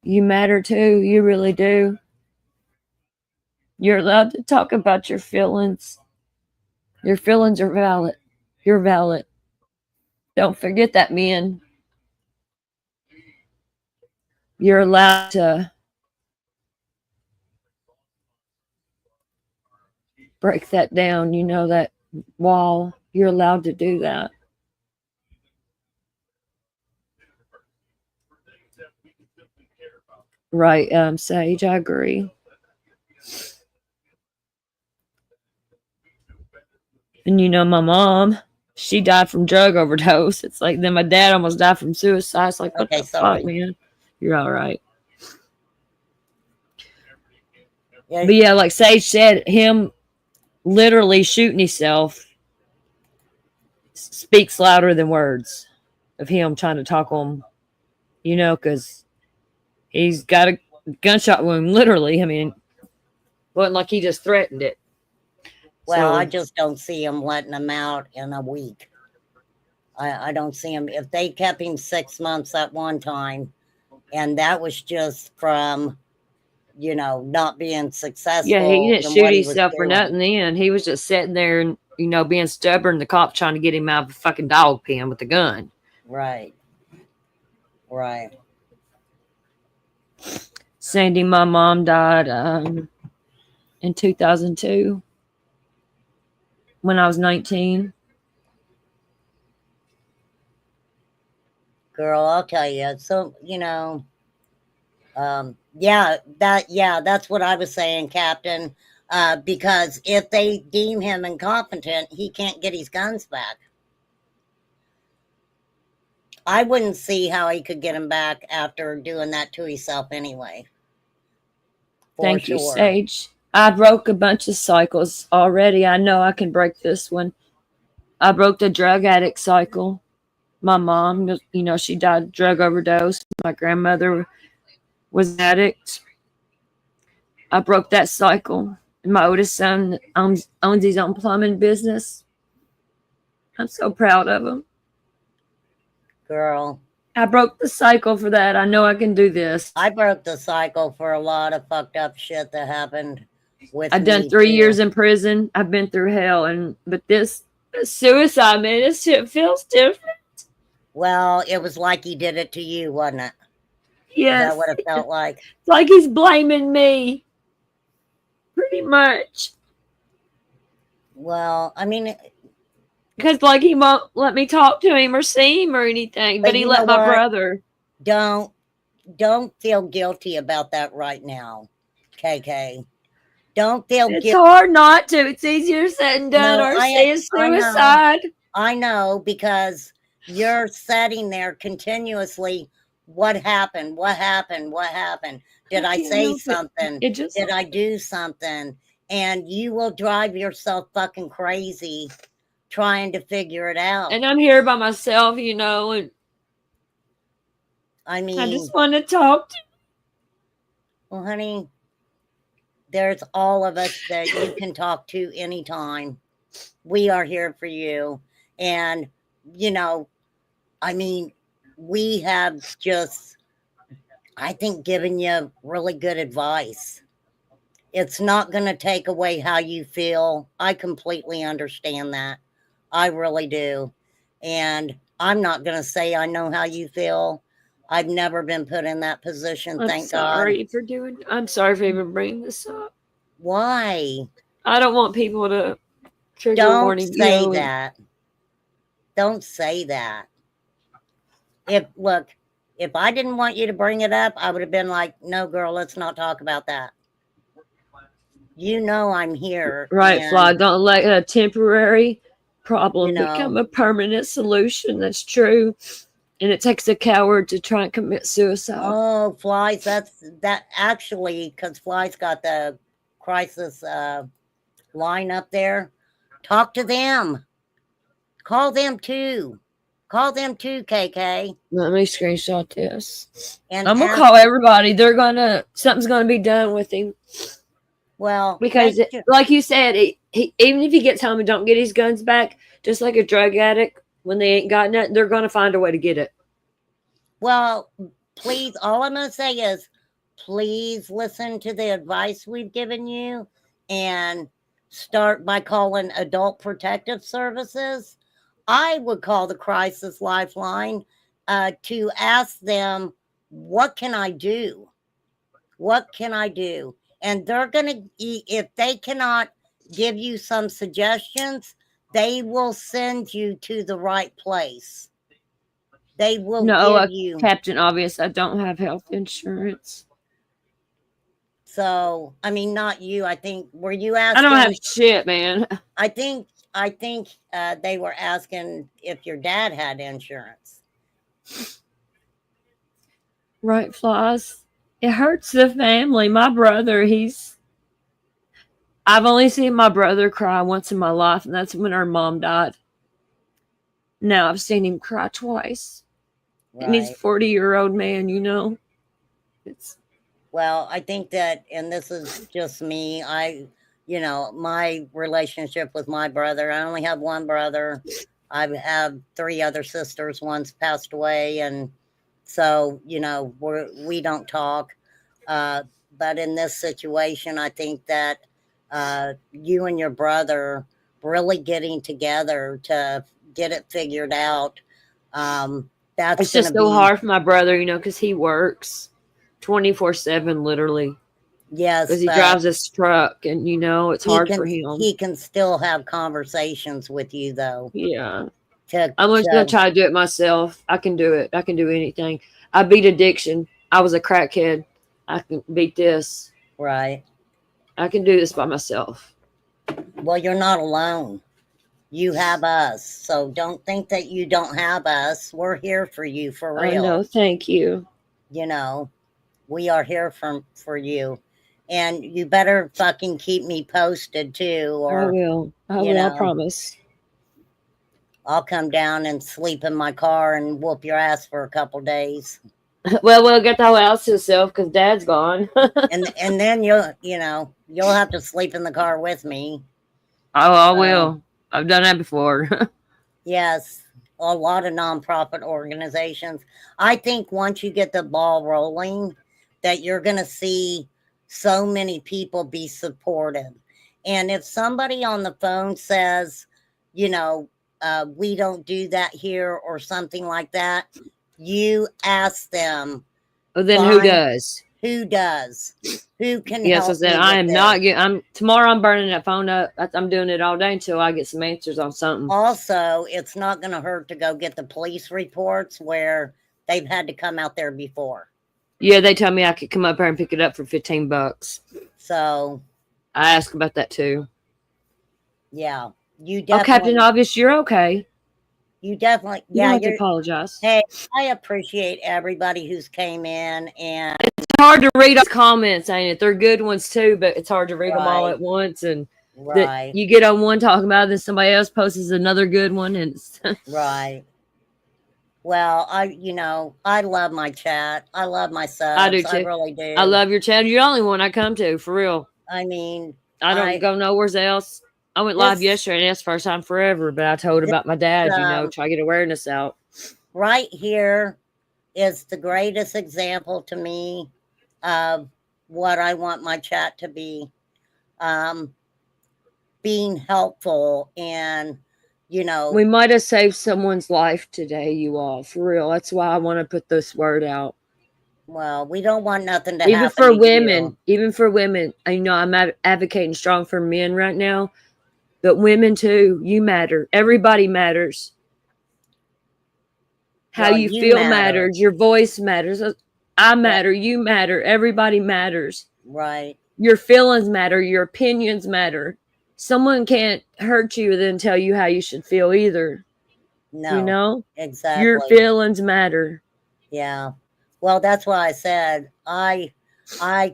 you matter too. You really do. You're allowed to talk about your feelings. Your feelings are valid. You're valid. Don't forget that, men. You're allowed to break that down. You know, that wall. You're allowed to do that. Right, Sage, I agree. And you know, my mom, she died from drug overdose. It's like, then my dad almost died from suicide. It's like, what the fuck, man? You're all right. Yeah. But yeah, like Sage said, him literally shooting himself speaks louder than words of him trying to talk him, you know, because he's got a gunshot wound, literally. I mean, wasn't like he just threatened it. Well, I just don't see him letting him out in a week. I don't see him. If they kept him 6 months at one time, and that was just from, you know, not being successful. Yeah, he didn't shoot himself for nothing then. He was just sitting there and, you know, being stubborn. The cop trying to get him out of a fucking dog pen with a gun. Right. Right. Sandy, my mom died in 2002 when I was 19. Girl, I'll tell you. So, you know, that's what I was saying, Captain. Because if they deem him incompetent, he can't get his guns back. I wouldn't see how he could get him back after doing that to himself anyway. Thank you, Sage. I broke a bunch of cycles already. I know I can break this one. I broke the drug addict cycle. My mom, you know, she died of drug overdose. My grandmother was an addict. I broke that cycle. My oldest son owns his own plumbing business. I'm so proud of him. Girl. I broke the cycle for that. I know I can do this. I broke the cycle for a lot of fucked up shit that happened with I've done me 3 years too. in prison. I've been through hell, but this suicide, man, this shit feels different. Well, it was like he did it to you, wasn't it? Is Yes, that what it felt like? it's like he's blaming me, pretty much. Well, I mean, Because like he won't let me talk to him or see him or anything, but he you know let my what? brother. Don't feel guilty about that right now, KK. Don't feel It's guilty. hard not to. It's easier said than done. No, Or I say suicide. I know, because you're sitting there continuously. What happened? What happened? What happened? Did I can't say help it. something? It just Did I do something? And you will drive yourself fucking crazy trying to figure it out. and I'm here by myself, you know, and I I mean, just want to talk to well, honey, there's all of us that you can talk to anytime. We are here for you. And, you know, I mean, we have just, I think, given you really good advice. It's not going to take away how you feel. I completely understand that. I really do. And I'm not going to say I know how you feel. I've never been put in that position, I'm thank God. I'm sorry for even bringing this up. Why? I don't want people to trigger Don't warning. say that. Don't say that. If I didn't want you to bring it up, I would have been like, no, girl, let's not talk about that. You know I'm here. Right, and, Fly. Don't let a temporary problem You know. become a permanent solution. That's true. And it takes a coward to try and commit suicide. Oh, Flies, that actually, because Flies got the crisis line up there. Talk to them. Call them too. Call them too, KK. Let me screenshot this. And I'm gonna ask- call everybody. Something's gonna be done with him. Well, Because, like you said, even if he gets home and don't get his guns back, just like a drug addict, when they ain't got nothing, they're gonna find a way to get it. Well, please, all I'm going to say is, please listen to the advice we've given you and start by calling Adult Protective Services. I would call the Crisis Lifeline to ask them, what can I do? What can I do? And they're going to, if they cannot give you some suggestions, they will send you to the right place. They will give you. Captain Obvious, I don't have health insurance. So, I mean, not you. I think, were you asking? I don't have shit, man. I think they were asking if your dad had insurance. Right, Flies. It hurts the family. My brother, I've only seen my brother cry once in my life, and that's when our mom died. Now I've seen him cry twice. Right. And he's a 40-year-old man, you know. Well, I think that, and this is just me, my relationship with my brother, I only have one brother. I have 3 other sisters. One's passed away. And so, we don't talk. But in this situation, I think that you and your brother really getting together to get it figured out. It's just so hard for my brother, because he works 24/7, literally. Yes, because he drives a truck, and it's hard for him. He can still have conversations with you, though. Yeah, I'm just gonna try to do it myself. I can do it. I can do anything. I beat addiction. I was a crackhead. I can beat this. Right. I can do this by myself. Well, you're not alone. You have us. So don't think that you don't have us. We're here for you, for real. No, thank you. We are here for you. And you better fucking keep me posted too. Or I will. I promise. I'll come down and sleep in my car and whoop your ass for a couple days. Well, we'll get the whole house to yourself because Dad's gone. and then you'll have to sleep in the car with me. Oh, I will. I've done that before. Yes, a lot of nonprofit organizations. I think once you get the ball rolling, that you're going to see so many people be supportive. And if somebody on the phone says, you know, we don't do that here or something like that, you ask them, Oh, then who does? Who does? Who can Yes, help I said me I with am this? not getting. I'm tomorrow. I'm burning that phone up. I'm doing it all day until I get some answers on something. Also, it's not going to hurt to go get the police reports where they've had to come out there before. Yeah, they told me I could come up here and pick it up for $15. So I asked about that too. yeah, you Oh, Captain definitely, Obvious, you're okay. you definitely, You don't yeah, have to you're. apologize. Hey, I appreciate everybody who's came in, and It's hard to read all the comments, ain't it? They're good ones too, but it's hard to read them all right, at once. And that right, you get on one talking about it, then somebody else posts another good one, and it's right. Well, I love my chat. I love my I do subs. I too. really do. I love your channel. You're the only one I come to, for real. I mean, I don't go nowhere else. I went live this yesterday, and that's the first time forever. But I told this about my dad, um try to get awareness out. right here is the greatest example to me of what I want my chat to be. Being helpful and, We might have saved someone's life today, you all, for real. That's why I want to put this word out. well, we don't want nothing to Even happen for to women, you. I'm advocating strong for men right now, but women too. You matter. Everybody matters. How Well, you you feel matter. matters. Your voice matters. I Yeah, matter. You matter. Everybody matters. right. Your feelings matter. Your opinions matter. Someone can't hurt you and then tell you how you should feel either. No, Your exactly. feelings matter. Yeah. Well, that's why I said I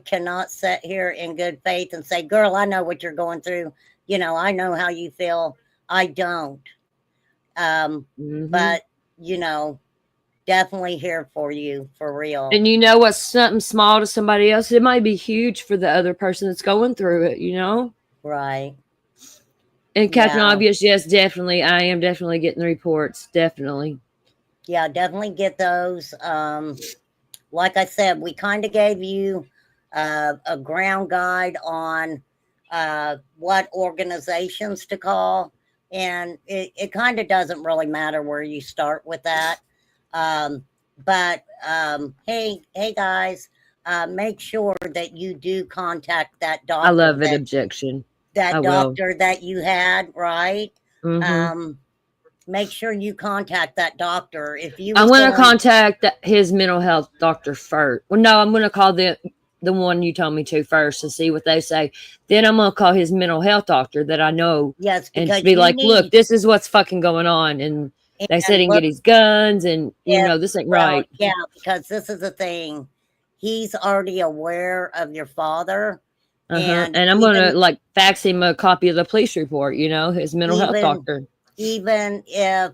cannot sit here in good faith and say, girl, I know what you're going through. I know how you feel. I don't. But, definitely here for you, for real. And you know what's something small to somebody else, it might be huge for the other person that's going through it. Right. And Captain Yeah. Obvious, yes, definitely. I am definitely getting the reports. Definitely. Yeah, definitely get those. Like I said, we kind of gave you a ground guide on what organizations to call. And it kind of doesn't really matter where you start with that. But hey guys, make sure that you do contact that doctor. I love an objection. That doctor that you had, right? Mm-hmm. Make sure you contact that doctor. If you, I'm going to contact his mental health doctor first. Well, no, I'm going to call the one you told me to first and see what they say. Then I'm going to call his mental health doctor that I know. Yes, and be like, look, this is what's fucking going on. And they said he can get his guns and, this ain't right. Yeah, because this is the thing. He's already aware of your father. And I'm going to fax him a copy of the police report, his mental health doctor. Even if,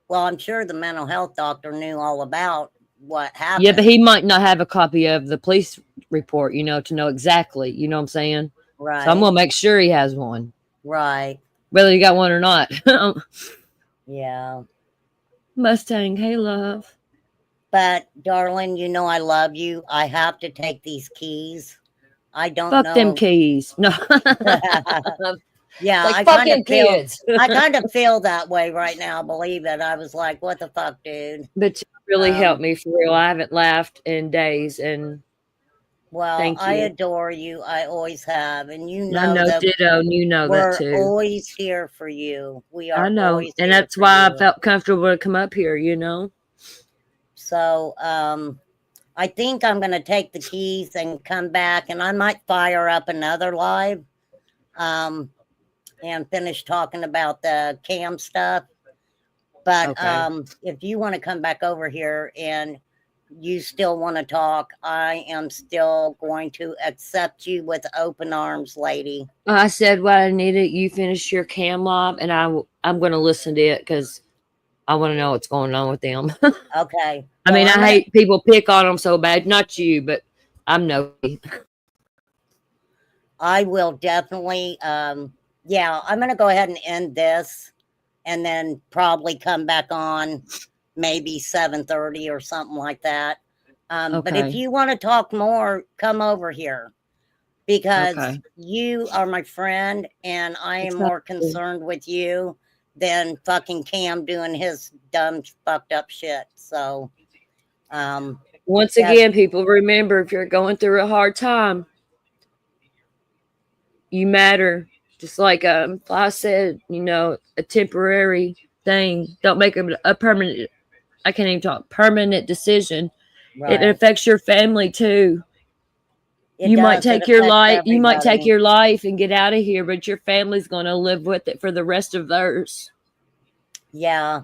well, I'm sure the mental health doctor knew all about what happened. Yeah, but he might not have a copy of the police report, to know exactly. You know what I'm saying? Right. So I'm going to make sure he has one. Right. Whether he got one or not. Yeah. Mustang, hey, love. But, darling, I love you. I have to take these keys. I don't know. Fuck them keys. No. Yeah, I kind of feel I kind of feel that way right now, believe it. I was like, what the fuck, dude? But you really helped me for real. I haven't laughed in days, and well, I adore you. I always have, and I know that ditto, and you know that too. We're always here for you. We are. I know, always and that's why I felt comfortable to come up here. So, I think I'm going to take the keys and come back, and I might fire up another live. And finish talking about the cam stuff. But if you want to come back over here and you still want to talk, I am still going to accept you with open arms, lady. I said what I needed. You finish your cam live, and I'm going to listen to it because I want to know what's going on with them. Okay. I mean, I hate people pick on them so bad. Not you, but I'm Nosey. I will definitely... yeah, I'm going to go ahead and end this and then probably come back on maybe 7:30 or something like that. But if you want to talk more, come over here. because Okay. you are my friend and I am more Exactly. concerned with you than fucking Cam doing his dumb fucked up shit. So Once yeah, again, people, remember, if you're going through a hard time, you matter. Just like I said, you know, a temporary thing. Don't make a permanent. I can't even talk. Permanent decision. It right. affects your family too. It You might does. It take your affects life. You might take everybody. your life and get out of here, but your family's going to live with it for the rest of theirs. Yeah.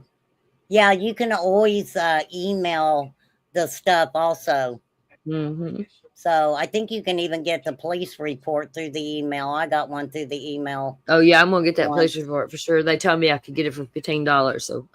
Yeah, you can always email the stuff also. Mm-hmm. So I think you can even get the police report through the email. I got one through the email Oh yeah, I'm gonna get that police once. report for sure. They told me I could get it for $15. So,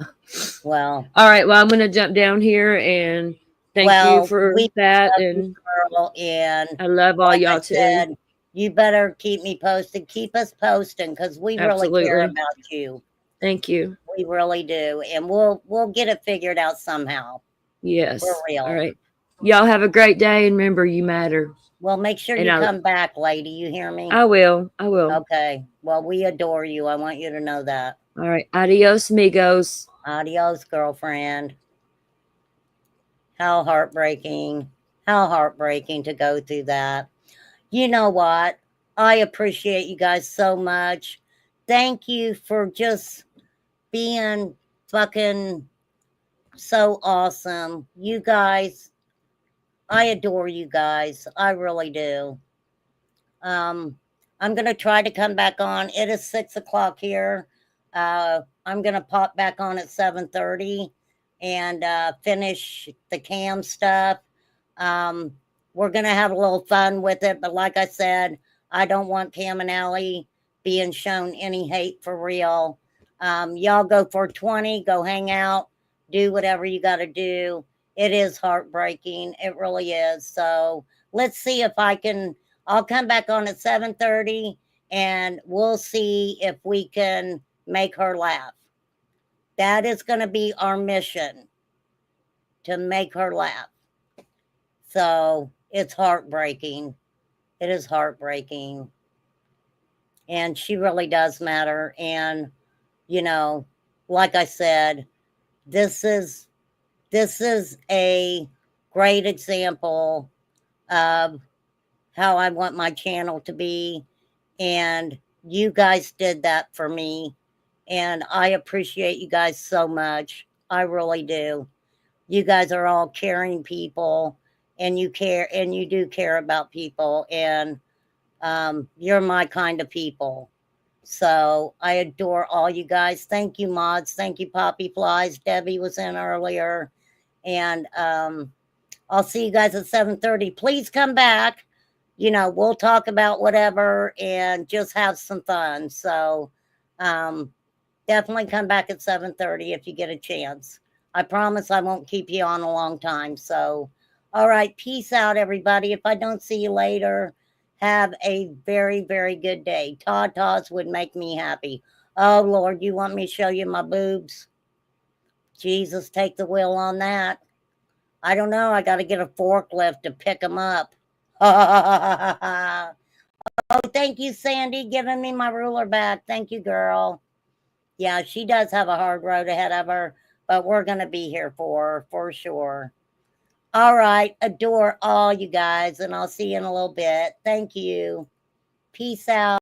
Well, all right. Well, I'm gonna jump down here and thank you for we that, love you, and girl. And I love all like I y'all too. said, you better keep me posted. Keep us posting because we really care Absolutely. about you. Thank you. We really do, and we'll get it figured out somehow. Yes. For real. All right. Y'all have a great day, and remember, you matter. Well, make sure And you come back, lady. You hear me? I will. I will. Okay. Well, we adore you. I want you to know that. All right. Adios, amigos. Adios, girlfriend. How heartbreaking. How heartbreaking to go through that. You know what? I appreciate you guys so much. Thank you for just being fucking so awesome. You guys, I adore you guys. I really do. I'm gonna try to come back on. It is 6 o'clock here. I'm gonna pop back on at 7:30 and finish the cam stuff. We're gonna have a little fun with it, but like I said, I don't want Cam and Allie being shown any hate for real. Y'all go 420, go hang out, do whatever you got to do. It is heartbreaking. It really is. So let's see if I can. I'll come back on at 7:30 and we'll see if we can make her laugh. That is going to be our mission, to make her laugh. So it's heartbreaking. It is heartbreaking. And she really does matter. And, you know, like I said, this is a great example of how I want my channel to be. And you guys did that for me. And I appreciate you guys so much. I really do. You guys are all caring people and you care and you do care about people. And you're my kind of people. So I adore all you guys. Thank you, mods. Thank you, Poppy Flies. Debbie was in earlier. And I'll see you guys at 7:30. Please come back. You know, we'll talk about whatever and just have some fun. So definitely come back at 7:30 if you get a chance. I promise I won't keep you on a long time. So, all right, peace out, everybody. If I don't see you later, have a very, very good day. Tatas would make me happy. Oh, Lord, you want me to show you my boobs? Jesus, take the wheel on that. I don't know. I got to get a forklift to pick them up. Oh, thank you, Sandy, giving me my ruler back. Thank you, girl. Yeah, she does have a hard road ahead of her, but we're going to be here for her for sure. All right. Adore all you guys, and I'll see you in a little bit. Thank you. Peace out.